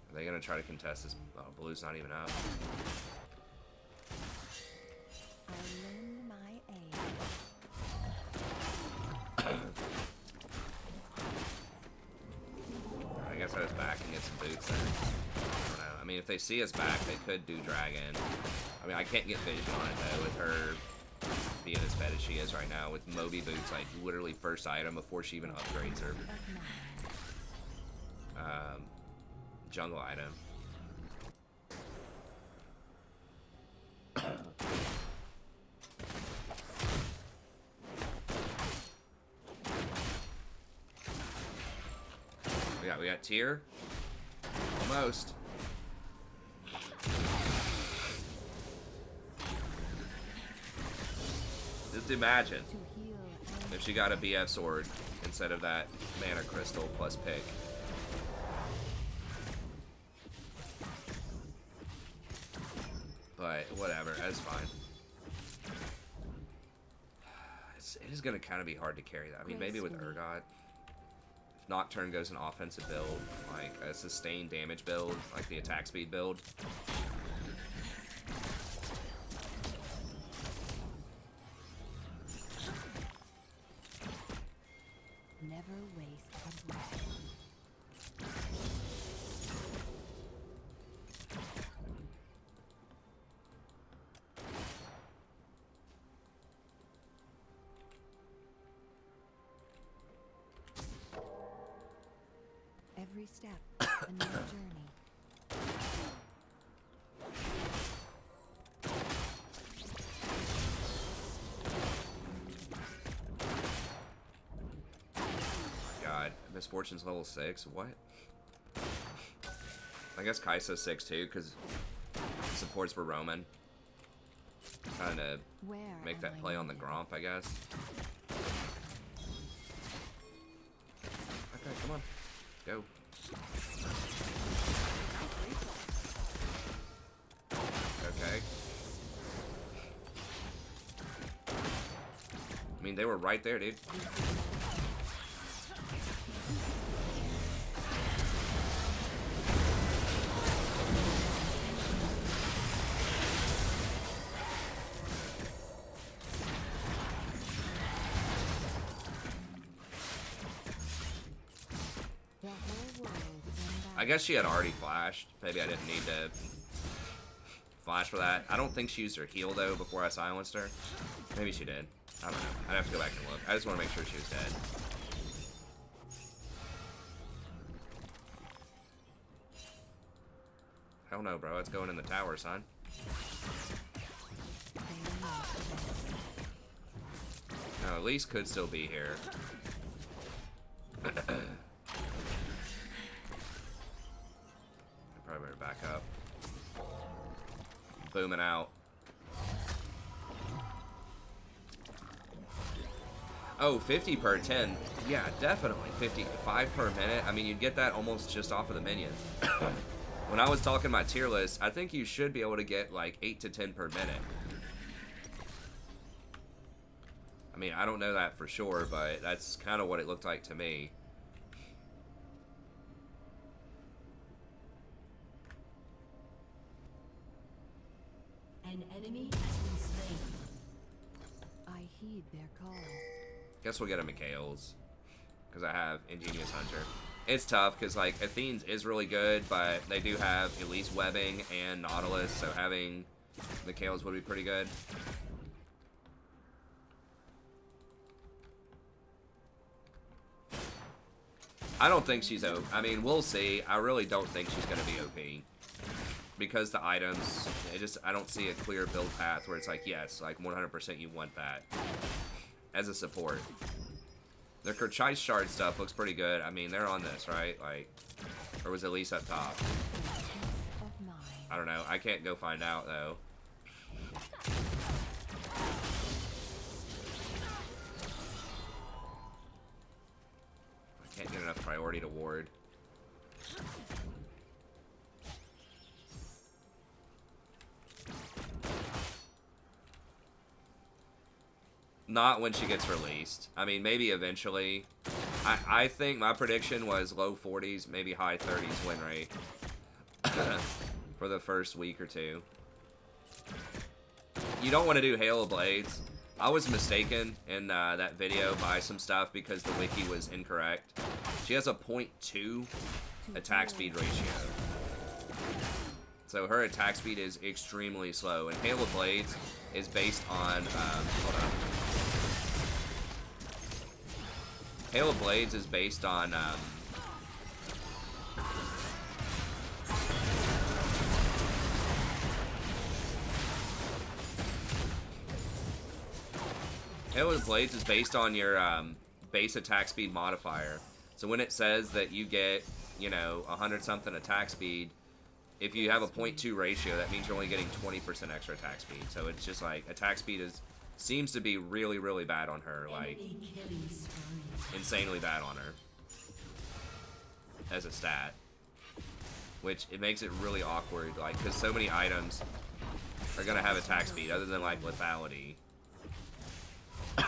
Are they gonna try to contest this? Oh, Blue's not even out. I lend my aid. I guess I was back and get some boots then. I don't know. I mean, if they see us back, they could do Dragon. I mean, I can't get vision on it, though, with her being as fed as she is right now. With Moby boots, like, literally first item before she even upgrades her. Jungle item. We got tier. Almost. Just imagine if she got a BF sword instead of that mana crystal plus pick. But whatever, that's fine. It is gonna kind of be hard to carry that. I mean, maybe with Urgot. If Nocturne goes an offensive build, like a sustained damage build, like the attack speed build. Never waste a breath. Every step, a new journey. God, Misfortune's level 6. What? I guess Kaisa's 6 too, because supports were Roman. Trying to make that play on the Gromp, I guess. Okay, come on. Go. Okay. I mean, they were right there, dude. I guess she had already flashed. Maybe I didn't need to flash for that. I don't think she used her heal, though, before I silenced her. Maybe she did. I don't know. I'd have to go back and look. I just want to make sure she was dead. Hell no, bro. It's going in the tower, son. No, Elise could still be here. Probably better back up. Booming out. Oh, 50 per 10. Yeah, definitely. 55 per minute. I mean, you'd get that almost just off of the minions. When I was talking my tier list, I think you should be able to get like 8 to 10 per minute. I mean, I don't know that for sure, but that's kind of what it looked like to me. An enemy has been slain. I heed their call. Guess we'll get a Mikhail's. Because I have Ingenious Hunter. It's tough because, like, Athene's is really good, but they do have Elise Webbing and Nautilus, so having Mikhail's would be pretty good. I don't think she's OP. I mean, we'll see. I really don't think she's going to be OP. Because the items, I don't see a clear build path where it's like, yes, like 100% you want that. As a support. Their Kerchise Shard stuff looks pretty good. I mean, they're on this, right? Like, or was it at least up top? I don't know. I can't go find out, though. I can't get enough priority to ward. Not when she gets released. I mean, maybe eventually. I think my prediction was low 40s, maybe high 30s win rate. For the first week or two. You don't want to do Hail of Blades. I was mistaken in that video by some stuff because the wiki was incorrect. She has a 0.2 attack speed ratio. So her attack speed is extremely slow. And Hail of Blades is based on... hold on. Hail of Blades is based on... Hail of Blades is based on your base attack speed modifier. So when it says that you get, you know, 100-something attack speed, if you have a 0.2 ratio, that means you're only getting 20% extra attack speed. So it's just like, attack speed seems to be really, really bad on her. Like, insanely bad on her. As a stat. Which, it makes it really awkward, like, because so many items are going to have attack speed, other than, like, lethality. I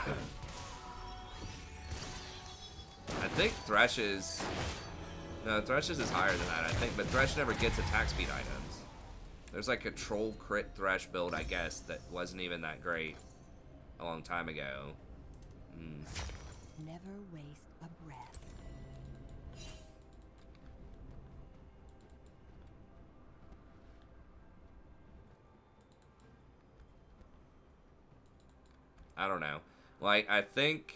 think Thresh's... No, Thresh's is higher than that, I think, but Thresh never gets attack speed items. There's like a troll crit Thresh build, I guess, that wasn't even that great a long time ago. Never waste a breath. I don't know. Like, I think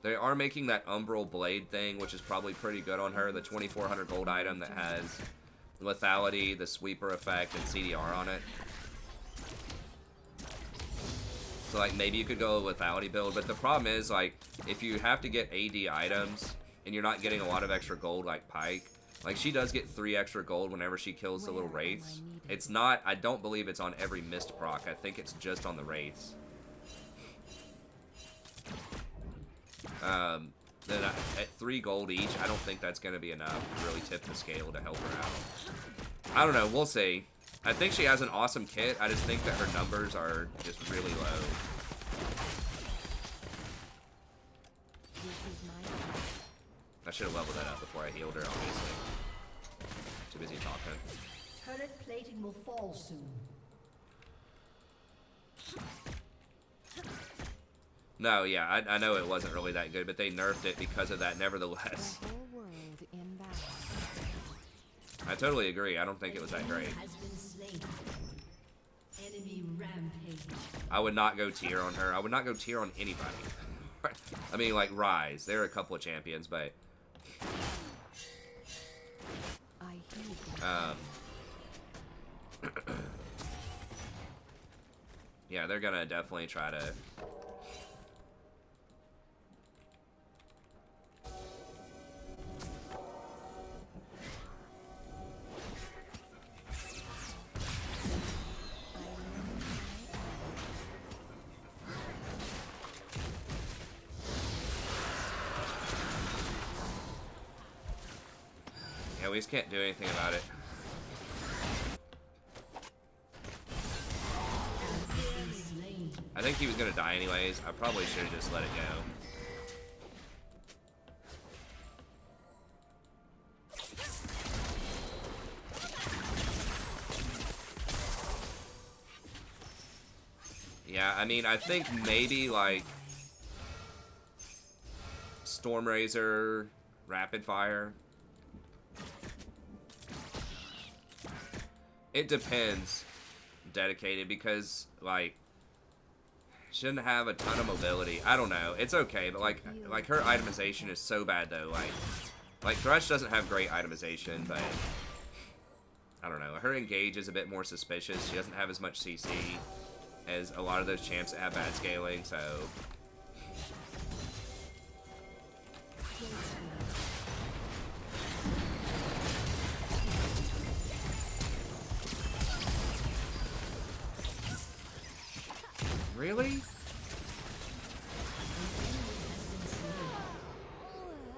they are making that Umbral Blade thing, which is probably pretty good on her. The 2,400 gold item that has lethality, the sweeper effect, and CDR on it. So, like, maybe you could go a lethality build. But the problem is, like, if you have to get AD items and you're not getting a lot of extra gold like Pike, like, she does get 3 extra gold whenever she kills the little wraiths. It's not, I don't believe it's on every mist proc. I think it's just on the wraiths. Then at 3 gold each, I don't think that's going to be enough to really tip the scale to help her out. I don't know. We'll see. I think she has an awesome kit. I just think that her numbers are just really low. I should have leveled that up before I healed her, obviously. Too busy talking. Turret plating will fall soon. No, yeah, I know it wasn't really that good, but they nerfed it because of that nevertheless. The whole world in battle. I totally agree. I don't think it was that great. Has been slain. Enemy rampage. I would not go tier on her. I would not go tier on anybody. I mean, like, Rise. There are a couple of champions, but... yeah, they're gonna definitely try to... Yeah, we just can't do anything about it. I think he was gonna die anyways. I probably should have just let it go. Yeah, I mean, I think maybe, like, Stormrazor, Rapid Fire. It depends, Dedicated, because, like, shouldn't have a ton of mobility. I don't know. It's okay, but, like her itemization is so bad, though. Like, Thresh doesn't have great itemization, but I don't know. Her engage is a bit more suspicious. She doesn't have as much CC as a lot of those champs that have bad scaling, so... Really?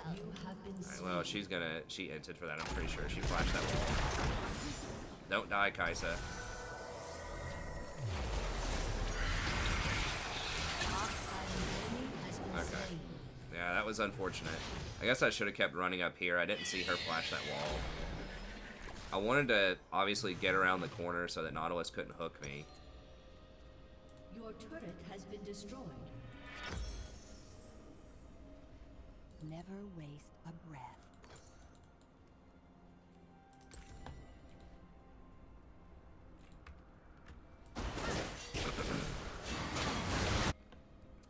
Alright, well, she entered for that, I'm pretty sure. She flashed that wall. Don't die, Kaisa. Okay. Yeah, that was unfortunate. I guess I should have kept running up here. I didn't see her flash that wall. I wanted to, obviously, get around the corner so that Nautilus couldn't hook me. Your turret has been destroyed. Never waste a breath.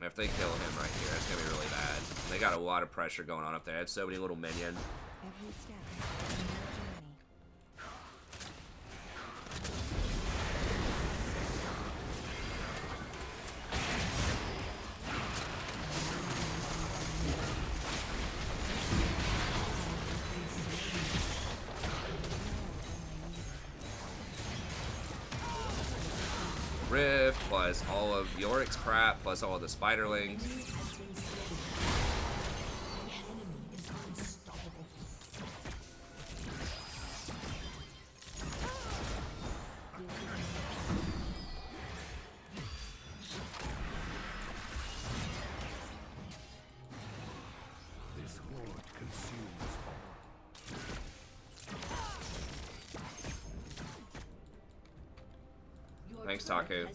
If they kill him right here, it's going to be really bad. They got a lot of pressure going on up there. They have so many little minions. Every step in your journey. Rift, plus all of Yorick's crap, plus all of the spiderlings. This horde consumes all. Thanks, Taku.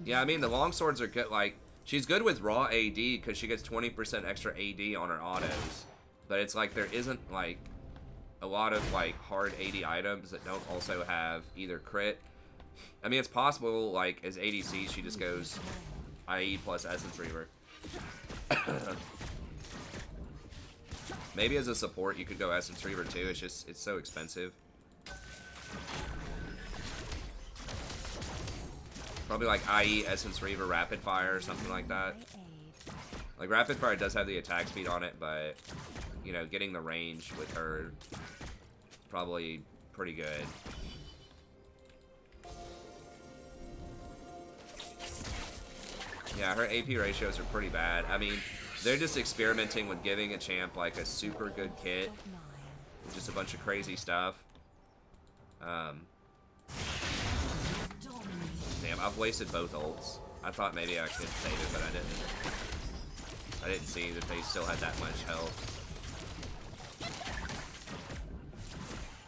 Yeah, I mean, the longswords are good. Like, she's good with raw AD because she gets 20% extra AD on her autos. But it's like there isn't, like, a lot of, like, hard AD items that don't also have either crit. I mean, it's possible, like, as ADC, she just goes IE plus Essence Reaver. Maybe as a support, you could go Essence Reaver too. It's just, it's so expensive. Probably like IE, Essence Reaver, Rapid Fire, or something like that. Like, Rapid Fire does have the attack speed on it, but, you know, getting the range with her is probably pretty good. Yeah, her AP ratios are pretty bad. I mean, they're just experimenting with giving a champ, like, a super good kit. With just a bunch of crazy stuff. Damn, I've wasted both ults. I thought maybe I could save it, but I didn't. I didn't see that they still had that much health.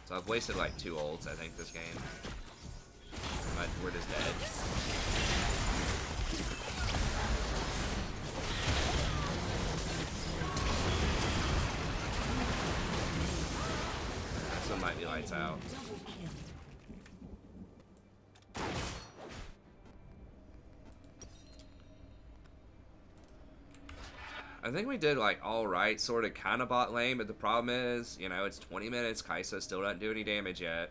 So I've wasted like 2 ults, I think, this game. But we're just dead. This one might be lights out. I think we did, like, alright, sort of, kind of bot lane, but the problem is, you know, it's 20 minutes, Kaisa still doesn't do any damage yet.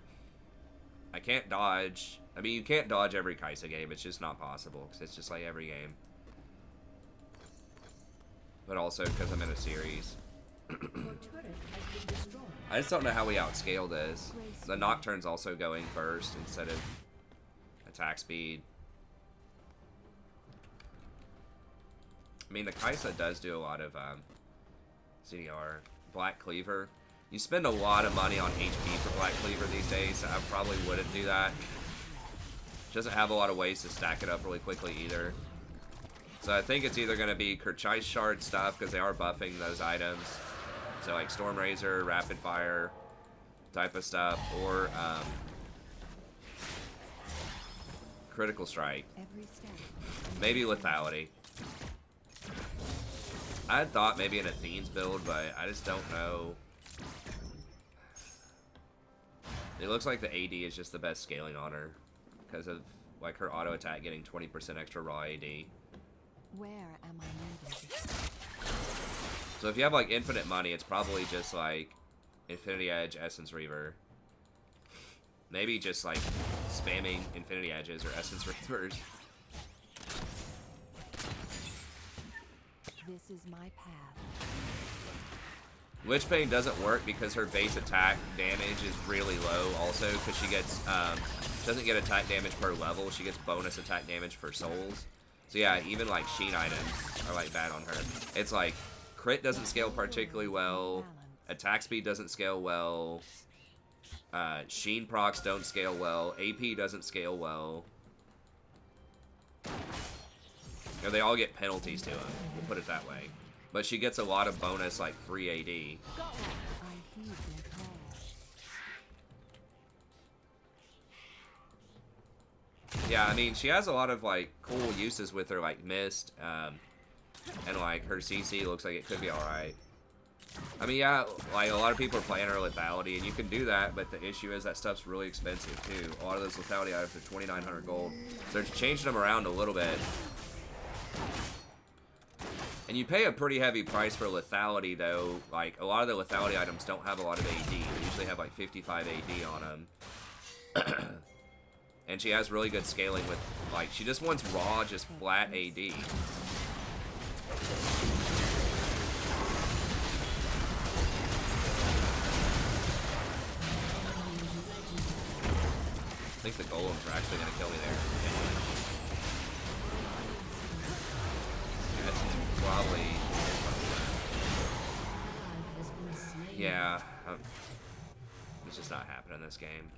I can't dodge. I mean, you can't dodge every Kaisa game, it's just not possible, because it's just like every game. But also, because I'm in a series. I just don't know how we outscale this. The Nocturne's also going first instead of attack speed. I mean, the Kaisa does do a lot of CDR. Black Cleaver. You spend a lot of money on HP for Black Cleaver these days, so I probably wouldn't do that. Doesn't have a lot of ways to stack it up really quickly either. So I think it's either going to be Kerchise Shard stuff, because they are buffing those items. So like Stormrazor, Rapid Fire type of stuff, or Critical strike. Every step. Maybe lethality. I had thought maybe an Athene's build, but I just don't know. It looks like the AD is just the best scaling on her because of like her auto attack getting 20% extra raw AD. Where am I needed? So if you have like infinite money, it's probably just like Infinity Edge, Essence Reaver. Maybe just like spamming Infinity Edges or Essence Reavers. This is my path. Witch Bane doesn't work because her base attack damage is really low also because she gets, doesn't get attack damage per level, she gets bonus attack damage for souls. So yeah, even like Sheen items are like bad on her. It's like, crit doesn't scale particularly well, attack speed doesn't scale well, Sheen procs don't scale well, AP doesn't scale well. You know, they all get penalties to them, we'll put it that way. But she gets a lot of bonus, like, free AD. I heed their call. Yeah, I mean, she has a lot of, like, cool uses with her, like, Mist, and, like, her CC looks like it could be alright. I mean, yeah, like, a lot of people are playing her lethality, and you can do that, but the issue is that stuff's really expensive, too. A lot of those lethality items are 2,900 gold. So they're changing them around a little bit. And you pay a pretty heavy price for lethality, though. Like, a lot of the lethality items don't have a lot of AD. They usually have, like, 55 AD on them. And she has really good scaling with, like, she just wants raw, just flat AD. I think the golems are actually going to kill me there. That's probably... Yeah. It's just not happening in this game.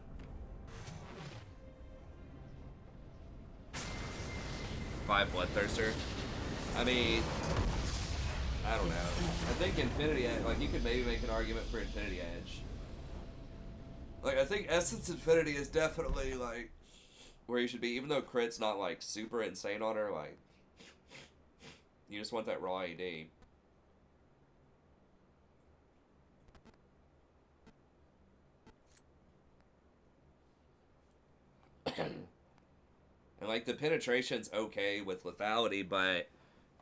Five Bloodthirster. I mean... I don't know. I think Infinity Edge... Like, you could maybe make an argument for Infinity Edge. Like, I think Essence Infinity is definitely, like, where you should be. Even though crit's not, like, super insane on her, like... You just want that raw AD. And, like, the penetration's okay with lethality, but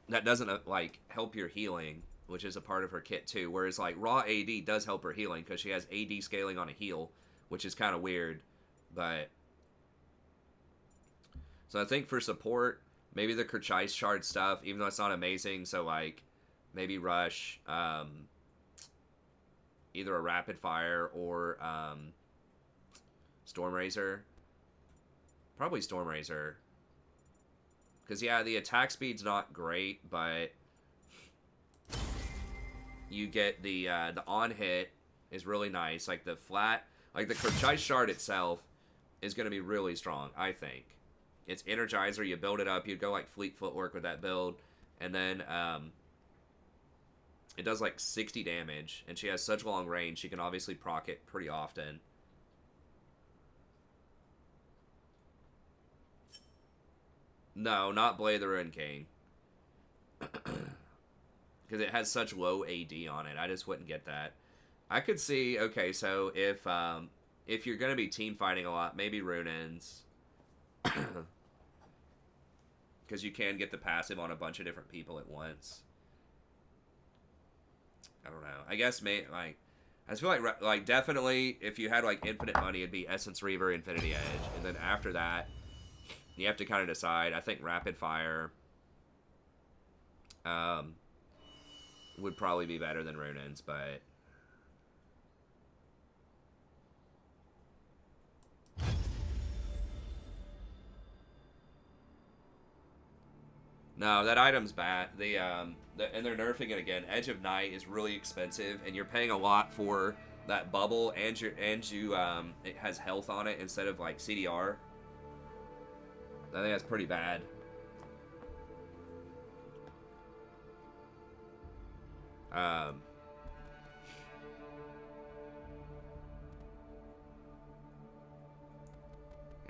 that doesn't, like, help your healing, which is a part of her kit, too. Whereas, like, raw AD does help her healing, because she has AD scaling on a heal, which is kind of weird, but... So I think for support, maybe the Kerchise Shard stuff, even though it's not amazing, so, like, maybe Rush, either a Rapid Fire or Stormrazor. Probably Stormrazor. Because, yeah, the attack speed's not great, but you get the on-hit is really nice. Like, the flat... Like, the Kerchise Shard itself is going to be really strong, I think. It's Energizer, you build it up, you go, like, Fleet Footwork with that build, and then, it does, like, 60 damage, and she has such long range, she can obviously proc it pretty often. No, not Blade of the Ruined King. Because it has such low AD on it. I just wouldn't get that. I could see, okay, so if you're going to be team fighting a lot, maybe Runeins. Because you can get the passive on a bunch of different people at once. I don't know. I guess, like... I just feel like definitely, if you had, like, infinite money, it'd be Essence Reaver, Infinity Edge. And then after that... You have to kind of decide. I think Rapid Fire would probably be better than Runeins, but... No, that item's bad. And they're nerfing it again. Edge of Night is really expensive, and you're paying a lot for that bubble, and it has health on it instead of, like, CDR. I think that's pretty bad.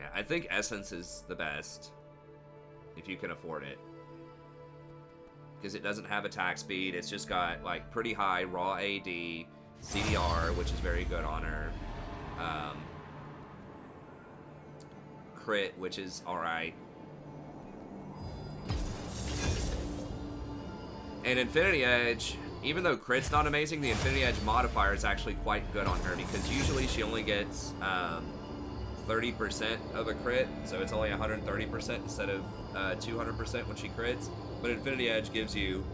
Yeah, I think Essence is the best, if you can afford it. Because it doesn't have attack speed, it's just got, like, pretty high raw AD, CDR, which is very good on her, crit, which is alright. And Infinity Edge, even though crit's not amazing, the Infinity Edge modifier is actually quite good on her, because usually she only gets 30% of a crit, so it's only 130% instead of 200% when she crits. But Infinity Edge gives you,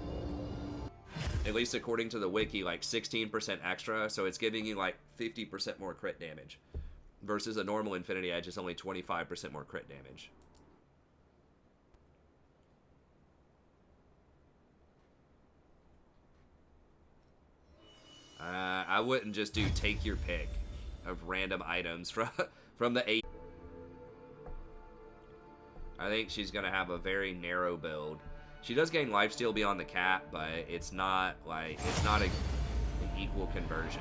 at least according to the wiki, like 16% extra, so it's giving you like 50% more crit damage, versus a normal Infinity Edge is only 25% more crit damage. I wouldn't just do take your pick of random items from the 8. I think she's going to have a very narrow build. She does gain lifesteal beyond the cap, but it's not like, it's not an equal conversion.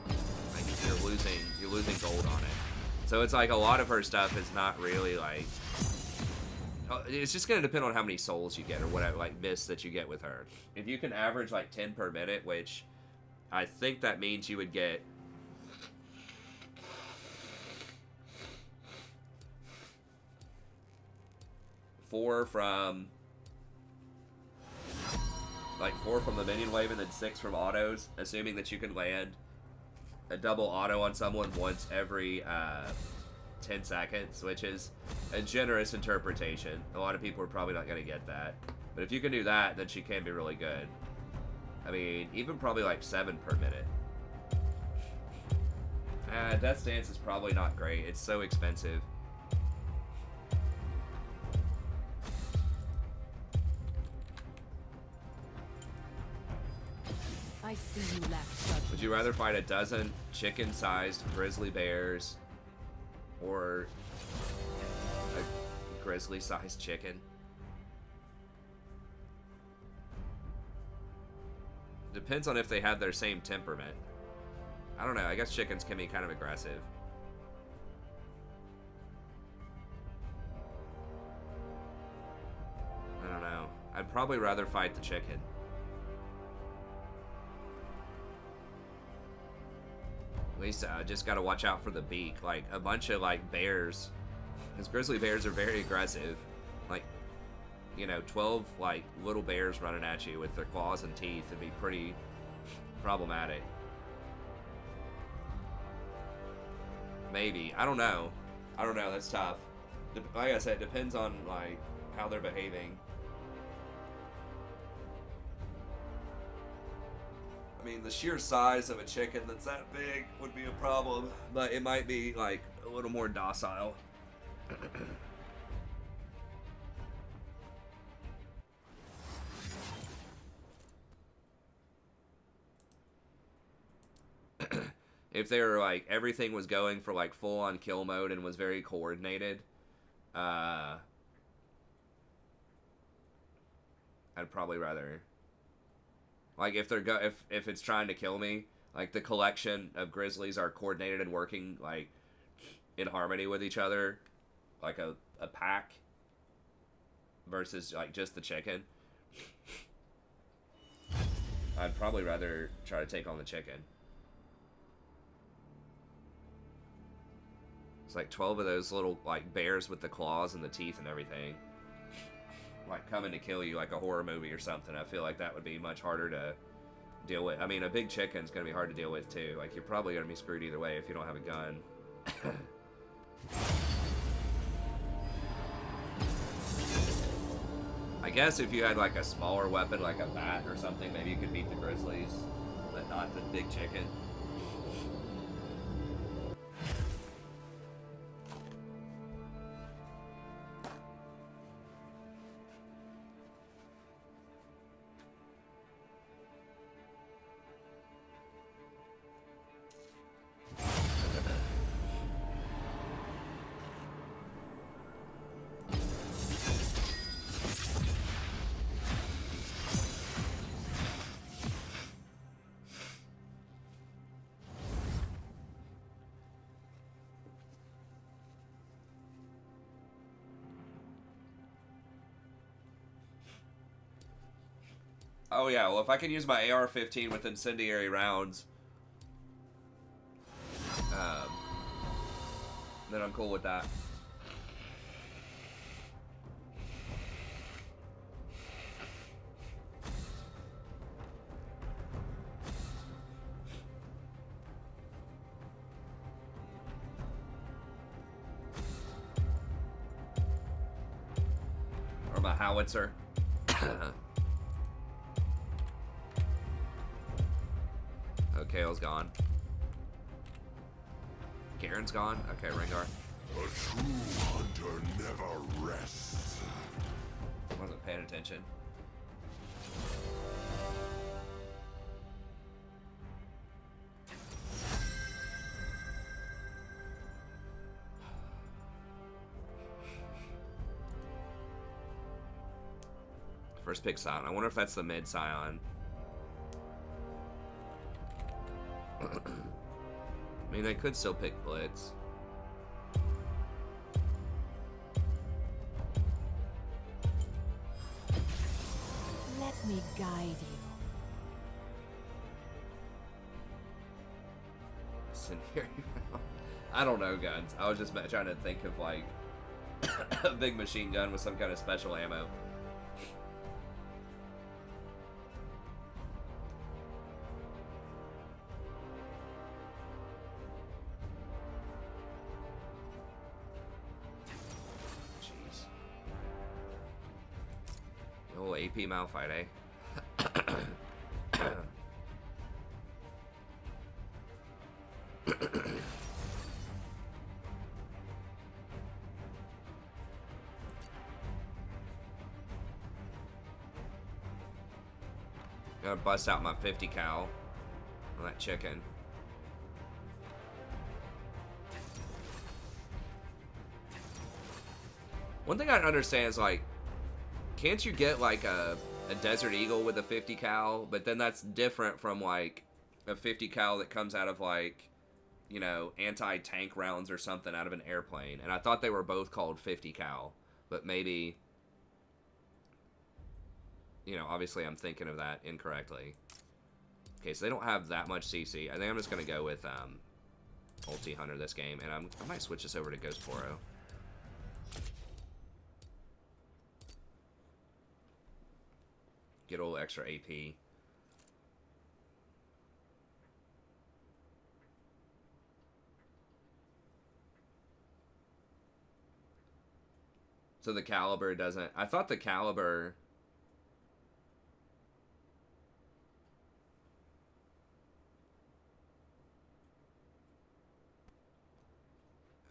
Like, you're losing gold on it. So it's like a lot of her stuff is not really like, it's just going to depend on how many souls you get or what, like, miss that you get with her. If you can average like 10 per minute, which I think that means you would get four from the minion wave and then 6 from autos, assuming that you can land a double auto on someone once every 10 seconds, which is a generous interpretation. A lot of people are probably not going to get that, but if you can do that, then she can be really good. I mean, even probably like 7 per minute. Death Stance is probably not great. It's so expensive. I see you lack judgment. Would you rather fight a dozen chicken-sized grizzly bears or a grizzly-sized chicken? Depends on if they have their same temperament. I don't know. I guess chickens can be kind of aggressive. I don't know. I'd probably rather fight the chicken. At least I just gotta watch out for the beak. Like, a bunch of, like, bears. Because grizzly bears are very aggressive. Like, you know, 12, like, little bears running at you with their claws and teeth would be pretty problematic. Maybe. I don't know. I don't know. That's tough. Like I said, it depends on, like, how they're behaving. I mean, the sheer size of a chicken that's that big would be a problem, but it might be, like, a little more docile. If they were, like, everything was going for, like, full-on kill mode and was very coordinated, I'd probably rather... Like, if they're if it's trying to kill me, like, the collection of grizzlies are coordinated and working, like, in harmony with each other, like a pack, versus, like, just the chicken, I'd probably rather try to take on the chicken. It's like 12 of those little, like, bears with the claws and the teeth and everything, like, coming to kill you like a horror movie or something. I feel like that would be much harder to deal with. I mean, a big chicken's gonna be hard to deal with too. Like, you're probably gonna be screwed either way if you don't have a gun. I guess if you had, like, a smaller weapon, like a bat or something, maybe you could beat the grizzlies, but not the big chicken. Oh yeah, well if I can use my AR-15 with incendiary rounds, then I'm cool with that. Or my howitzer. Oh, Kale's gone. Karen's gone? Okay, Rengar. A true hunter never rests. I wasn't paying attention. First pick Scion. I wonder if that's the mid Scion. I mean, they could still pick Blitz. Let me guide you. Incendiary round. I don't know, guns. I was just trying to think of like a big machine gun with some kind of special ammo. Jeez. The old AP Malphite, eh? Gotta bust out my 50 cal on that chicken. One thing I don't understand is like, can't you get like a Desert Eagle with a 50 cal? But then that's different from like a 50 cal that comes out of like, you know, anti-tank rounds or something out of an airplane. And I thought they were both called 50 cal, but maybe, you know, obviously I'm thinking of that incorrectly. Okay, so they don't have that much CC. I think I'm just gonna go with Ulti Hunter this game, and I might switch this over to Ghost Poro. Get a little extra AP. So the caliber doesn't... I thought the caliber...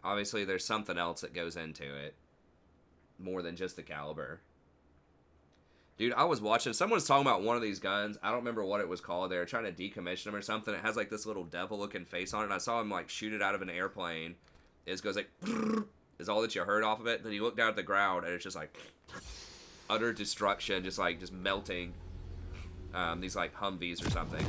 Obviously, there's something else that goes into it. More than just the caliber. Dude, I was watching... Someone was talking about one of these guns. I don't remember what it was called. They were trying to decommission them or something. It has, like, this little devil-looking face on it. And I saw him, like, shoot it out of an airplane. It just goes, like... is all that you heard off of it. Then you look down at the ground, and it's just, like... utter destruction. Just melting. These, like, Humvees or something.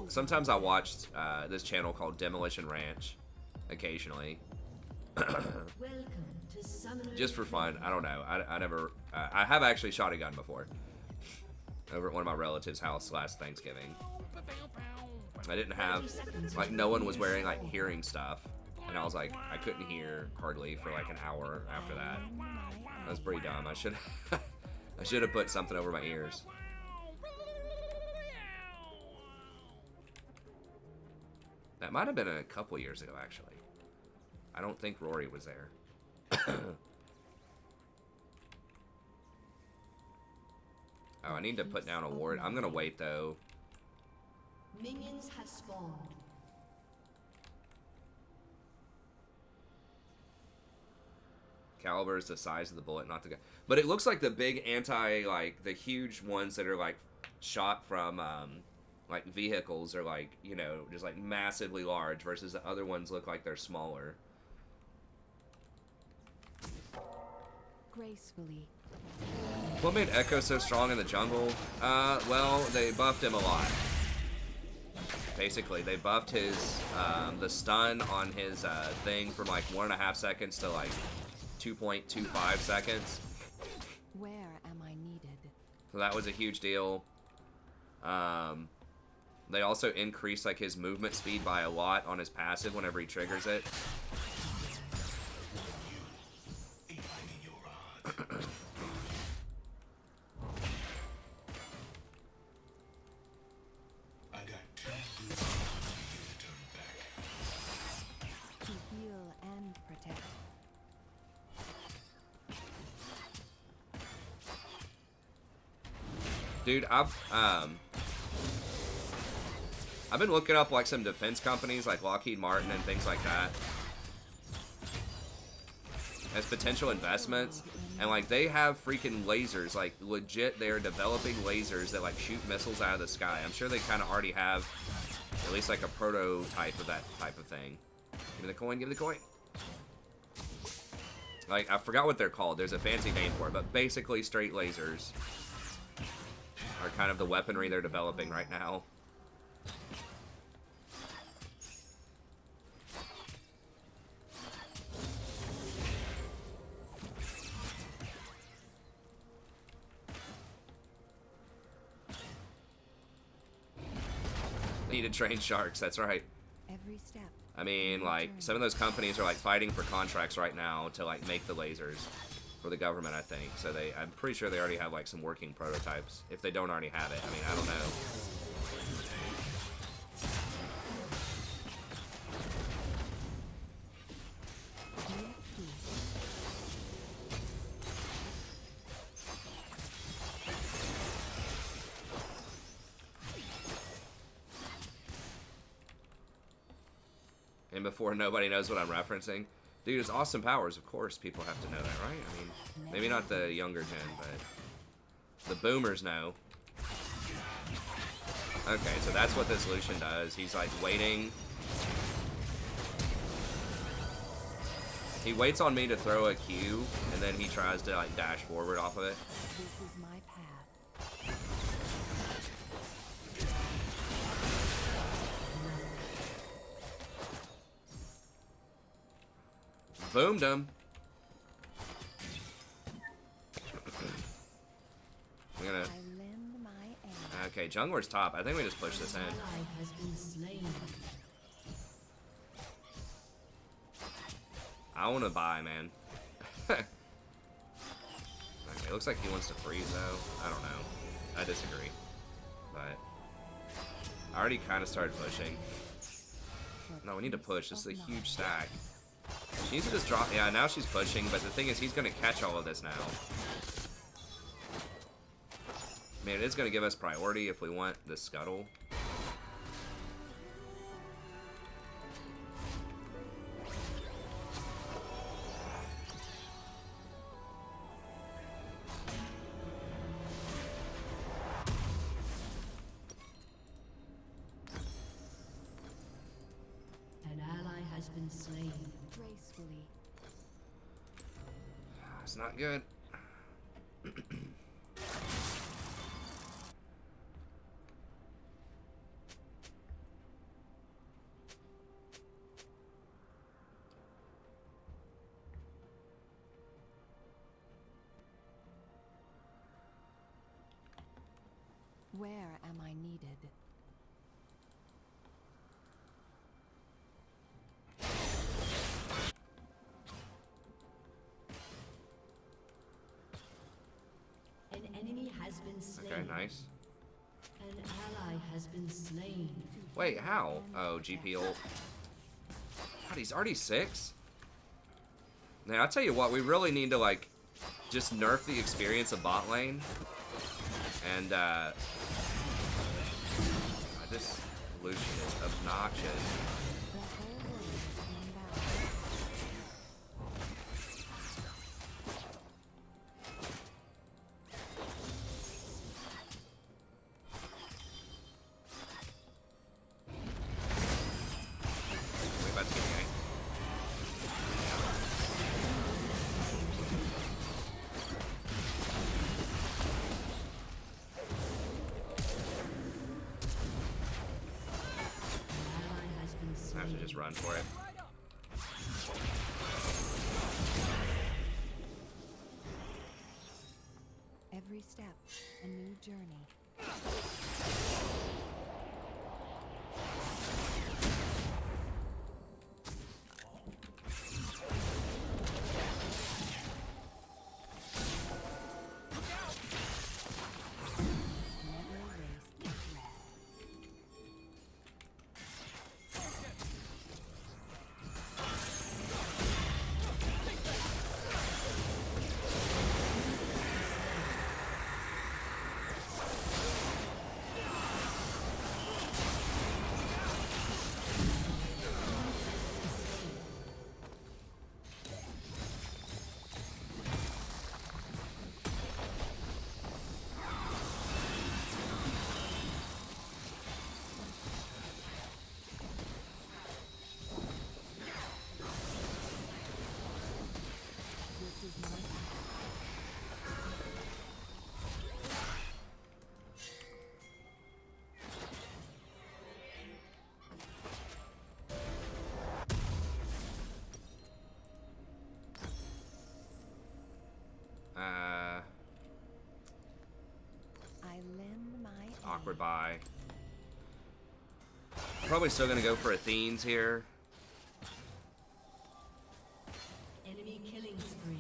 Sometimes I watched this channel called Demolition Ranch, occasionally, just for fun. I don't know. I never. I have actually shot a gun before over at one of my relatives' house last Thanksgiving. I didn't have like no one was wearing like hearing stuff, and I was like I couldn't hear hardly for like an hour after that. That was pretty dumb. I should have put something over my ears. That might have been a couple years ago, actually. I don't think Rory was there. Oh, I need to put down a ward. I'm gonna wait, though. Minions have spawned. Caliber is the size of the bullet, not the gun. But it looks like the big like, the huge ones that are, like, shot from, like vehicles are like, you know, just like massively large versus the other ones look like they're smaller. Gracefully. What made Echo so strong in the jungle? Well, they buffed him a lot. Basically, they buffed his the stun on his thing from like 1.5 seconds to like 2.25 seconds. Where am I needed? So that was a huge deal. They also increased like his movement speed by a lot on his passive whenever he triggers it. To heal and protect. Dude, I've been looking up like some defense companies like Lockheed Martin and things like that as potential investments, and like they have freaking lasers, like legit they're developing lasers that like shoot missiles out of the sky. I'm sure they kind of already have at least like a prototype of that type of thing. Give me the coin, give me the coin. Like, I forgot what they're called, there's a fancy name for it, but basically straight lasers are kind of the weaponry they're developing right now. Need to train sharks, that's right. Every step. I mean, like, some of those companies are like fighting for contracts right now to like make the lasers for the government, I think. So I'm pretty sure they already have like some working prototypes. If they don't already have it, I mean, I don't know. And before nobody knows what I'm referencing. Dude, it's Austin Powers, of course people have to know that, right? I mean, maybe not the younger gen, but the boomers know. Okay, so that's what this Lucian does. He's like waiting. He waits on me to throw a Q, and then he tries to like dash forward off of it. This is my path. Boomed him. I'm gonna. I lend my aid. Okay, jungler's top. I think we just push this in. Has been slain. I want to buy, man. Okay, looks like he wants to freeze though. I don't know. I disagree. But I already kind of started pushing. No, we need to push. This is a huge stack. She needs to just drop. Yeah, now she's pushing, but the thing is, he's going to catch all of this now. I mean, it is going to give us priority if we want the scuttle. An ally has been slain. Gracefully. It's not good. Where am I needed? An enemy has been slain. Okay, nice. An ally has been slain. Wait, how? Oh, GP ult. God, he's already 6? Now, I'll tell you what, we really need to, like, just nerf the experience of bot lane. And, this Lucian is obnoxious. The whole world is in battle. We're about to get yanked. just run for it. Every step, a new journey. Never waste a breath. This is my path. I lend my Awkward aid. buy. Probably still gonna go for Athene's here. Enemy killing spree.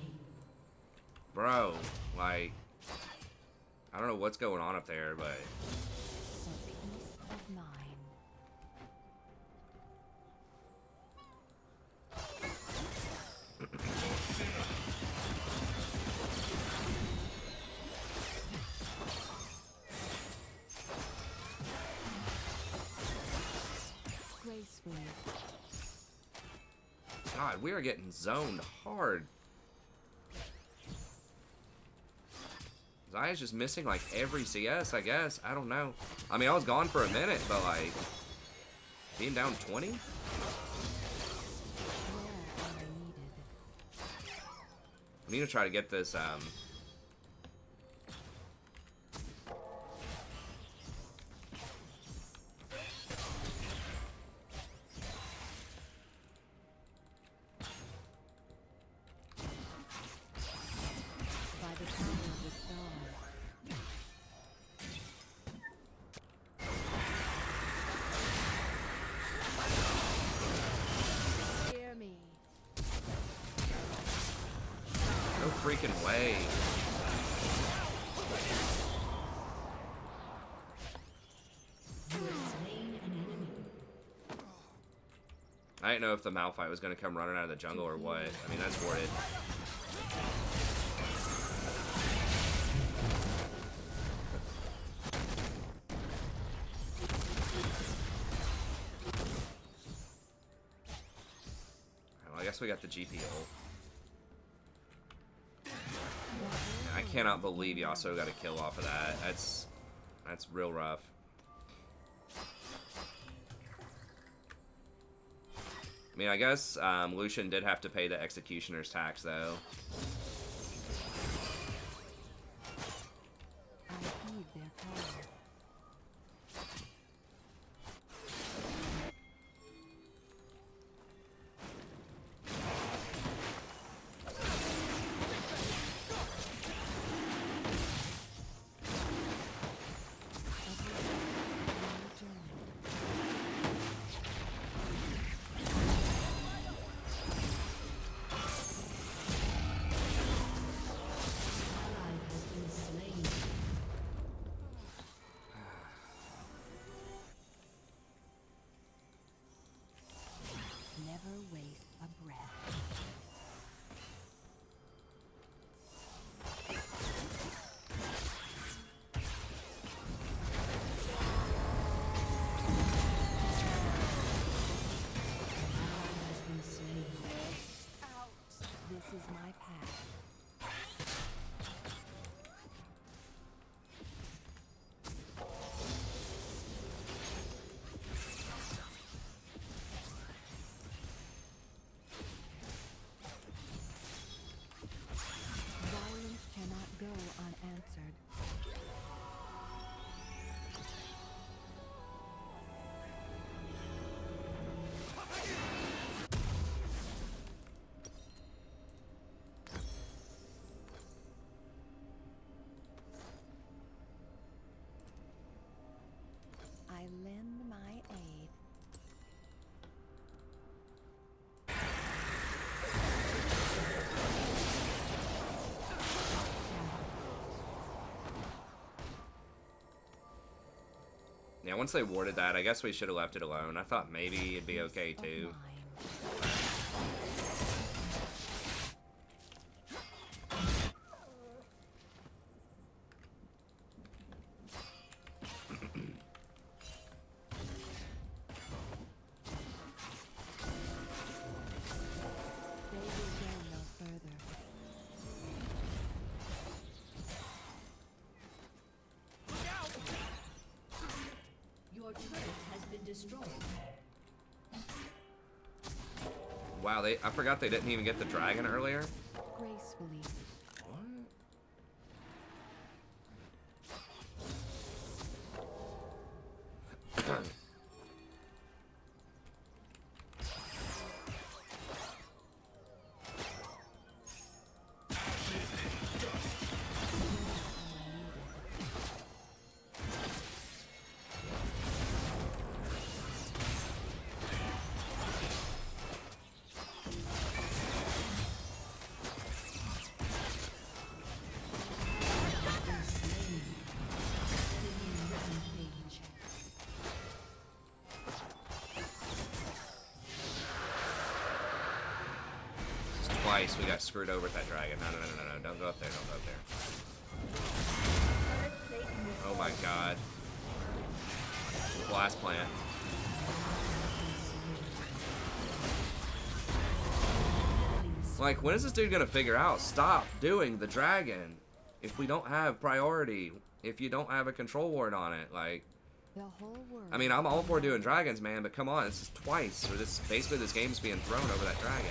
Bro, like, I don't know what's going on up there, but For peace of mind. Gracefully. God, we are getting zoned hard. Zaya's just missing like every CS, I guess. I don't know. I mean, I was gone for a minute, but like, being down 20? Where am I needed? I need to try to get this, By the power of the stars. Hear me. no freaking way. You have slain an enemy. I didn't know if the Malphite was gonna come running out of the jungle or what. I mean, that's worded. Well, I guess we got the GP ult. I cannot believe Yasuo got a kill off of that. That's real rough. I mean, I guess Lucian did have to pay the executioner's tax, though. I heed their call. Ally has been slain. Yeah, once they warded that, I guess we should have left it alone. I thought maybe it'd be okay too. Your turret has been destroyed. Wow, I forgot they didn't even get the dragon earlier. Gracefully. What? Twice we got screwed over with that dragon. No, no, no, no, no. Don't go up there. Don't go up there. Oh my god. Blast plant. Like, when is this dude gonna figure out? Stop doing the dragon. If we don't have priority. If you don't have a control ward on it. Like, The whole world. I mean, I'm all for doing dragons, man, but come on. This is twice. Or this, basically this game's being thrown over that dragon.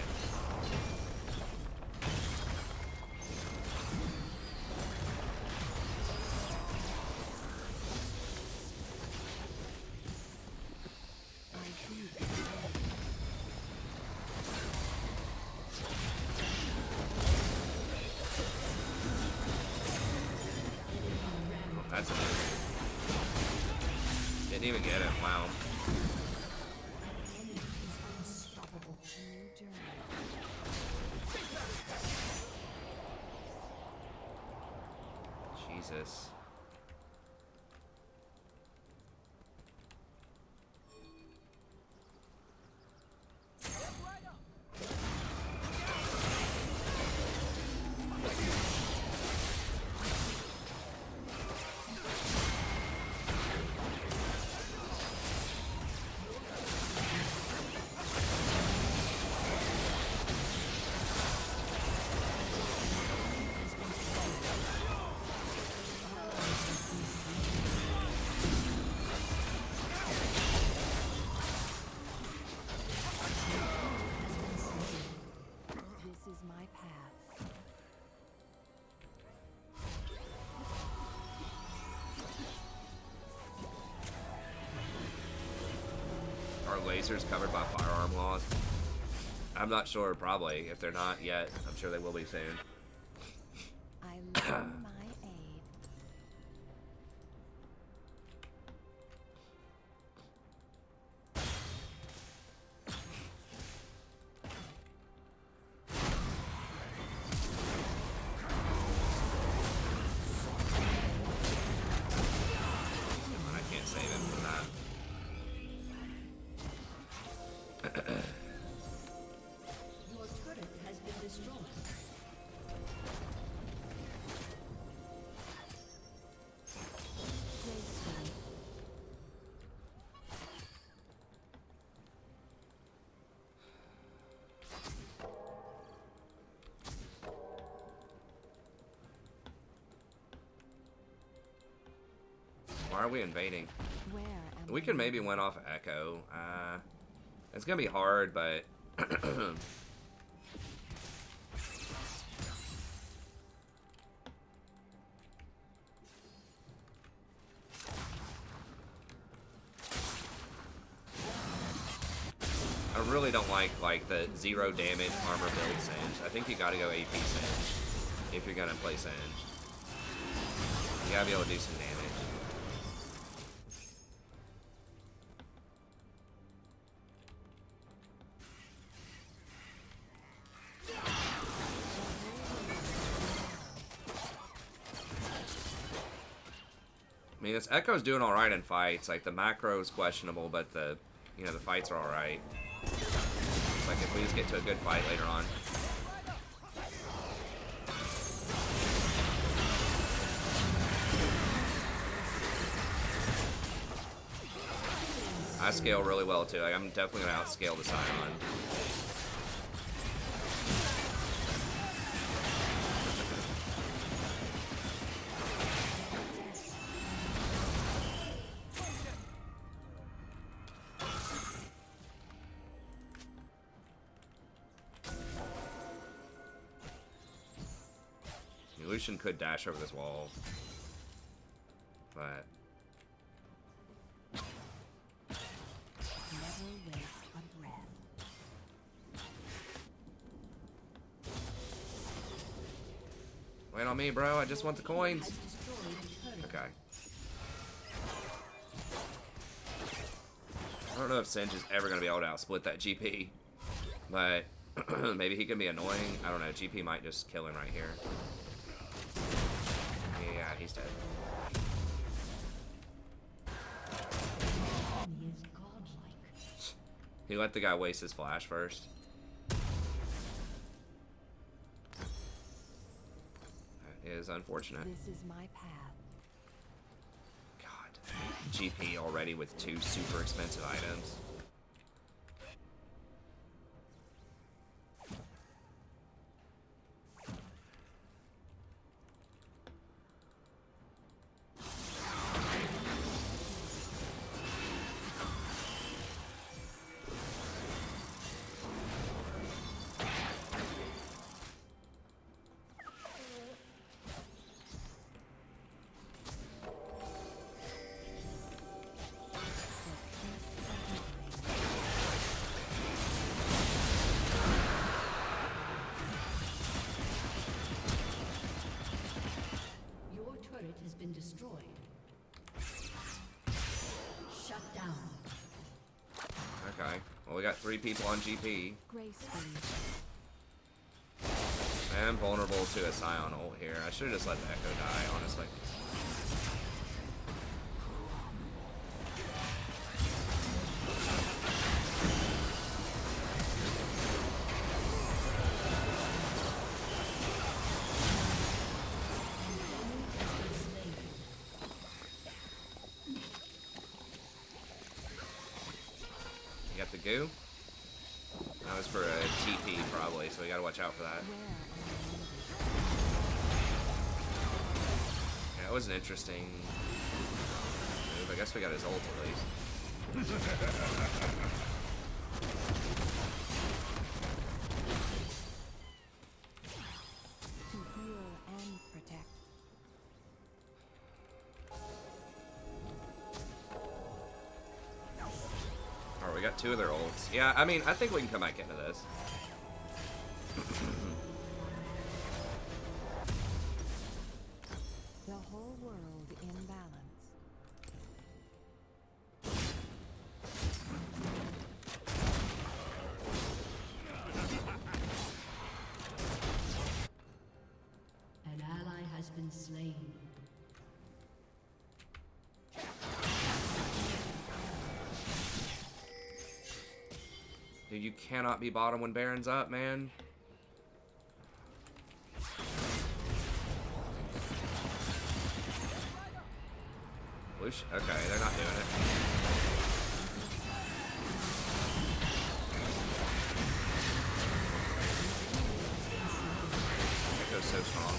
That's amazing. Didn't even get it. Wow. Jesus. This is my path. Are lasers covered by firearm laws? I'm not sure, probably. If they're not yet, I'm sure they will be soon. I lend my aid. I can't save him from that. Your turret has been destroyed. Gracefully. Why are we invading? Where am We I? could maybe win off Echo. It's gonna be hard, but I really don't like the 0 damage armor build Singe. I think you gotta go AP Singe if you're gonna play Singe. You gotta be able to do some damage. mean, this Echo's doing all right in fights. Like the macro is questionable, but the the fights are all right. It's like if we just get to a good fight later on. I scale really well too. Like, I'm definitely gonna outscale the Scion. Lucian could dash over this wall, but Never waste a breath. wait on me, bro. I just want the coins. Okay. I don't know if Singe is ever gonna be able to outsplit that GP, but maybe he can be annoying. I don't know. GP might just kill him right here. Yeah, he's dead. He let the guy waste his flash first. That is unfortunate. This is my path. God. GP already with 2 super expensive items. Destroyed. Shut down. Okay. Well, we got 3 people on GP. Gracefully. I am vulnerable to a Scion ult here. I should have just let the Echo die, honestly. You got the goo? That was for a TP probably, so we gotta watch out for that. Yeah, it was an interesting move. I guess we got his ult at least. To heal and protect. Oh, we got 2 of their ults. Yeah, I mean, I think we can come back into this. The whole world in balance. An ally has been slain. Dude, you cannot be bottom when Baron's up, man. Lucian, okay, they're not doing it. Echo's so strong.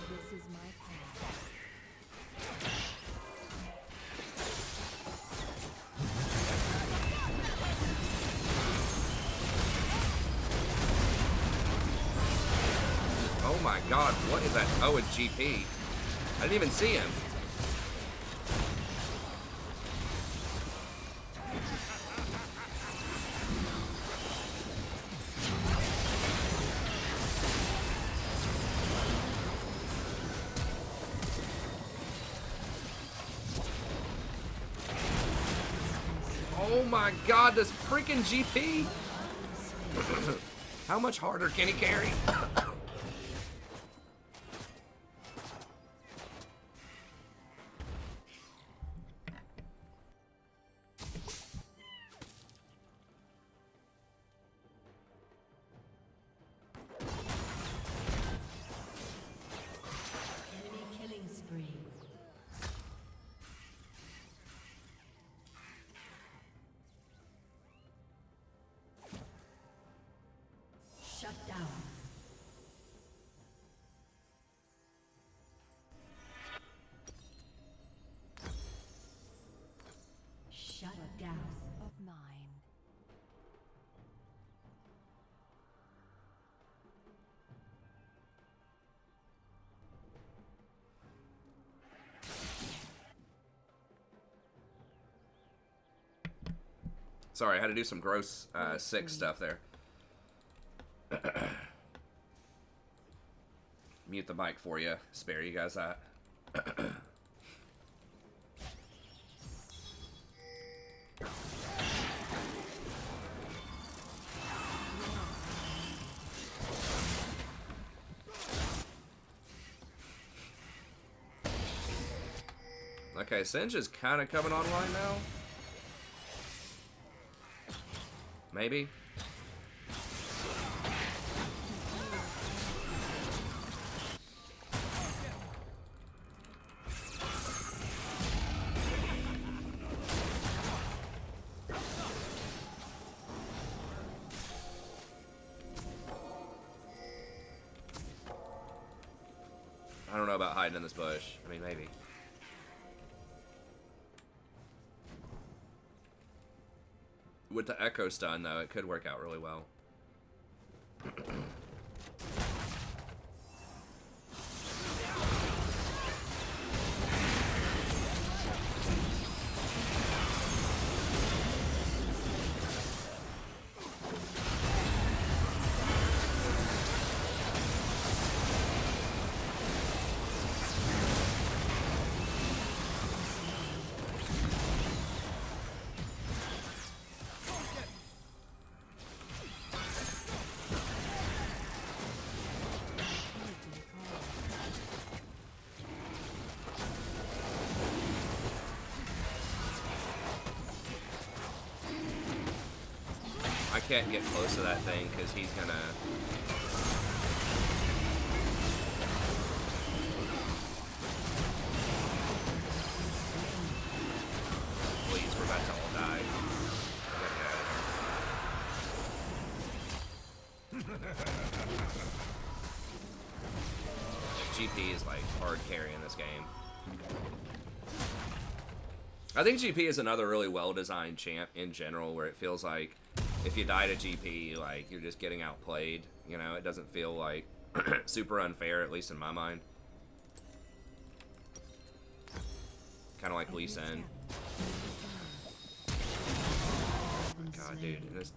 This is my path. Oh my god, what is that? Oh, it's GP. I didn't even see him. Oh my god, this freaking GP! How much harder can he carry? Enemy killing spree. Shut down. Shut down. Of mine. Sorry, I had to do some gross sick stuff there. Mute the mic for you. Spare you guys that. Okay, Singe is kind of coming online now. Maybe. I don't know about hiding in this bush. I mean, maybe. With the echo stun, though, it could work out really well. I can't get close to that thing because he's gonna... Please, we're about to all die. GP is like hard carry in this game. I think GP is another really well-designed champ in general, where it feels like if you die to GP, like, you're just getting outplayed. You know, it doesn't feel like super unfair, at least in my mind. Kind of like Lee Sin. Oh my god, dude, and his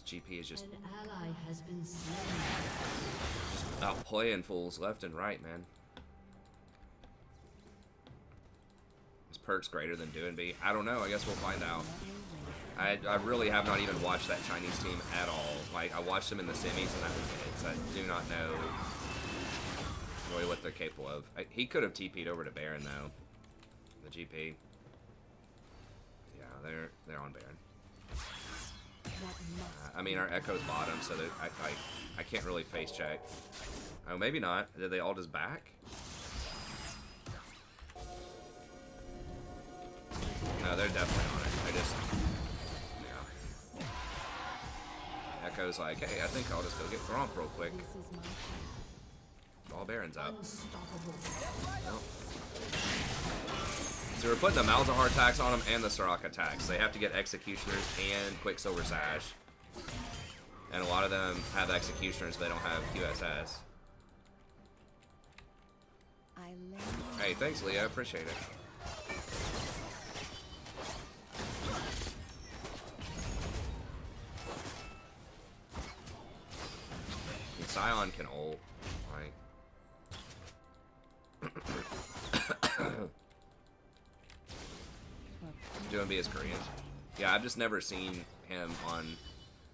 GP is just An ally has been slain. outplaying fools left and right, man. Is Perk's greater than Do and B? I don't know. I guess we'll find out. I really have not even watched that Chinese team at all. Like, I watched them in the semis, and that was it. So I do not know really what they're capable of. He could have TP'd over to Baron, though. The GP. Yeah, they're on Baron. I mean, our Echo's bottom, so I can't really face check. Oh, maybe not. Did they all just back? No, they're definitely on it. They just... Echo's like, hey, I think I'll just go get Gromp real quick. All Baron's up. Nope. So we're putting the Malzahar tax on them and the Soraka tax. They have to get Executioners and Quicksilver Sash. And a lot of them have Executioners, they don't have QSS. Hey, thanks, Leah. Appreciate it. Scion can ult, like... Do and B is Korean. Yeah, I've just never seen him on...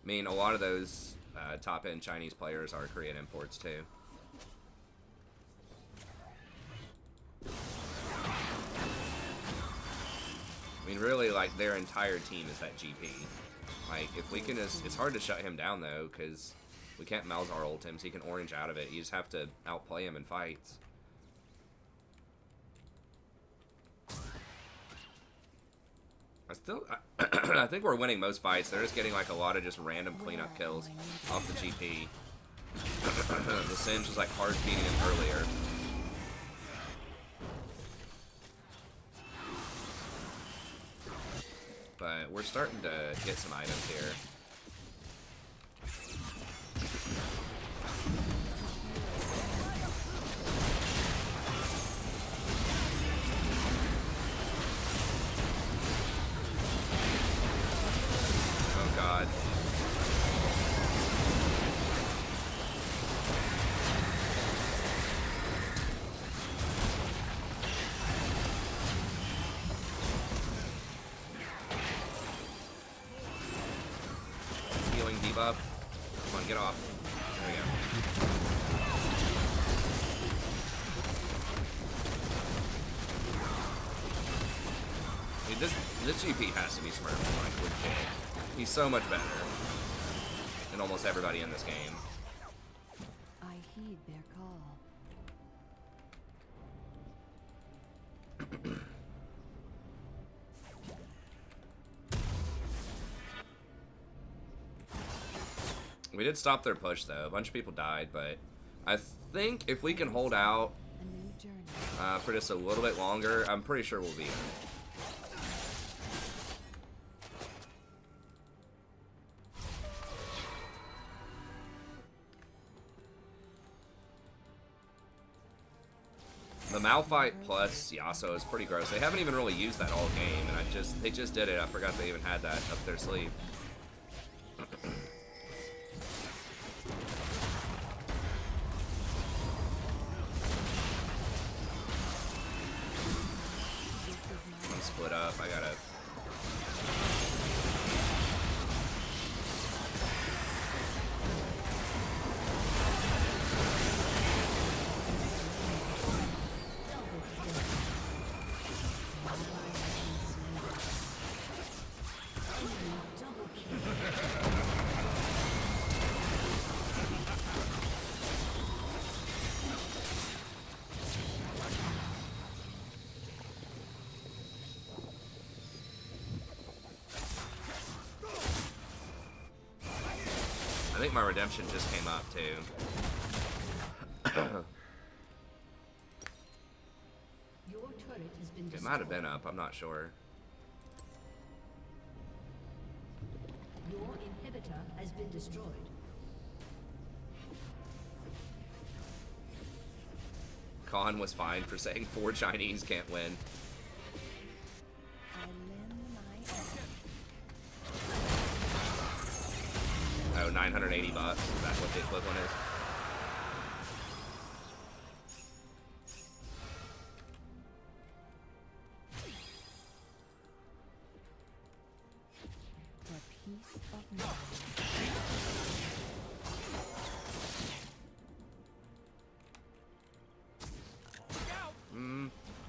I mean, a lot of those top-end Chinese players are Korean imports, too. I mean, really, like, their entire team is that GP. Like, if we can just... It's hard to shut him down, though, because we can't Malzahar ult him, so he can orange out of it. You just have to outplay him in fights. I think we're winning most fights. They're just getting, like, a lot of just random cleanup kills off the GP. The Singe was, like, hard beating him earlier. But we're starting to get some items here. Oh god. Debuff. Come on, get off. There we go. Dude, this GP has to be smart, like, legit. He's so much better than almost everybody in this game. I heed their call. We did stop their push, though. A bunch of people died, but I think if we can hold out A new journey. for just a little bit longer, I'm pretty sure we'll beat them. The Malphite plus Yasuo is pretty gross. They haven't even really used that all game, and they just did it. I forgot they even had that up their sleeve. I'm split up. I gotta. I think my redemption just came up too. Your turret has been It destroyed. might have been up. I'm not sure. Your inhibitor has been destroyed. Khan was fine for saying 4 Chinese can't win. I lend my Oh, 980 bucks. Is that what the equivalent is? for peace of mind.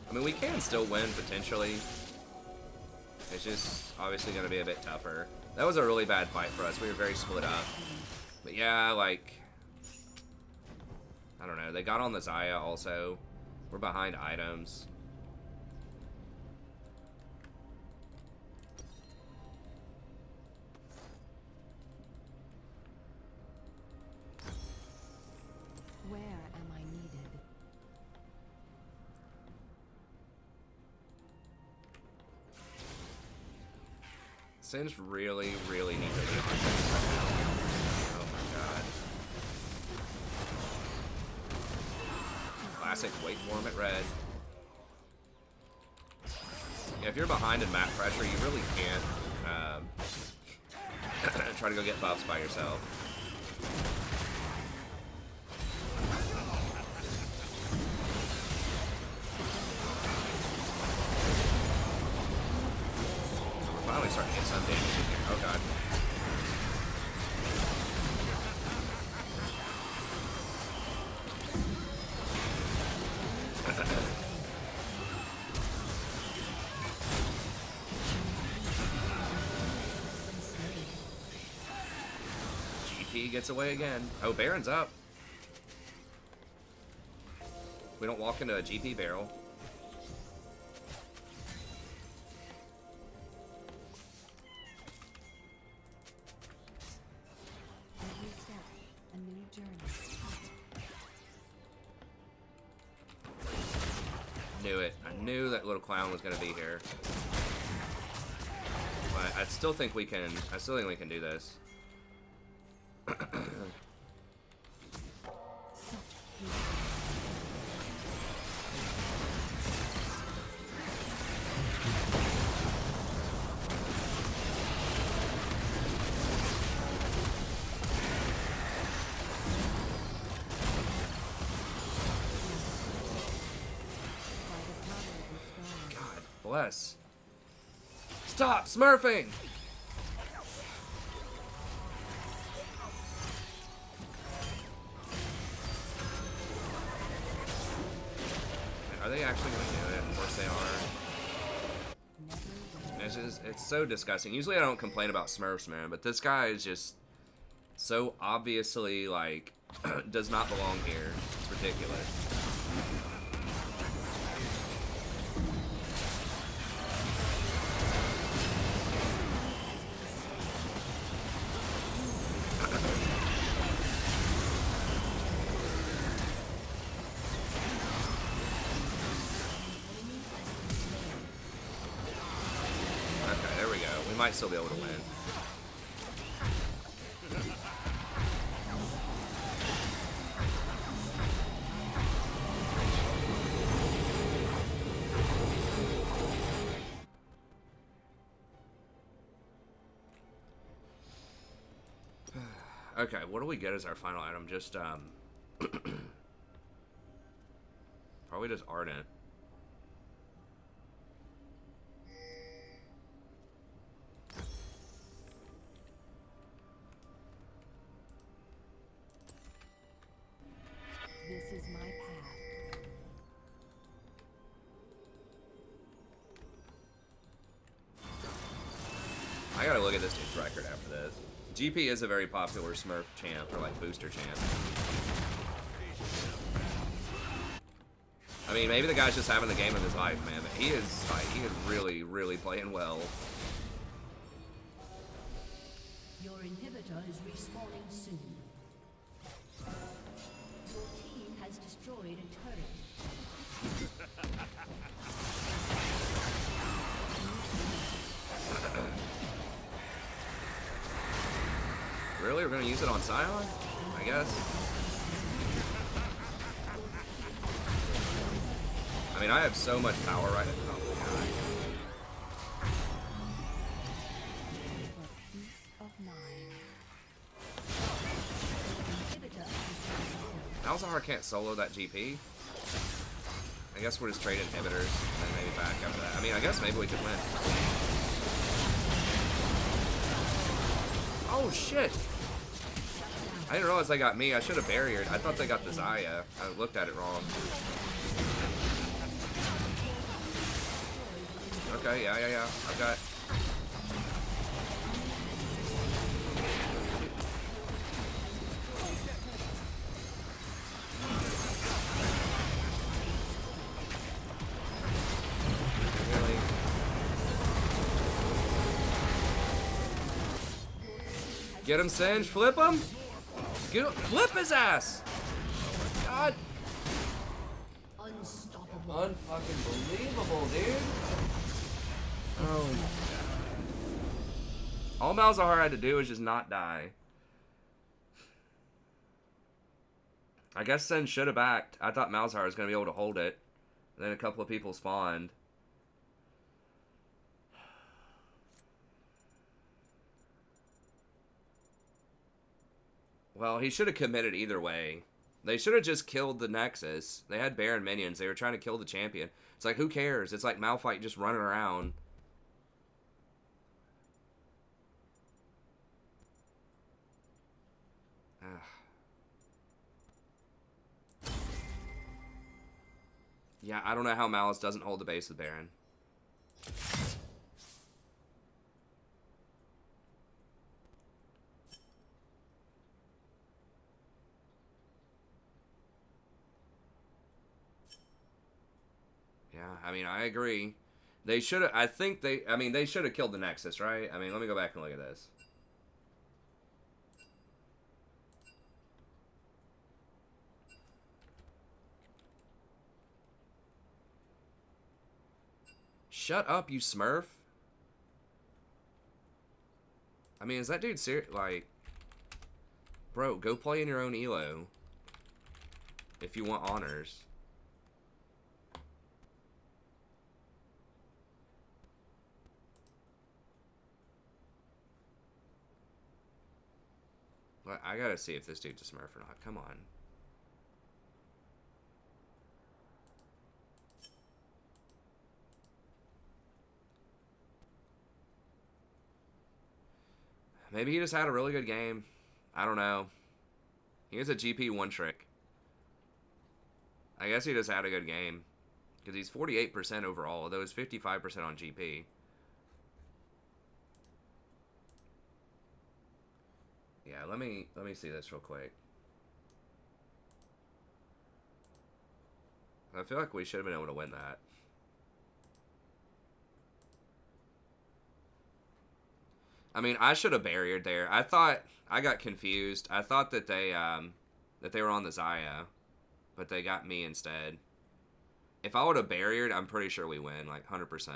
I mean, we can still win, potentially. It's just obviously going to be a bit tougher. That was a really bad fight for us. We were very split up. But yeah, like... I don't know. They got on the Xayah also. We're behind items. Where am I needed? Singe really, really need to be on this right now. Oh my god. Classic wait for him at red. Yeah, if you're behind in map pressure, you really can't try to go get buffs by yourself. We're finally start to get some damage in here. Oh god. GP gets away again. Oh, Baron's up. We don't walk into a GP barrel. Every step, a new journey. Knew it. I knew that little clown was gonna be here. But I still think we can. I still think we can do this. God bless. Stop smurfing! Are they actually going to do it? Of course they are. It's so disgusting. Usually I don't complain about Smurfs, man, but this guy is just so obviously, like, does not belong here. It's ridiculous. We might still be able to win. Okay, what do we get as our final item? Just, probably just Ardent. This is my path. I gotta look at this dude's record after this. GP is a very popular Smurf champ, or like booster champ. I mean, maybe the guy's just having the game of his life, man. But he is really, really playing well. Your inhibitor is respawning soon. Your team has destroyed a turret. Really? We're gonna use it on Scion? I guess. I mean, I have so much power right now. Oh, God. For peace of mind. Malzahar can't solo that GP. I guess we'll just trade inhibitors and then maybe back after that. I mean, I guess maybe we could win. Oh, shit! I didn't realize they got me. I should have barriered. I thought they got the Zaya. I looked at it wrong. Okay, yeah. I've got... Really? Get him, Singe. Flip him. Get him. Flip his ass. Oh my God. Unstoppable. Unfucking believable, dude. Oh my God. All Malzahar had to do was just not die. I guess Sin should have backed. I thought Malzahar was going to be able to hold it. Then a couple of people spawned. Well, he should have committed either way. They should have just killed the Nexus. They had Baron minions. They were trying to kill the champion. It's like, who cares? It's like Malphite just running around. Yeah, I don't know how Malice doesn't hold the base of the Baron. Yeah, I mean, I agree. They should have, I mean, they should have killed the Nexus, right? I mean, let me go back and look at this. Shut up, you smurf. I mean, is that dude serious? Like, bro, go play in your own elo. If you want honors. I gotta see if this dude's a smurf or not. Come on. Maybe he just had a really good game. I don't know. He has a GP one trick. I guess he just had a good game. Because he's 48% overall, although he's 55% on GP. Yeah, let me see this real quick. I feel like we should have been able to win that. I mean, I should have barriered there. I got confused. I thought that they were on the Zaya, but they got me instead. If I would have barriered, I'm pretty sure we win, like 100%.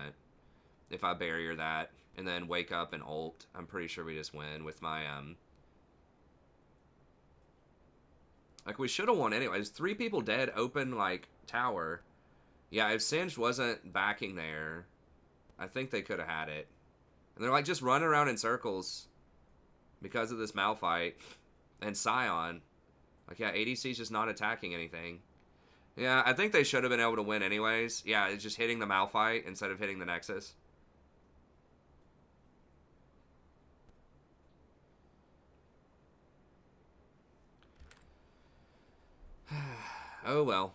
If I barrier that and then wake up and ult, I'm pretty sure we just win with my like, we should have won anyways. 3 people dead, open, like, tower. Yeah, if Singed wasn't backing there, I think they could have had it. And they're, like, just running around in circles because of this Malphite. And Scion. Like, yeah, ADC's just not attacking anything. Yeah, I think they should have been able to win anyways. Yeah, it's just hitting the Malphite instead of hitting the Nexus. Oh, well.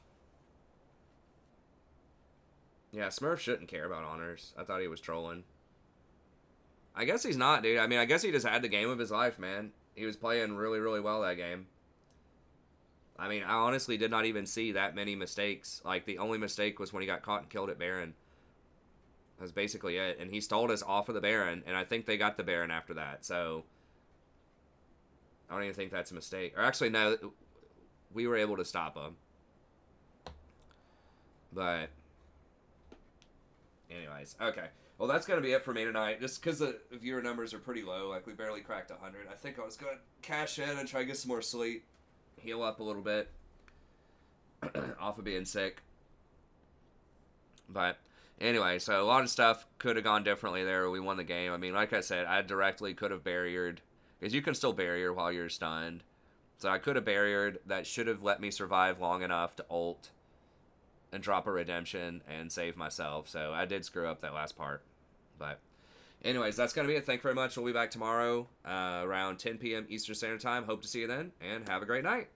Yeah, Smurf shouldn't care about honors. I thought he was trolling. I guess he's not, dude. I mean, I guess he just had the game of his life, man. He was playing really, really well that game. I mean, I honestly did not even see that many mistakes. Like, the only mistake was when he got caught and killed at Baron. That's basically it. And he stalled us off of the Baron, and I think they got the Baron after that. So, I don't even think that's a mistake. Or actually, no, we were able to stop him. But, anyways, okay. Well, that's going to be it for me tonight. Just because the viewer numbers are pretty low. Like, we barely cracked 100. I think I was going to cash in and try to get some more sleep. Heal up a little bit. Off of being sick. But, anyway, so a lot of stuff could have gone differently there. We won the game. I mean, like I said, I directly could have barriered. Because you can still barrier while you're stunned. So I could have barriered. That should have let me survive long enough to ult and drop a redemption and save myself. So I did screw up that last part. But anyways, that's going to be it. Thank you very much. We'll be back tomorrow around 10 p.m. Eastern Standard Time. Hope to see you then, and have a great night.